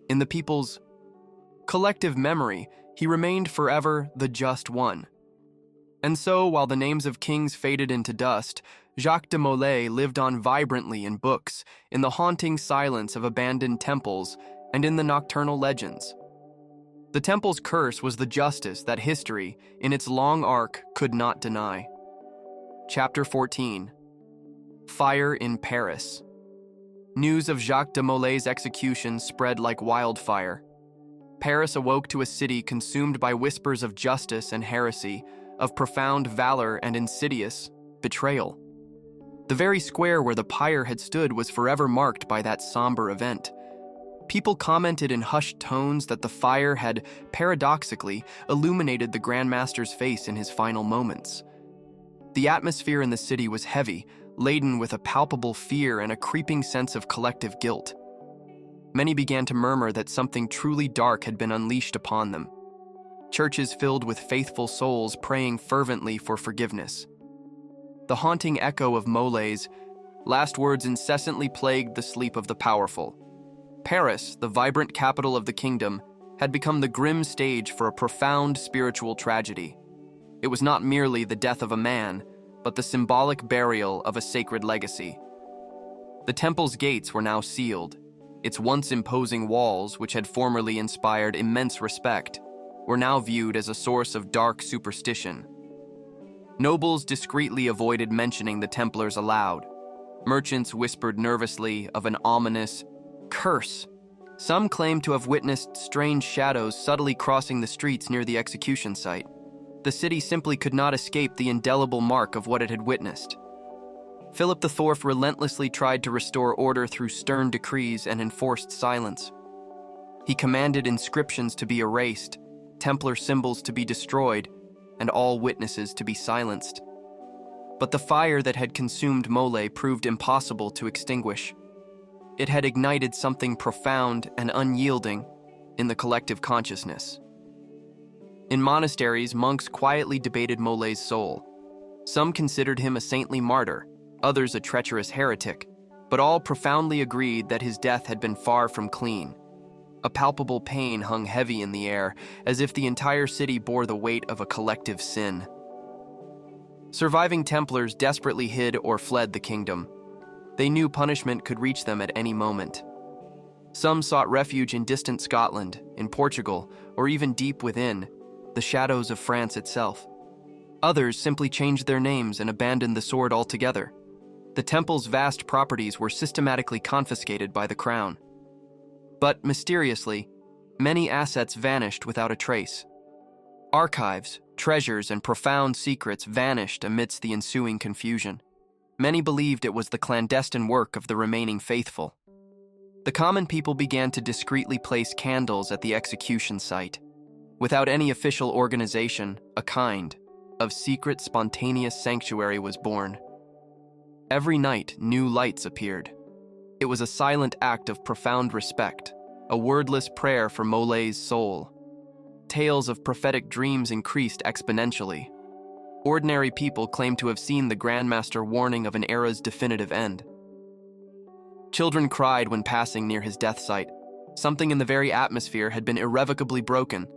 In the people's collective memory, he remained forever the just one. And so, while the names of kings faded into dust, Jacques de Molay lived on vibrantly in books, in the haunting silence of abandoned temples, and in the nocturnal legends. The temple's curse was the justice that history, in its long arc, could not deny. Chapter 14. Fire in Paris. News of Jacques de Molay's execution spread like wildfire. Paris awoke to a city consumed by whispers of justice and heresy, of profound valor and insidious betrayal. The very square where the pyre had stood was forever marked by that somber event. People commented in hushed tones that the fire had, paradoxically, illuminated the Grandmaster's face in his final moments. The atmosphere in the city was heavy, laden with a palpable fear and a creeping sense of collective guilt. Many began to murmur that something truly dark had been unleashed upon them. Churches filled with faithful souls praying fervently for forgiveness. The haunting echo of Mole's last words incessantly plagued the sleep of the powerful. Paris, the vibrant capital of the kingdom, had become the grim stage for a profound spiritual tragedy. It was not merely the death of a man, but the symbolic burial of a sacred legacy. The temple's gates were now sealed. Its once imposing walls, which had formerly inspired immense respect, were now viewed as a source of dark superstition. Nobles discreetly avoided mentioning the Templars aloud. Merchants whispered nervously of an ominous curse. Some claimed to have witnessed strange shadows subtly crossing the streets near the execution site. The city simply could not escape the indelible mark of what it had witnessed. Philip IV relentlessly tried to restore order through stern decrees and enforced silence. He commanded inscriptions to be erased, Templar symbols to be destroyed, and all witnesses to be silenced. But the fire that had consumed Mole proved impossible to extinguish. It had ignited something profound and unyielding in the collective consciousness. In monasteries, monks quietly debated Mole's soul. Some considered him a saintly martyr, others a treacherous heretic, but all profoundly agreed that his death had been far from clean. A palpable pain hung heavy in the air, as if the entire city bore the weight of a collective sin. Surviving Templars desperately hid or fled the kingdom. They knew punishment could reach them at any moment. Some sought refuge in distant Scotland, in Portugal, or even deep within the shadows of France itself. Others simply changed their names and abandoned the sword altogether. The temple's vast properties were systematically confiscated by the crown. But mysteriously, many assets vanished without a trace. Archives, treasures, and profound secrets vanished amidst the ensuing confusion. Many believed it was the clandestine work of the remaining faithful. The common people began to discreetly place candles at the execution site. Without any official organization, a kind of secret, spontaneous sanctuary was born. Every night, new lights appeared. It was a silent act of profound respect, a wordless prayer for Mole's soul. Tales of prophetic dreams increased exponentially. Ordinary people claimed to have seen the Grandmaster warning of an era's definitive end. Children cried when passing near his death site. Something in the very atmosphere had been irrevocably broken.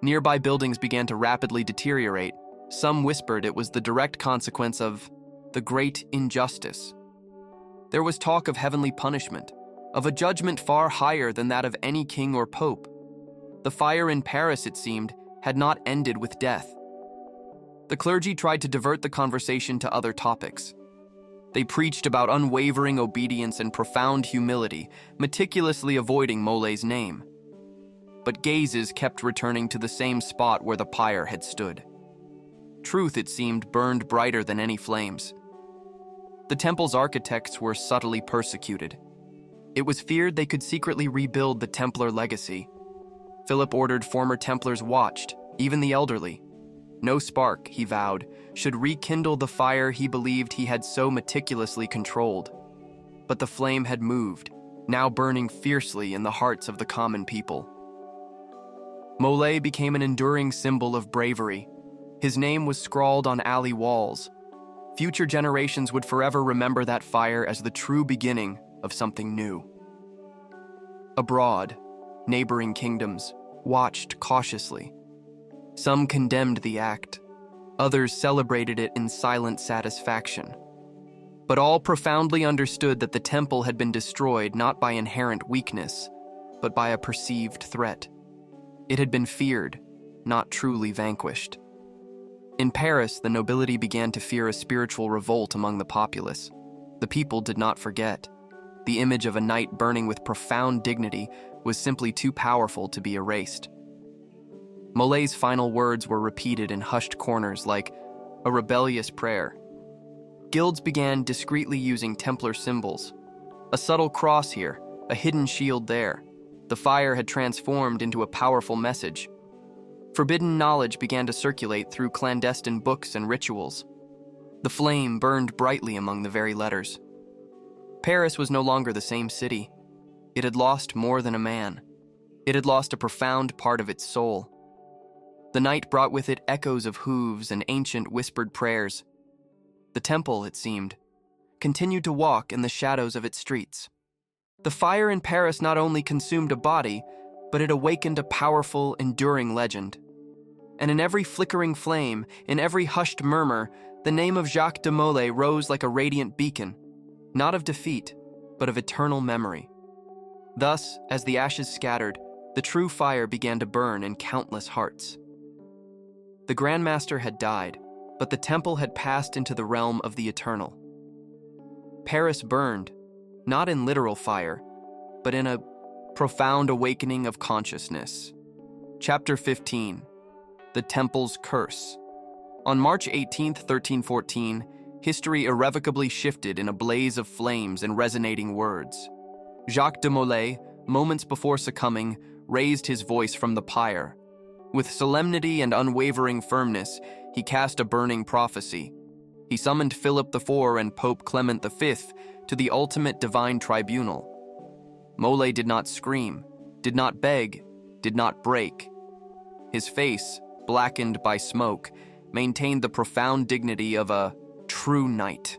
Nearby buildings began to rapidly deteriorate. Some whispered it was the direct consequence of the great injustice. There was talk of heavenly punishment, of a judgment far higher than that of any king or pope. The fire in Paris, it seemed, had not ended with death. The clergy tried to divert the conversation to other topics. They preached about unwavering obedience and profound humility, meticulously avoiding Mole's name. But gazes kept returning to the same spot where the pyre had stood. Truth, it seemed, burned brighter than any flames. The temple's architects were subtly persecuted. It was feared they could secretly rebuild the Templar legacy. Philip ordered former Templars watched, even the elderly. No spark, he vowed, should rekindle the fire he believed he had so meticulously controlled. But the flame had moved, now burning fiercely in the hearts of the common people. Mole became an enduring symbol of bravery. His name was scrawled on alley walls. Future generations would forever remember that fire as the true beginning of something new. Abroad, neighboring kingdoms watched cautiously. Some condemned the act. Others celebrated it in silent satisfaction. But all profoundly understood that the temple had been destroyed not by inherent weakness, but by a perceived threat. It had been feared, not truly vanquished. In Paris, the nobility began to fear a spiritual revolt among the populace. The people did not forget. The image of a knight burning with profound dignity was simply too powerful to be erased. Mole's final words were repeated in hushed corners like a rebellious prayer. Guilds began discreetly using Templar symbols. A subtle cross here, a hidden shield there. The fire had transformed into a powerful message. Forbidden knowledge began to circulate through clandestine books and rituals. The flame burned brightly among the very letters. Paris was no longer the same city. It had lost more than a man. It had lost a profound part of its soul. The night brought with it echoes of hooves and ancient whispered prayers. The temple, it seemed, continued to walk in the shadows of its streets. The fire in Paris not only consumed a body, but it awakened a powerful, enduring legend. And in every flickering flame, in every hushed murmur, the name of Jacques de Molay rose like a radiant beacon, not of defeat, but of eternal memory. Thus, as the ashes scattered, the true fire began to burn in countless hearts. The Grand Master had died, but the temple had passed into the realm of the eternal. Paris burned, not in literal fire, but in a profound awakening of consciousness. Chapter 15, The Temple's Curse. On March 18, 1314, history irrevocably shifted in a blaze of flames and resonating words. Jacques de Molay, moments before succumbing, raised his voice from the pyre. With solemnity and unwavering firmness, he cast a burning prophecy. He summoned Philip IV and Pope Clement V to the ultimate divine tribunal. Molay did not scream, did not beg, did not break. His face, blackened by smoke, maintained the profound dignity of a true knight.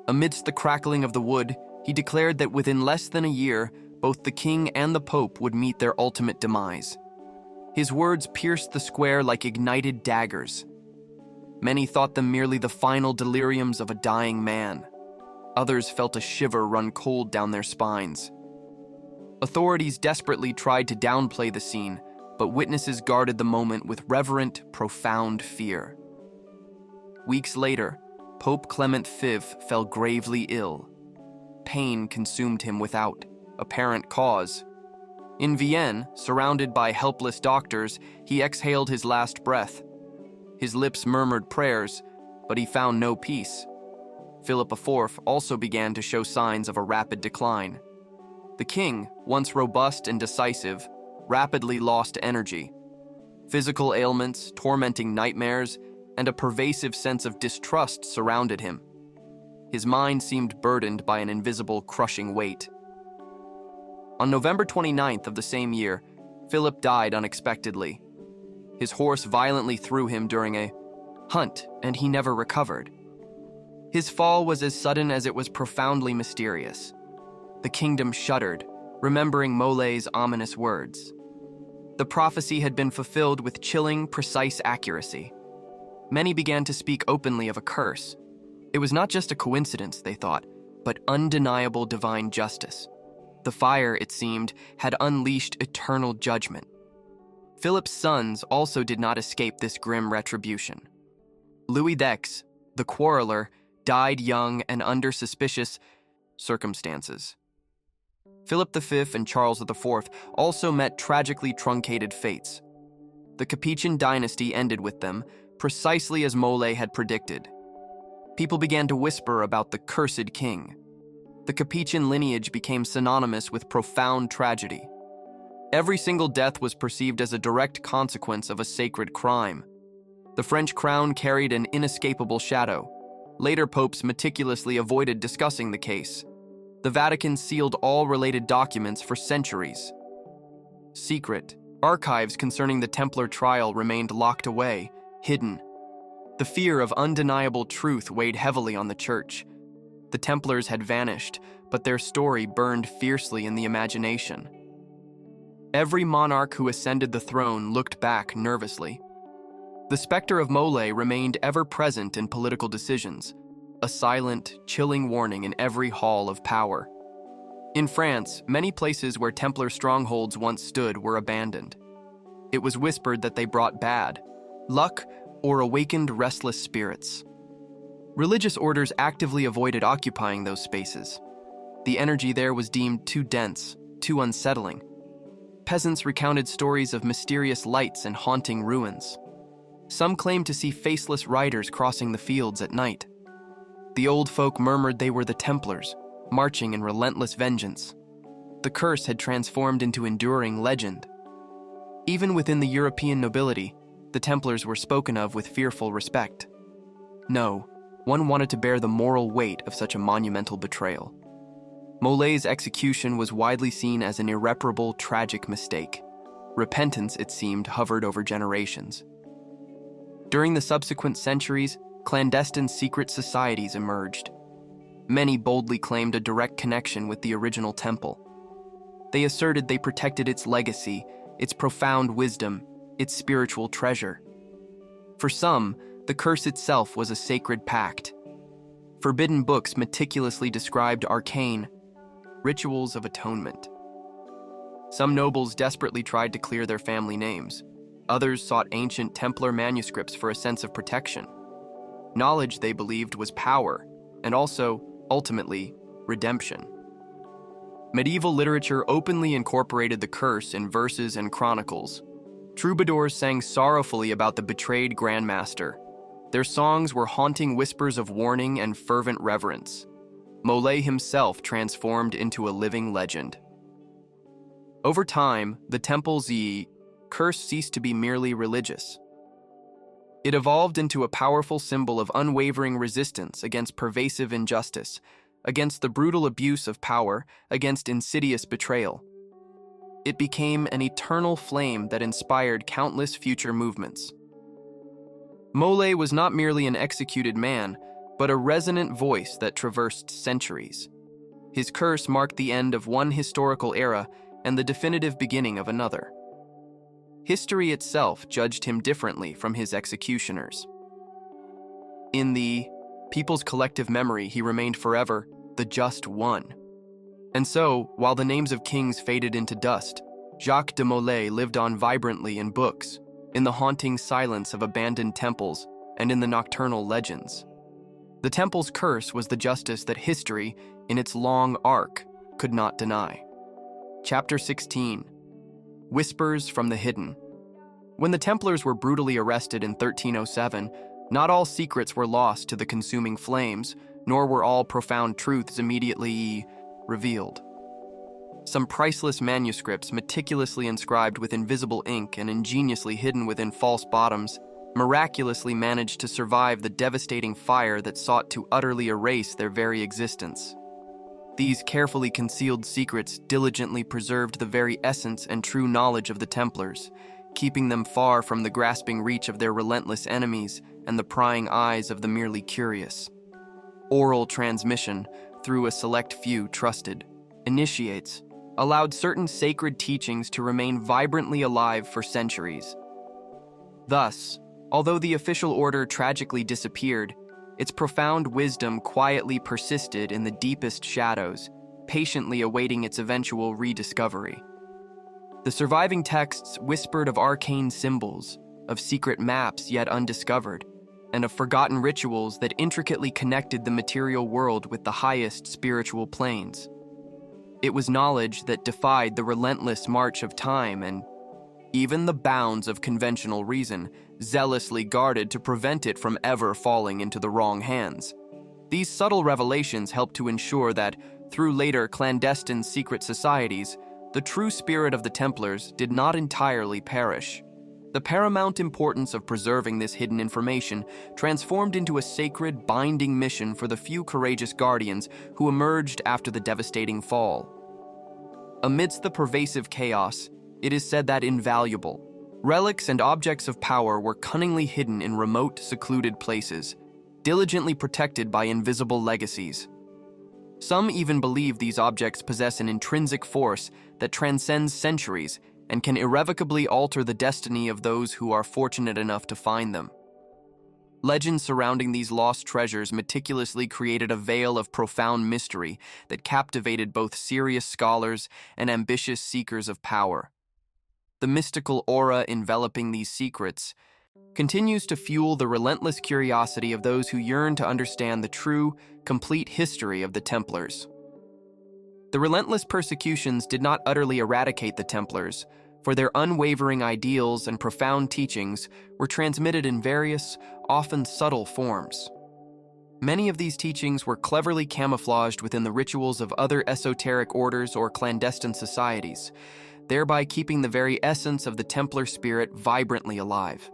Amidst the crackling of the wood, he declared that within less than a year, both the king and the pope would meet their ultimate demise. His words pierced the square like ignited daggers. Many thought them merely the final deliriums of a dying man. Others felt a shiver run cold down their spines. Authorities desperately tried to downplay the scene, but witnesses guarded the moment with reverent, profound fear. Weeks later, Pope Clement V fell gravely ill. Pain consumed him without apparent cause. In Vienne, surrounded by helpless doctors, he exhaled his last breath. His lips murmured prayers, but he found no peace. Philip IV also began to show signs of a rapid decline. The king, once robust and decisive, rapidly lost energy. Physical ailments, tormenting nightmares, and a pervasive sense of distrust surrounded him. His mind seemed burdened by an invisible, crushing weight. On November 29th of the same year, Philip died unexpectedly. His horse violently threw him during a hunt, and he never recovered. His fall was as sudden as it was profoundly mysterious. The kingdom shuddered, remembering Molay's ominous words. The prophecy had been fulfilled with chilling, precise accuracy. Many began to speak openly of a curse. It was not just a coincidence, they thought, but undeniable divine justice. The fire, it seemed, had unleashed eternal judgment. Philip's sons also did not escape this grim retribution. Louis X, the quarreler, died young and under suspicious circumstances. Philip V and Charles IV also met tragically truncated fates. The Capetian dynasty ended with them, precisely as Molay had predicted. People began to whisper about the cursed king. The Capetian lineage became synonymous with profound tragedy. Every single death was perceived as a direct consequence of a sacred crime. The French crown carried an inescapable shadow. Later popes meticulously avoided discussing the case. The Vatican sealed all related documents for centuries. Secret archives concerning the Templar trial remained locked away, hidden. The fear of undeniable truth weighed heavily on the Church. The Templars had vanished, but their story burned fiercely in the imagination. Every monarch who ascended the throne looked back nervously. The specter of Molay remained ever present in political decisions, a silent, chilling warning in every hall of power. In France, many places where Templar strongholds once stood were abandoned. It was whispered that they brought bad luck or awakened restless spirits. Religious orders actively avoided occupying those spaces. The energy there was deemed too dense, too unsettling. Peasants recounted stories of mysterious lights and haunting ruins. Some claimed to see faceless riders crossing the fields at night. The old folk murmured they were the Templars, marching in relentless vengeance. The curse had transformed into enduring legend. Even within the European nobility, the Templars were spoken of with fearful respect. No, one wanted to bear the moral weight of such a monumental betrayal. Molay's execution was widely seen as an irreparable, tragic mistake. Repentance, it seemed, hovered over generations. During the subsequent centuries, clandestine secret societies emerged. Many boldly claimed a direct connection with the original temple. They asserted they protected its legacy, its profound wisdom, its spiritual treasure. For some, the curse itself was a sacred pact. Forbidden books meticulously described arcane rituals of atonement. Some nobles desperately tried to clear their family names. Others sought ancient Templar manuscripts for a sense of protection. Knowledge, they believed, was power, and also, ultimately, redemption. Medieval literature openly incorporated the curse in verses and chronicles. Troubadours sang sorrowfully about the betrayed Grandmaster. Their songs were haunting whispers of warning and fervent reverence. Molay himself transformed into a living legend. Over time, the temple's curse ceased to be merely religious. It evolved into a powerful symbol of unwavering resistance against pervasive injustice, against the brutal abuse of power, against insidious betrayal. It became an eternal flame that inspired countless future movements. Molay was not merely an executed man, but a resonant voice that traversed centuries. His curse marked the end of one historical era and the definitive beginning of another. History itself judged him differently from his executioners. In the people's collective memory, he remained forever the just one. And so, while the names of kings faded into dust, Jacques de Molay lived on vibrantly in books, in the haunting silence of abandoned temples, and in the nocturnal legends. The temple's curse was the justice that history, in its long arc, could not deny. Chapter 16. Whispers from the Hidden. When the Templars were brutally arrested in 1307, not all secrets were lost to the consuming flames, nor were all profound truths immediately revealed. Some priceless manuscripts, meticulously inscribed with invisible ink and ingeniously hidden within false bottoms, miraculously managed to survive the devastating fire that sought to utterly erase their very existence. These carefully concealed secrets diligently preserved the very essence and true knowledge of the Templars, keeping them far from the grasping reach of their relentless enemies and the prying eyes of the merely curious. Oral transmission, through a select few trusted initiates, allowed certain sacred teachings to remain vibrantly alive for centuries. Thus, although the official order tragically disappeared, its profound wisdom quietly persisted in the deepest shadows, patiently awaiting its eventual rediscovery. The surviving texts whispered of arcane symbols, of secret maps yet undiscovered, and of forgotten rituals that intricately connected the material world with the highest spiritual planes. It was knowledge that defied the relentless march of time and even the bounds of conventional reason, zealously guarded to prevent it from ever falling into the wrong hands. These subtle revelations helped to ensure that, through later clandestine secret societies, the true spirit of the Templars did not entirely perish. The paramount importance of preserving this hidden information transformed into a sacred, binding mission for the few courageous guardians who emerged after the devastating fall. Amidst the pervasive chaos, it is said that invaluable relics and objects of power were cunningly hidden in remote, secluded places, diligently protected by invisible legacies. Some even believe these objects possess an intrinsic force that transcends centuries and can irrevocably alter the destiny of those who are fortunate enough to find them. Legends surrounding these lost treasures meticulously created a veil of profound mystery that captivated both serious scholars and ambitious seekers of power. The mystical aura enveloping these secrets continues to fuel the relentless curiosity of those who yearn to understand the true, complete history of the Templars. The relentless persecutions did not utterly eradicate the Templars, for their unwavering ideals and profound teachings were transmitted in various, often subtle forms. Many of these teachings were cleverly camouflaged within the rituals of other esoteric orders or clandestine societies, thereby keeping the very essence of the Templar spirit vibrantly alive.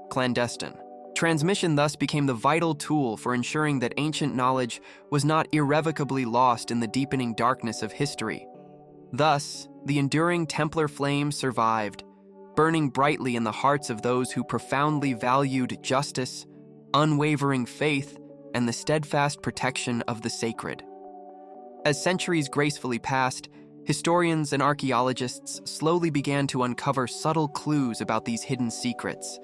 Clandestine. Transmission thus became the vital tool for ensuring that ancient knowledge was not irrevocably lost in the deepening darkness of history. Thus, the enduring Templar flame survived, burning brightly in the hearts of those who profoundly valued justice, unwavering faith, and the steadfast protection of the sacred. As centuries gracefully passed, historians and archaeologists slowly began to uncover subtle clues about these hidden secrets.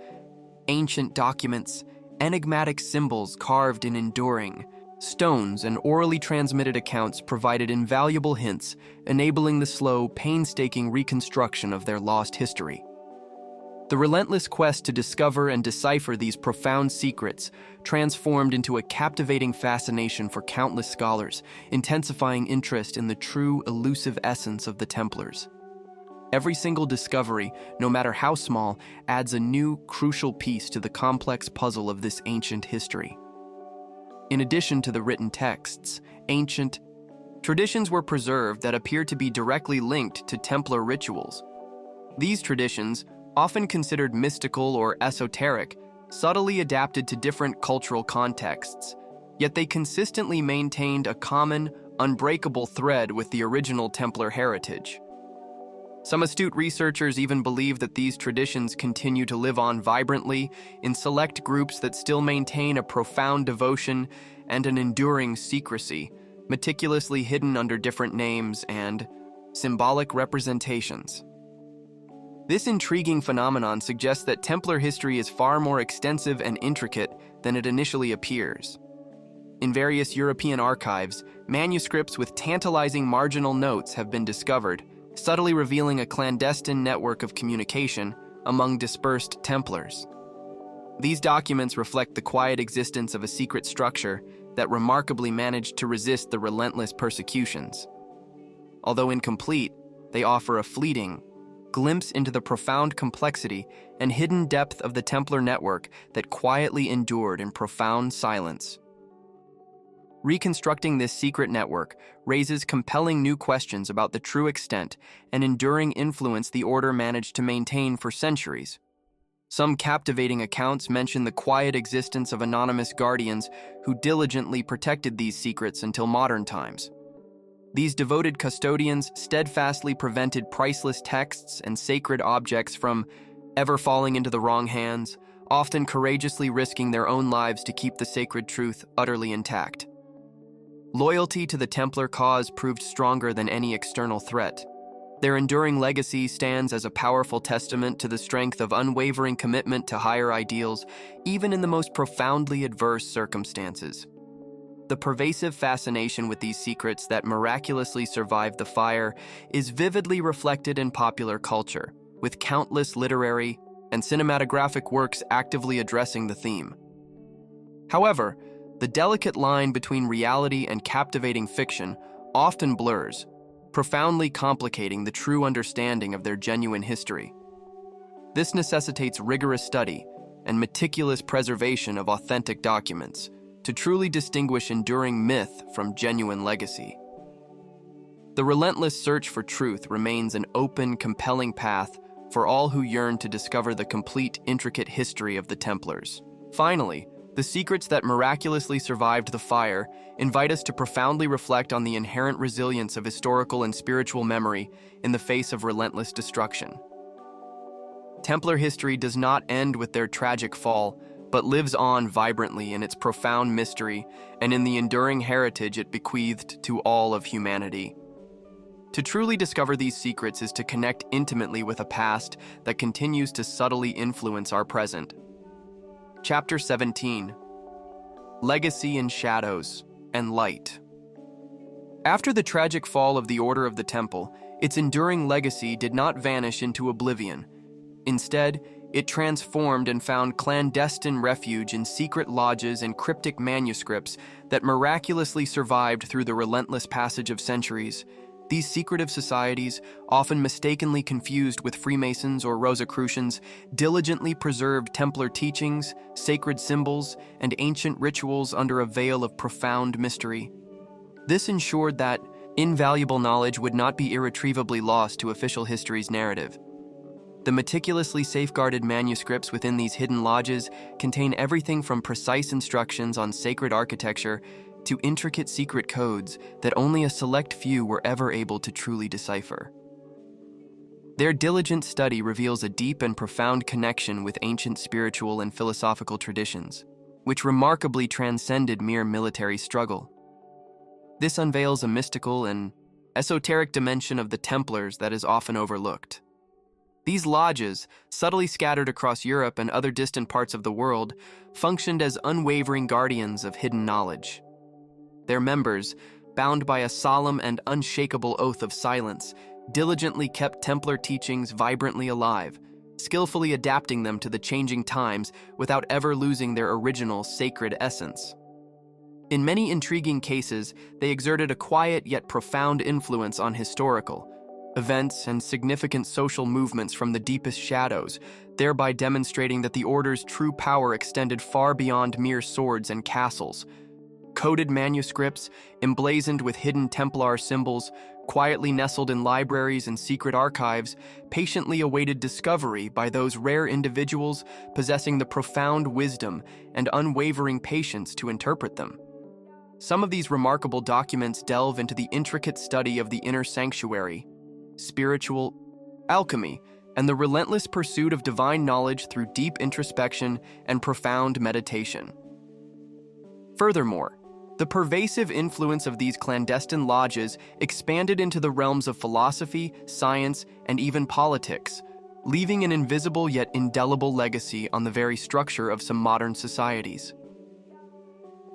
Ancient documents, enigmatic symbols carved in enduring stones, and orally transmitted accounts provided invaluable hints, enabling the slow, painstaking reconstruction of their lost history. The relentless quest to discover and decipher these profound secrets transformed into a captivating fascination for countless scholars, intensifying interest in the true, elusive essence of the Templars. Every single discovery, no matter how small, adds a new, crucial piece to the complex puzzle of this ancient history. In addition to the written texts, ancient traditions were preserved that appear to be directly linked to Templar rituals. These traditions, often considered mystical or esoteric, subtly adapted to different cultural contexts, yet they consistently maintained a common, unbreakable thread with the original Templar heritage. Some astute researchers even believe that these traditions continue to live on vibrantly in select groups that still maintain a profound devotion and an enduring secrecy, meticulously hidden under different names and symbolic representations. This intriguing phenomenon suggests that Templar history is far more extensive and intricate than it initially appears. In various European archives, manuscripts with tantalizing marginal notes have been discovered, subtly revealing a clandestine network of communication among dispersed Templars. These documents reflect the quiet existence of a secret structure that remarkably managed to resist the relentless persecutions. Although incomplete, they offer a fleeting glimpse into the profound complexity and hidden depth of the Templar network that quietly endured in profound silence. Reconstructing this secret network raises compelling new questions about the true extent and enduring influence the order managed to maintain for centuries. Some captivating accounts mention the quiet existence of anonymous guardians who diligently protected these secrets until modern times. These devoted custodians steadfastly prevented priceless texts and sacred objects from ever falling into the wrong hands, often courageously risking their own lives to keep the sacred truth utterly intact. Loyalty to the Templar cause proved stronger than any external threat. Their enduring legacy stands as a powerful testament to the strength of unwavering commitment to higher ideals, even in the most profoundly adverse circumstances. The pervasive fascination with these secrets that miraculously survived the fire is vividly reflected in popular culture, with countless literary and cinematographic works actively addressing the theme. However, the delicate line between reality and captivating fiction often blurs, profoundly complicating the true understanding of their genuine history. This necessitates rigorous study and meticulous preservation of authentic documents to truly distinguish enduring myth from genuine legacy. The relentless search for truth remains an open, compelling path for all who yearn to discover the complete, intricate history of the Templars. Finally, the secrets that miraculously survived the fire invite us to profoundly reflect on the inherent resilience of historical and spiritual memory in the face of relentless destruction. Templar history does not end with their tragic fall, but lives on vibrantly in its profound mystery and in the enduring heritage it bequeathed to all of humanity. To truly discover these secrets is to connect intimately with a past that continues to subtly influence our present. Chapter 17: Legacy in Shadows and Light. After the tragic fall of the Order of the Temple, its enduring legacy did not vanish into oblivion. Instead, it transformed and found clandestine refuge in secret lodges and cryptic manuscripts that miraculously survived through the relentless passage of centuries. These secretive societies, often mistakenly confused with Freemasons or Rosicrucians, diligently preserved Templar teachings, sacred symbols, and ancient rituals under a veil of profound mystery. This ensured that invaluable knowledge would not be irretrievably lost to official history's narrative. The meticulously safeguarded manuscripts within these hidden lodges contain everything from precise instructions on sacred architecture to intricate secret codes that only a select few were ever able to truly decipher. Their diligent study reveals a deep and profound connection with ancient spiritual and philosophical traditions, which remarkably transcended mere military struggle. This unveils a mystical and esoteric dimension of the Templars that is often overlooked. These lodges, subtly scattered across Europe and other distant parts of the world, functioned as unwavering guardians of hidden knowledge. Their members, bound by a solemn and unshakable oath of silence, diligently kept Templar teachings vibrantly alive, skillfully adapting them to the changing times without ever losing their original sacred essence. In many intriguing cases, they exerted a quiet yet profound influence on historical events and significant social movements from the deepest shadows, thereby demonstrating that the Order's true power extended far beyond mere swords and castles. Coded manuscripts, emblazoned with hidden Templar symbols, quietly nestled in libraries and secret archives, patiently awaited discovery by those rare individuals possessing the profound wisdom and unwavering patience to interpret them. Some of these remarkable documents delve into the intricate study of the inner sanctuary, spiritual alchemy, and the relentless pursuit of divine knowledge through deep introspection and profound meditation. Furthermore, the pervasive influence of these clandestine lodges expanded into the realms of philosophy, science, and even politics, leaving an invisible yet indelible legacy on the very structure of some modern societies.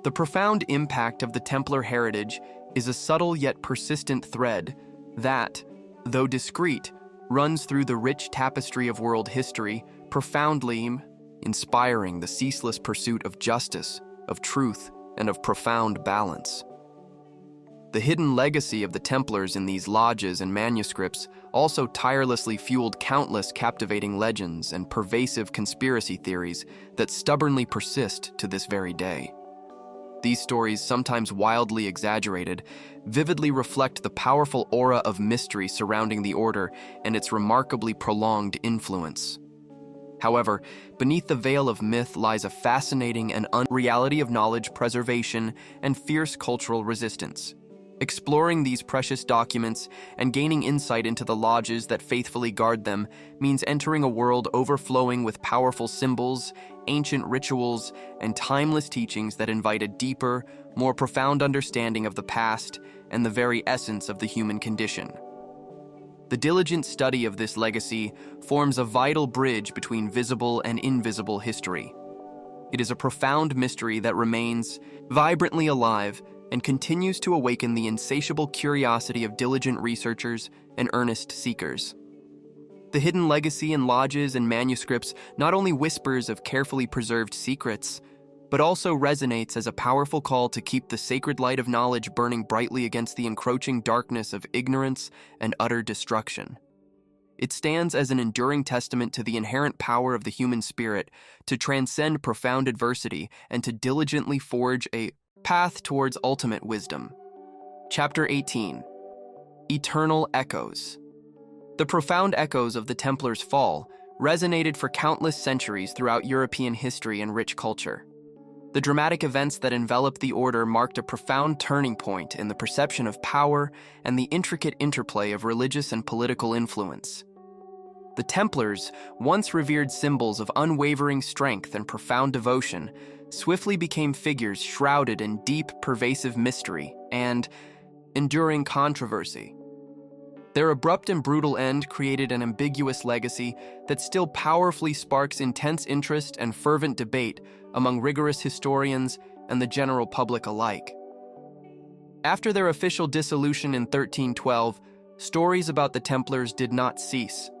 The profound impact of the Templar heritage is a subtle yet persistent thread that, though discreet, runs through the rich tapestry of world history, profoundly inspiring the ceaseless pursuit of justice, of truth, and of profound balance. The hidden legacy of the Templars in these lodges and manuscripts also tirelessly fueled countless captivating legends and pervasive conspiracy theories that stubbornly persist to this very day. These stories, sometimes wildly exaggerated, vividly reflect the powerful aura of mystery surrounding the Order and its remarkably prolonged influence. However, beneath the veil of myth lies a fascinating and reality of knowledge preservation and fierce cultural resistance. Exploring these precious documents and gaining insight into the lodges that faithfully guard them means entering a world overflowing with powerful symbols, ancient rituals, and timeless teachings that invite a deeper, more profound understanding of the past and the very essence of the human condition. The diligent study of this legacy forms a vital bridge between visible and invisible history. It is a profound mystery that remains vibrantly alive and continues to awaken the insatiable curiosity of diligent researchers and earnest seekers. The hidden legacy in lodges and manuscripts not only whispers of carefully preserved secrets, but also resonates as a powerful call to keep the sacred light of knowledge burning brightly against the encroaching darkness of ignorance and utter destruction. It stands as an enduring testament to the inherent power of the human spirit to transcend profound adversity and to diligently forge a path towards ultimate wisdom. Chapter 18. Eternal Echoes. The profound echoes of the Templars' fall resonated for countless centuries throughout European history and rich culture. The dramatic events that enveloped the Order marked a profound turning point in the perception of power and the intricate interplay of religious and political influence. The Templars, once revered symbols of unwavering strength and profound devotion, swiftly became figures shrouded in deep, pervasive mystery and enduring controversy. Their abrupt and brutal end created an ambiguous legacy that still powerfully sparks intense interest and fervent debate among rigorous historians and the general public alike. After their official dissolution in 1312, stories about the Templars did not cease.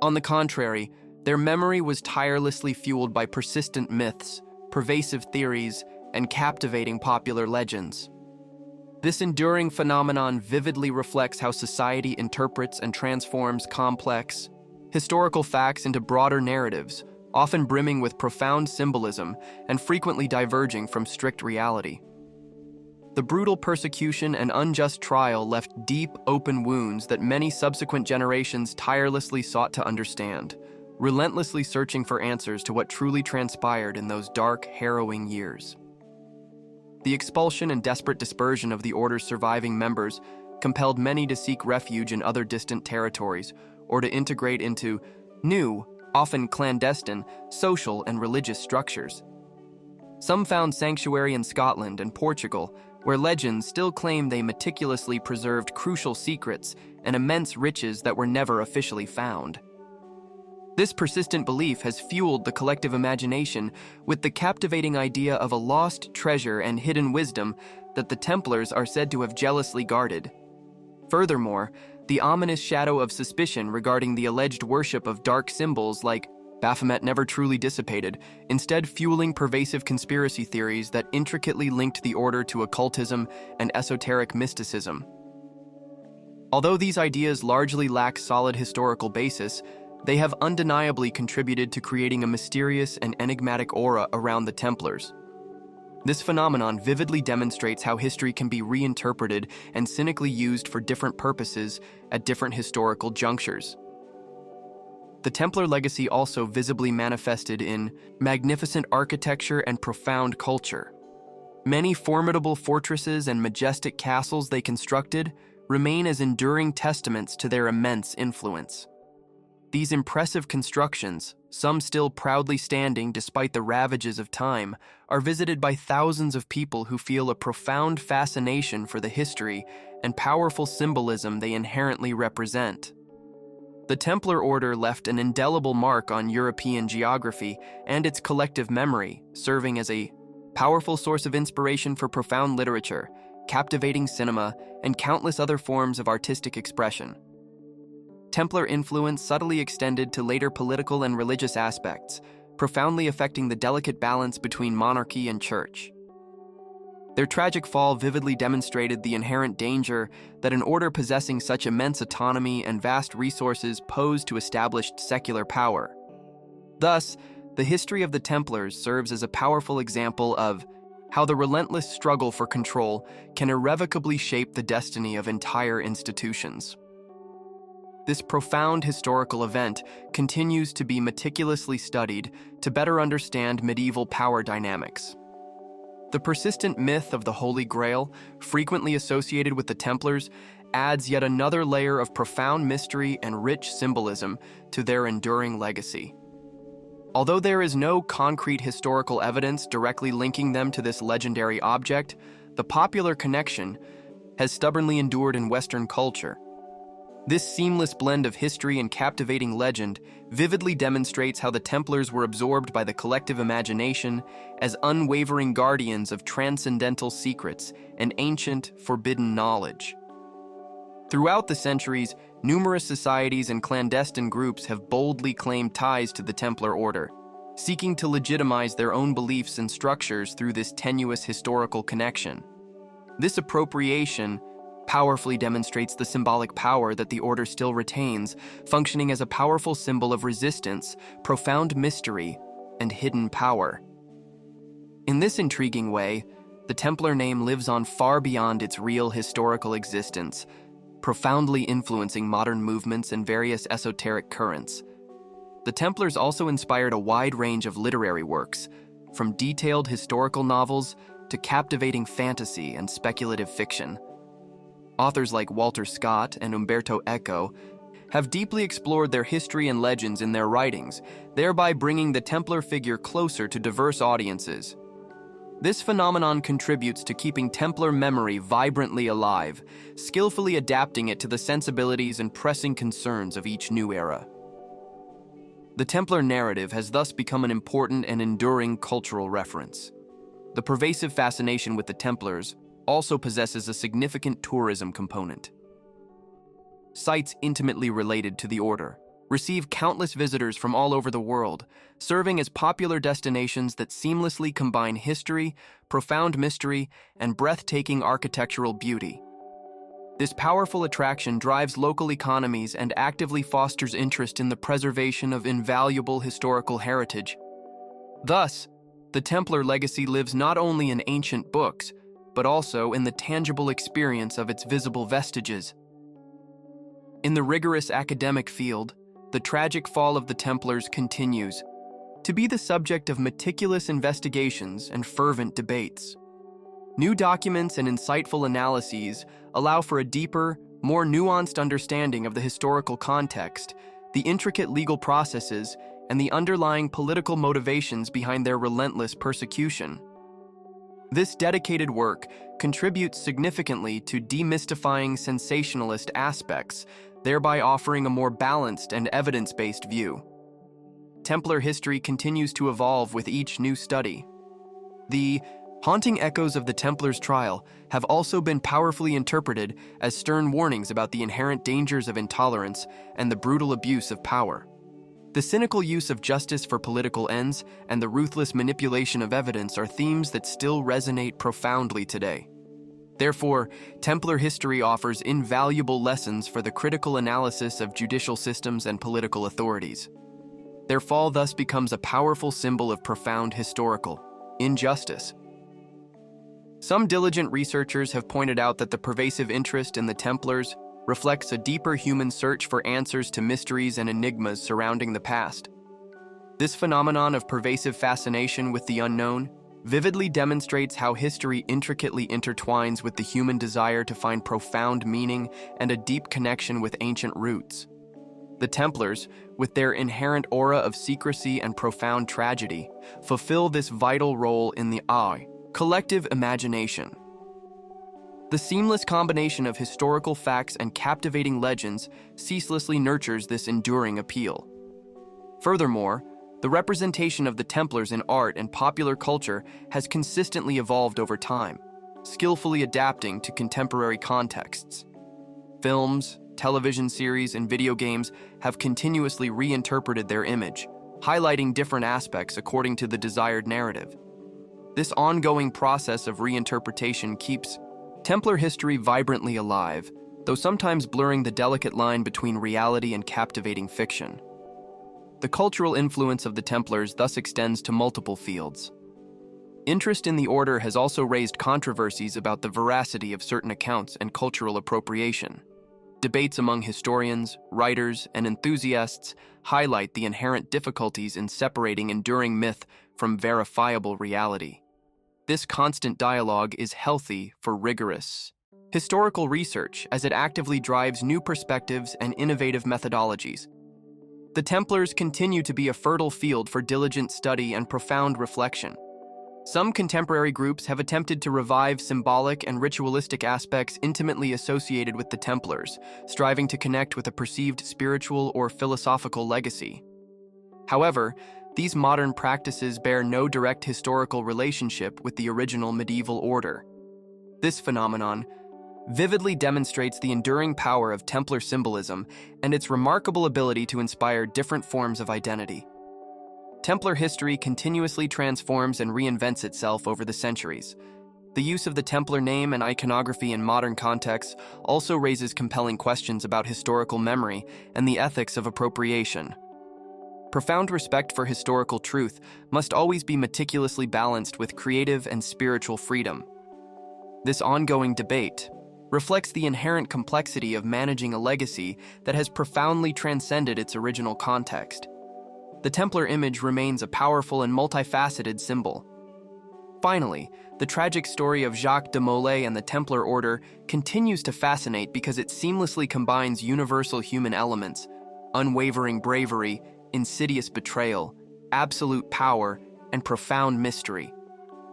On the contrary, their memory was tirelessly fueled by persistent myths, pervasive theories, and captivating popular legends. This enduring phenomenon vividly reflects how society interprets and transforms complex, historical facts into broader narratives, often brimming with profound symbolism and frequently diverging from strict reality. The brutal persecution and unjust trial left deep, open wounds that many subsequent generations tirelessly sought to understand, relentlessly searching for answers to what truly transpired in those dark, harrowing years. The expulsion and desperate dispersion of the Order's surviving members compelled many to seek refuge in other distant territories or to integrate into new, often clandestine, social and religious structures. Some found sanctuary in Scotland and Portugal, where legends still claim they meticulously preserved crucial secrets and immense riches that were never officially found. This persistent belief has fueled the collective imagination with the captivating idea of a lost treasure and hidden wisdom that the Templars are said to have jealously guarded. Furthermore, the ominous shadow of suspicion regarding the alleged worship of dark symbols like Baphomet never truly dissipated, instead fueling pervasive conspiracy theories that intricately linked the Order to occultism and esoteric mysticism. Although these ideas largely lack solid historical basis, they have undeniably contributed to creating a mysterious and enigmatic aura around the Templars. This phenomenon vividly demonstrates how history can be reinterpreted and cynically used for different purposes at different historical junctures. The Templar legacy also visibly manifested in magnificent architecture and profound culture. Many formidable fortresses and majestic castles they constructed remain as enduring testaments to their immense influence. These impressive constructions, some still proudly standing despite the ravages of time, are visited by thousands of people who feel a profound fascination for the history and powerful symbolism they inherently represent. The Templar Order left an indelible mark on European geography and its collective memory, serving as a powerful source of inspiration for profound literature, captivating cinema, and countless other forms of artistic expression. Templar influence subtly extended to later political and religious aspects, profoundly affecting the delicate balance between monarchy and church. Their tragic fall vividly demonstrated the inherent danger that an order possessing such immense autonomy and vast resources posed to established secular power. Thus, the history of the Templars serves as a powerful example of how the relentless struggle for control can irrevocably shape the destiny of entire institutions. This profound historical event continues to be meticulously studied to better understand medieval power dynamics. The persistent myth of the Holy Grail, frequently associated with the Templars, adds yet another layer of profound mystery and rich symbolism to their enduring legacy. Although there is no concrete historical evidence directly linking them to this legendary object, the popular connection has stubbornly endured in Western culture. This seamless blend of history and captivating legend vividly demonstrates how the Templars were absorbed by the collective imagination as unwavering guardians of transcendental secrets and ancient, forbidden knowledge. Throughout the centuries, numerous societies and clandestine groups have boldly claimed ties to the Templar Order, seeking to legitimize their own beliefs and structures through this tenuous historical connection. This appropriation powerfully demonstrates the symbolic power that the Order still retains, functioning as a powerful symbol of resistance, profound mystery, and hidden power. In this intriguing way, the Templar name lives on far beyond its real historical existence, profoundly influencing modern movements and various esoteric currents. The Templars also inspired a wide range of literary works, from detailed historical novels to captivating fantasy and speculative fiction. Authors like Walter Scott and Umberto Eco have deeply explored their history and legends in their writings, thereby bringing the Templar figure closer to diverse audiences. This phenomenon contributes to keeping Templar memory vibrantly alive, skillfully adapting it to the sensibilities and pressing concerns of each new era. The Templar narrative has thus become an important and enduring cultural reference. The pervasive fascination with the Templars also possesses a significant tourism component. Sites intimately related to the Order, receive countless visitors from all over the world, serving as popular destinations that seamlessly combine history, profound mystery, and breathtaking architectural beauty. This powerful attraction drives local economies and actively fosters interest in the preservation of invaluable historical heritage. Thus, the Templar legacy lives not only in ancient books, but also in the tangible experience of its visible vestiges. In the rigorous academic field, the tragic fall of the Templars continues to be the subject of meticulous investigations and fervent debates. New documents and insightful analyses allow for a deeper, more nuanced understanding of the historical context, the intricate legal processes, and the underlying political motivations behind their relentless persecution. This dedicated work contributes significantly to demystifying sensationalist aspects, thereby offering a more balanced and evidence-based view. Templar history continues to evolve with each new study. The haunting echoes of the Templars' trial have also been powerfully interpreted as stern warnings about the inherent dangers of intolerance and the brutal abuse of power. The cynical use of justice for political ends and the ruthless manipulation of evidence are themes that still resonate profoundly today. Therefore, Templar history offers invaluable lessons for the critical analysis of judicial systems and political authorities. Their fall thus becomes a powerful symbol of profound historical injustice. Some diligent researchers have pointed out that the pervasive interest in the Templars reflects a deeper human search for answers to mysteries and enigmas surrounding the past. This phenomenon of pervasive fascination with the unknown vividly demonstrates how history intricately intertwines with the human desire to find profound meaning and a deep connection with ancient roots. The Templars, with their inherent aura of secrecy and profound tragedy, fulfill this vital role in the collective imagination. The seamless combination of historical facts and captivating legends ceaselessly nurtures this enduring appeal. Furthermore, the representation of the Templars in art and popular culture has consistently evolved over time, skillfully adapting to contemporary contexts. Films, television series, and video games have continuously reinterpreted their image, highlighting different aspects according to the desired narrative. This ongoing process of reinterpretation keeps Templar history vibrantly alive, though sometimes blurring the delicate line between reality and captivating fiction. The cultural influence of the Templars thus extends to multiple fields. Interest in the order has also raised controversies about the veracity of certain accounts and cultural appropriation. Debates among historians, writers, and enthusiasts highlight the inherent difficulties in separating enduring myth from verifiable reality. This constant dialogue is healthy for rigorous historical research as it actively drives new perspectives and innovative methodologies. The Templars continue to be a fertile field for diligent study and profound reflection. Some contemporary groups have attempted to revive symbolic and ritualistic aspects intimately associated with the Templars, striving to connect with a perceived spiritual or philosophical legacy. However, these modern practices bear no direct historical relationship with the original medieval order. This phenomenon vividly demonstrates the enduring power of Templar symbolism and its remarkable ability to inspire different forms of identity. Templar history continuously transforms and reinvents itself over the centuries. The use of the Templar name and iconography in modern contexts also raises compelling questions about historical memory and the ethics of appropriation. Profound respect for historical truth must always be meticulously balanced with creative and spiritual freedom. This ongoing debate reflects the inherent complexity of managing a legacy that has profoundly transcended its original context. The Templar image remains a powerful and multifaceted symbol. Finally, the tragic story of Jacques de Molay and the Templar Order continues to fascinate because it seamlessly combines universal human elements, unwavering bravery, insidious betrayal, absolute power, and profound mystery.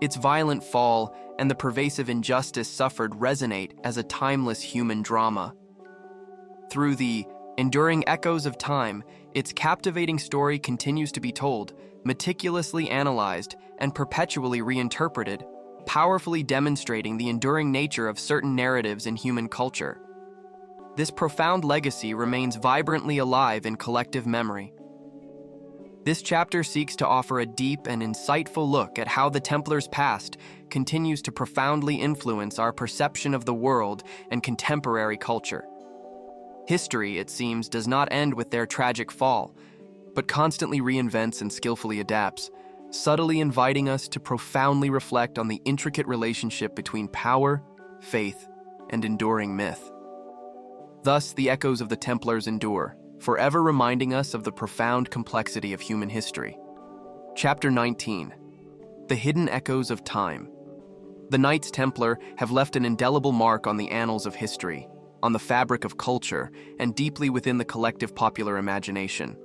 Its violent fall and the pervasive injustice suffered resonate as a timeless human drama. Through the enduring echoes of time, its captivating story continues to be told, meticulously analyzed, and perpetually reinterpreted, powerfully demonstrating the enduring nature of certain narratives in human culture. this profound legacy remains vibrantly alive in collective memory. This chapter seeks to offer a deep and insightful look at how the Templars' past continues to profoundly influence our perception of the world and contemporary culture. History, it seems, does not end with their tragic fall, but constantly reinvents and skillfully adapts, subtly inviting us to profoundly reflect on the intricate relationship between power, faith, and enduring myth. Thus, the echoes of the Templars endure, forever reminding us of the profound complexity of human history. Chapter 19. The Hidden Echoes of Time. The Knights Templar have left an indelible mark on the annals of history, on the fabric of culture, and deeply within the collective popular imagination.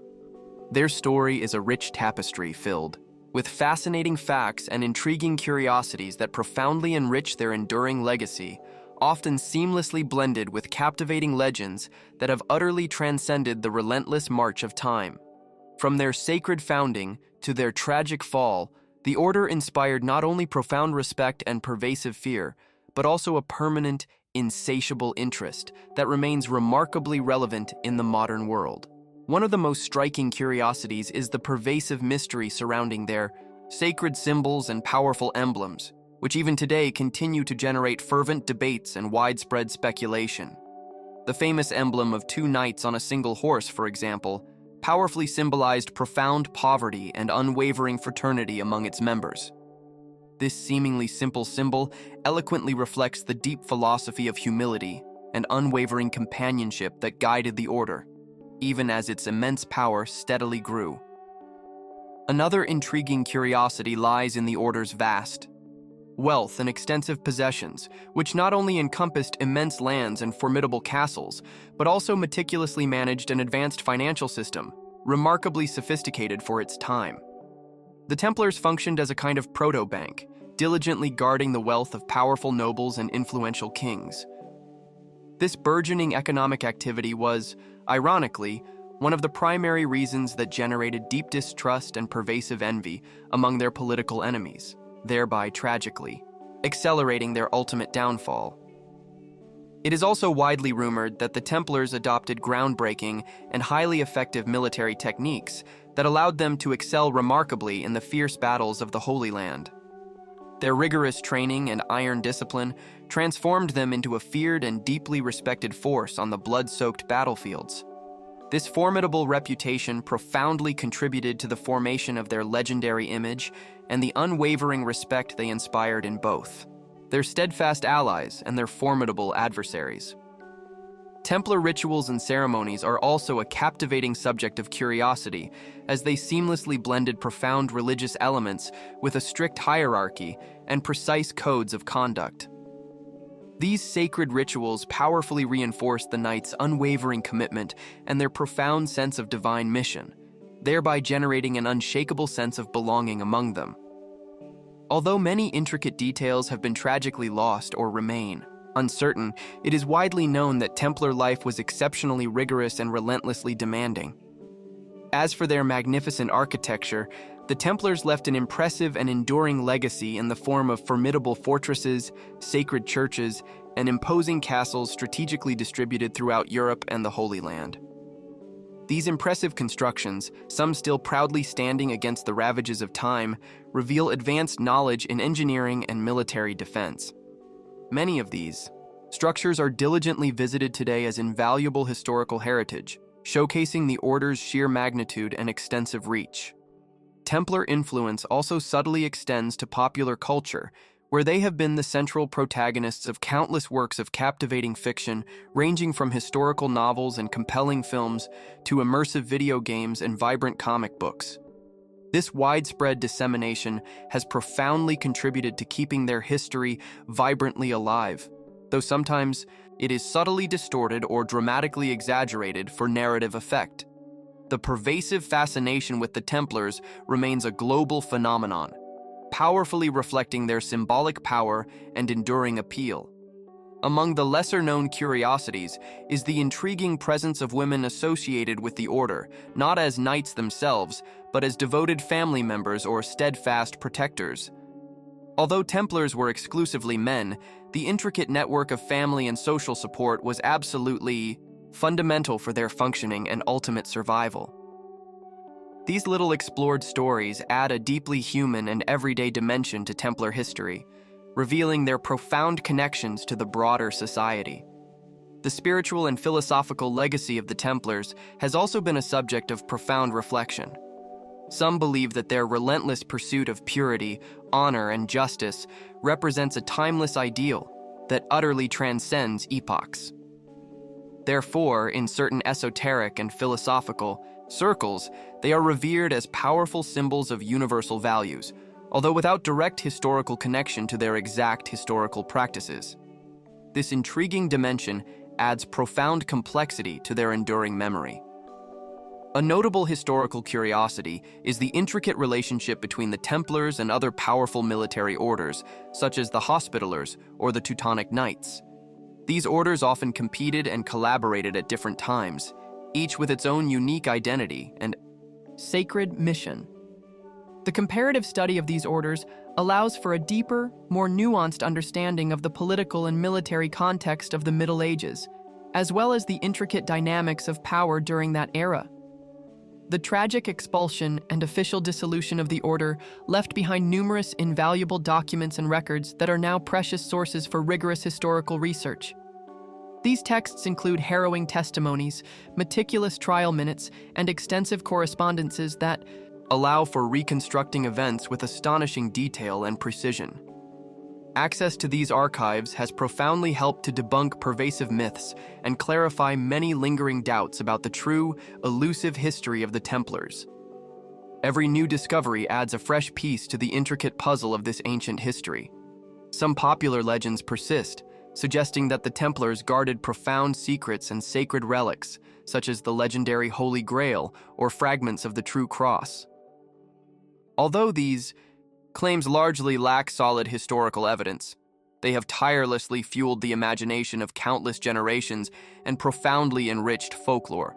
Their story is a rich tapestry filled with fascinating facts and intriguing curiosities that profoundly enrich their enduring legacy, often seamlessly blended with captivating legends that have utterly transcended the relentless march of time. From their sacred founding to their tragic fall, the order inspired not only profound respect and pervasive fear, but also a permanent, insatiable interest that remains remarkably relevant in the modern world. One of the most striking curiosities is the pervasive mystery surrounding their sacred symbols and powerful emblems, which even today continue to generate fervent debates and widespread speculation. The famous emblem of two knights on a single horse, for example, powerfully symbolized profound poverty and unwavering fraternity among its members. This seemingly simple symbol eloquently reflects the deep philosophy of humility and unwavering companionship that guided the order, even as its immense power steadily grew. Another intriguing curiosity lies in the order's vast wealth and extensive possessions, which not only encompassed immense lands and formidable castles, but also meticulously managed an advanced financial system, remarkably sophisticated for its time. The Templars functioned as a kind of proto-bank, diligently guarding the wealth of powerful nobles and influential kings. This burgeoning economic activity was, ironically, one of the primary reasons that generated deep distrust and pervasive envy among their political enemies, thereby tragically accelerating their ultimate downfall. It is also widely rumored that the Templars adopted groundbreaking and highly effective military techniques that allowed them to excel remarkably in the fierce battles of the Holy Land. Their rigorous training and iron discipline transformed them into a feared and deeply respected force on the blood-soaked battlefields. This formidable reputation profoundly contributed to the formation of their legendary image and the unwavering respect they inspired in both their steadfast allies and their formidable adversaries. Templar rituals and ceremonies are also a captivating subject of curiosity, as they seamlessly blended profound religious elements with a strict hierarchy and precise codes of conduct. These sacred rituals powerfully reinforced the Knights' unwavering commitment and their profound sense of divine mission, thereby generating an unshakable sense of belonging among them. Although many intricate details have been tragically lost or remain uncertain, it is widely known that Templar life was exceptionally rigorous and relentlessly demanding. As for their magnificent architecture, the Templars left an impressive and enduring legacy in the form of formidable fortresses, sacred churches, and imposing castles strategically distributed throughout Europe and the Holy Land. These impressive constructions, some still proudly standing against the ravages of time, reveal advanced knowledge in engineering and military defense. Many of these structures are diligently visited today as invaluable historical heritage, showcasing the Order's sheer magnitude and extensive reach. Templar influence also subtly extends to popular culture, where they have been the central protagonists of countless works of captivating fiction, ranging from historical novels and compelling films to immersive video games and vibrant comic books. This widespread dissemination has profoundly contributed to keeping their history vibrantly alive, though sometimes it is subtly distorted or dramatically exaggerated for narrative effect. The pervasive fascination with the Templars remains a global phenomenon, powerfully reflecting their symbolic power and enduring appeal. Among the lesser-known curiosities is the intriguing presence of women associated with the Order, not as knights themselves, but as devoted family members or steadfast protectors. Although Templars were exclusively men, the intricate network of family and social support was absolutely fundamental for their functioning and ultimate survival. These little explored stories add a deeply human and everyday dimension to Templar history, revealing their profound connections to the broader society. The spiritual and philosophical legacy of the Templars has also been a subject of profound reflection. Some believe that their relentless pursuit of purity, honor, and justice represents a timeless ideal that utterly transcends epochs. Therefore, in certain esoteric and philosophical circles, they are revered as powerful symbols of universal values, although without direct historical connection to their exact historical practices. This intriguing dimension adds profound complexity to their enduring memory. A notable historical curiosity is the intricate relationship between the Templars and other powerful military orders, such as the Hospitallers or the Teutonic Knights. These orders often competed and collaborated at different times, each with its own unique identity and sacred mission. The comparative study of these orders allows for a deeper, more nuanced understanding of the political and military context of the Middle Ages, as well as the intricate dynamics of power during that era. The tragic expulsion and official dissolution of the order left behind numerous invaluable documents and records that are now precious sources for rigorous historical research. These texts include harrowing testimonies, meticulous trial minutes, and extensive correspondences that allow for reconstructing events with astonishing detail and precision. Access to these archives has profoundly helped to debunk pervasive myths and clarify many lingering doubts about the true, elusive history of the Templars. Every new discovery adds a fresh piece to the intricate puzzle of this ancient history. Some popular legends persist, suggesting that the Templars guarded profound secrets and sacred relics, such as the legendary Holy Grail or fragments of the True Cross. Although these claims largely lack solid historical evidence, they have tirelessly fueled the imagination of countless generations and profoundly enriched folklore.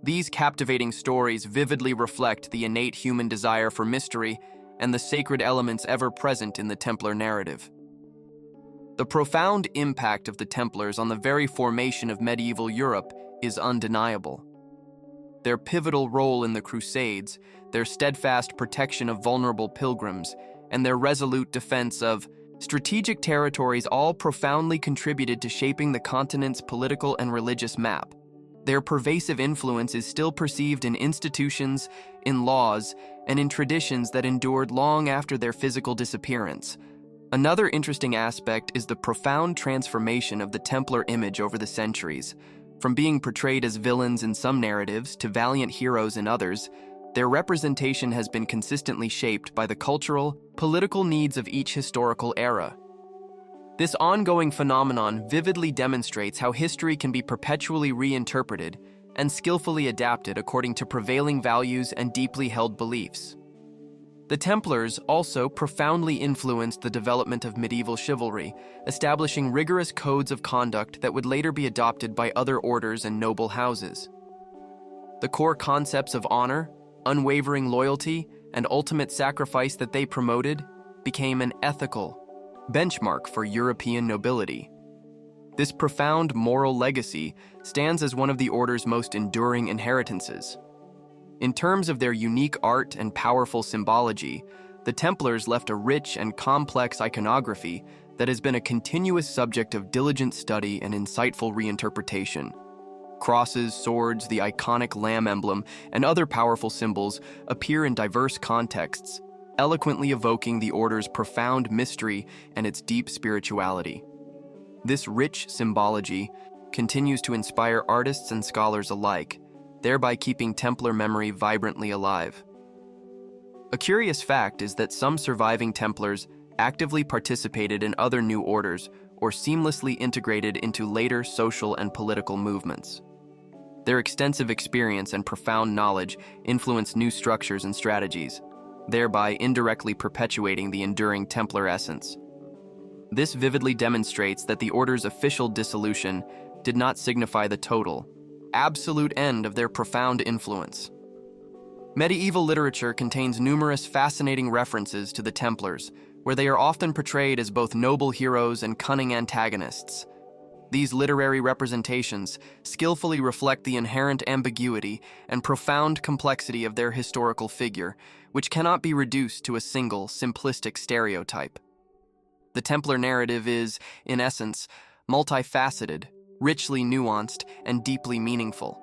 These captivating stories vividly reflect the innate human desire for mystery and the sacred elements ever present in the Templar narrative. The profound impact of the Templars on the very formation of medieval Europe is undeniable. Their pivotal role in the Crusades, their steadfast protection of vulnerable pilgrims, and their resolute defense of strategic territories all profoundly contributed to shaping the continent's political and religious map. Their pervasive influence is still perceived in institutions, in laws, and in traditions that endured long after their physical disappearance. Another interesting aspect is the profound transformation of the Templar image over the centuries. From being portrayed as villains in some narratives to valiant heroes in others, their representation has been consistently shaped by the cultural, political needs of each historical era. This ongoing phenomenon vividly demonstrates how history can be perpetually reinterpreted and skillfully adapted according to prevailing values and deeply held beliefs. The Templars also profoundly influenced the development of medieval chivalry, establishing rigorous codes of conduct that would later be adopted by other orders and noble houses. The core concepts of honor, unwavering loyalty, and ultimate sacrifice that they promoted became an ethical benchmark for European nobility. This profound moral legacy stands as one of the order's most enduring inheritances. In terms of their unique art and powerful symbology, the Templars left a rich and complex iconography that has been a continuous subject of diligent study and insightful reinterpretation. Crosses, swords, the iconic lamb emblem, and other powerful symbols appear in diverse contexts, eloquently evoking the order's profound mystery and its deep spirituality. This rich symbology continues to inspire artists and scholars alike, thereby keeping Templar memory vibrantly alive. A curious fact is that some surviving Templars actively participated in other new orders or seamlessly integrated into later social and political movements. Their extensive experience and profound knowledge influenced new structures and strategies, thereby indirectly perpetuating the enduring Templar essence. This vividly demonstrates that the order's official dissolution did not signify the total, absolute end of their profound influence. Medieval literature contains numerous fascinating references to the Templars, where they are often portrayed as both noble heroes and cunning antagonists. These literary representations skillfully reflect the inherent ambiguity and profound complexity of their historical figure, which cannot be reduced to a single, simplistic stereotype. The Templar narrative is, in essence, multifaceted, richly nuanced, and deeply meaningful.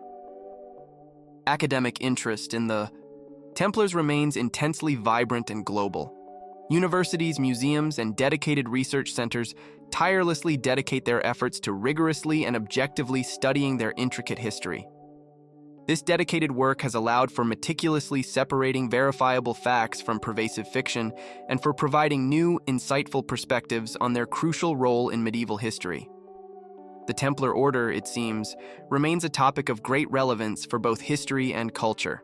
Academic interest in the Templars remains intensely vibrant and global. Universities, museums, and dedicated research centers tirelessly dedicate their efforts to rigorously and objectively studying their intricate history. This dedicated work has allowed for meticulously separating verifiable facts from pervasive fiction and for providing new, insightful perspectives on their crucial role in medieval history. The Templar Order, it seems, remains a topic of great relevance for both history and culture.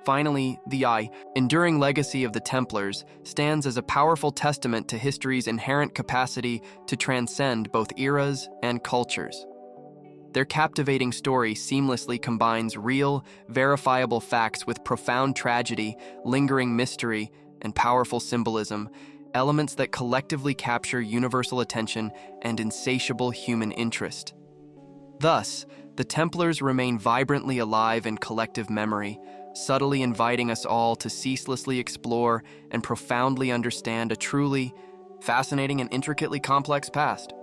Finally, the enduring legacy of the Templars stands as a powerful testament to history's inherent capacity to transcend both eras and cultures. Their captivating story seamlessly combines real, verifiable facts with profound tragedy, lingering mystery, and powerful symbolism, elements that collectively capture universal attention and insatiable human interest. Thus, the Templars remain vibrantly alive in collective memory, subtly inviting us all to ceaselessly explore and profoundly understand a truly fascinating and intricately complex past.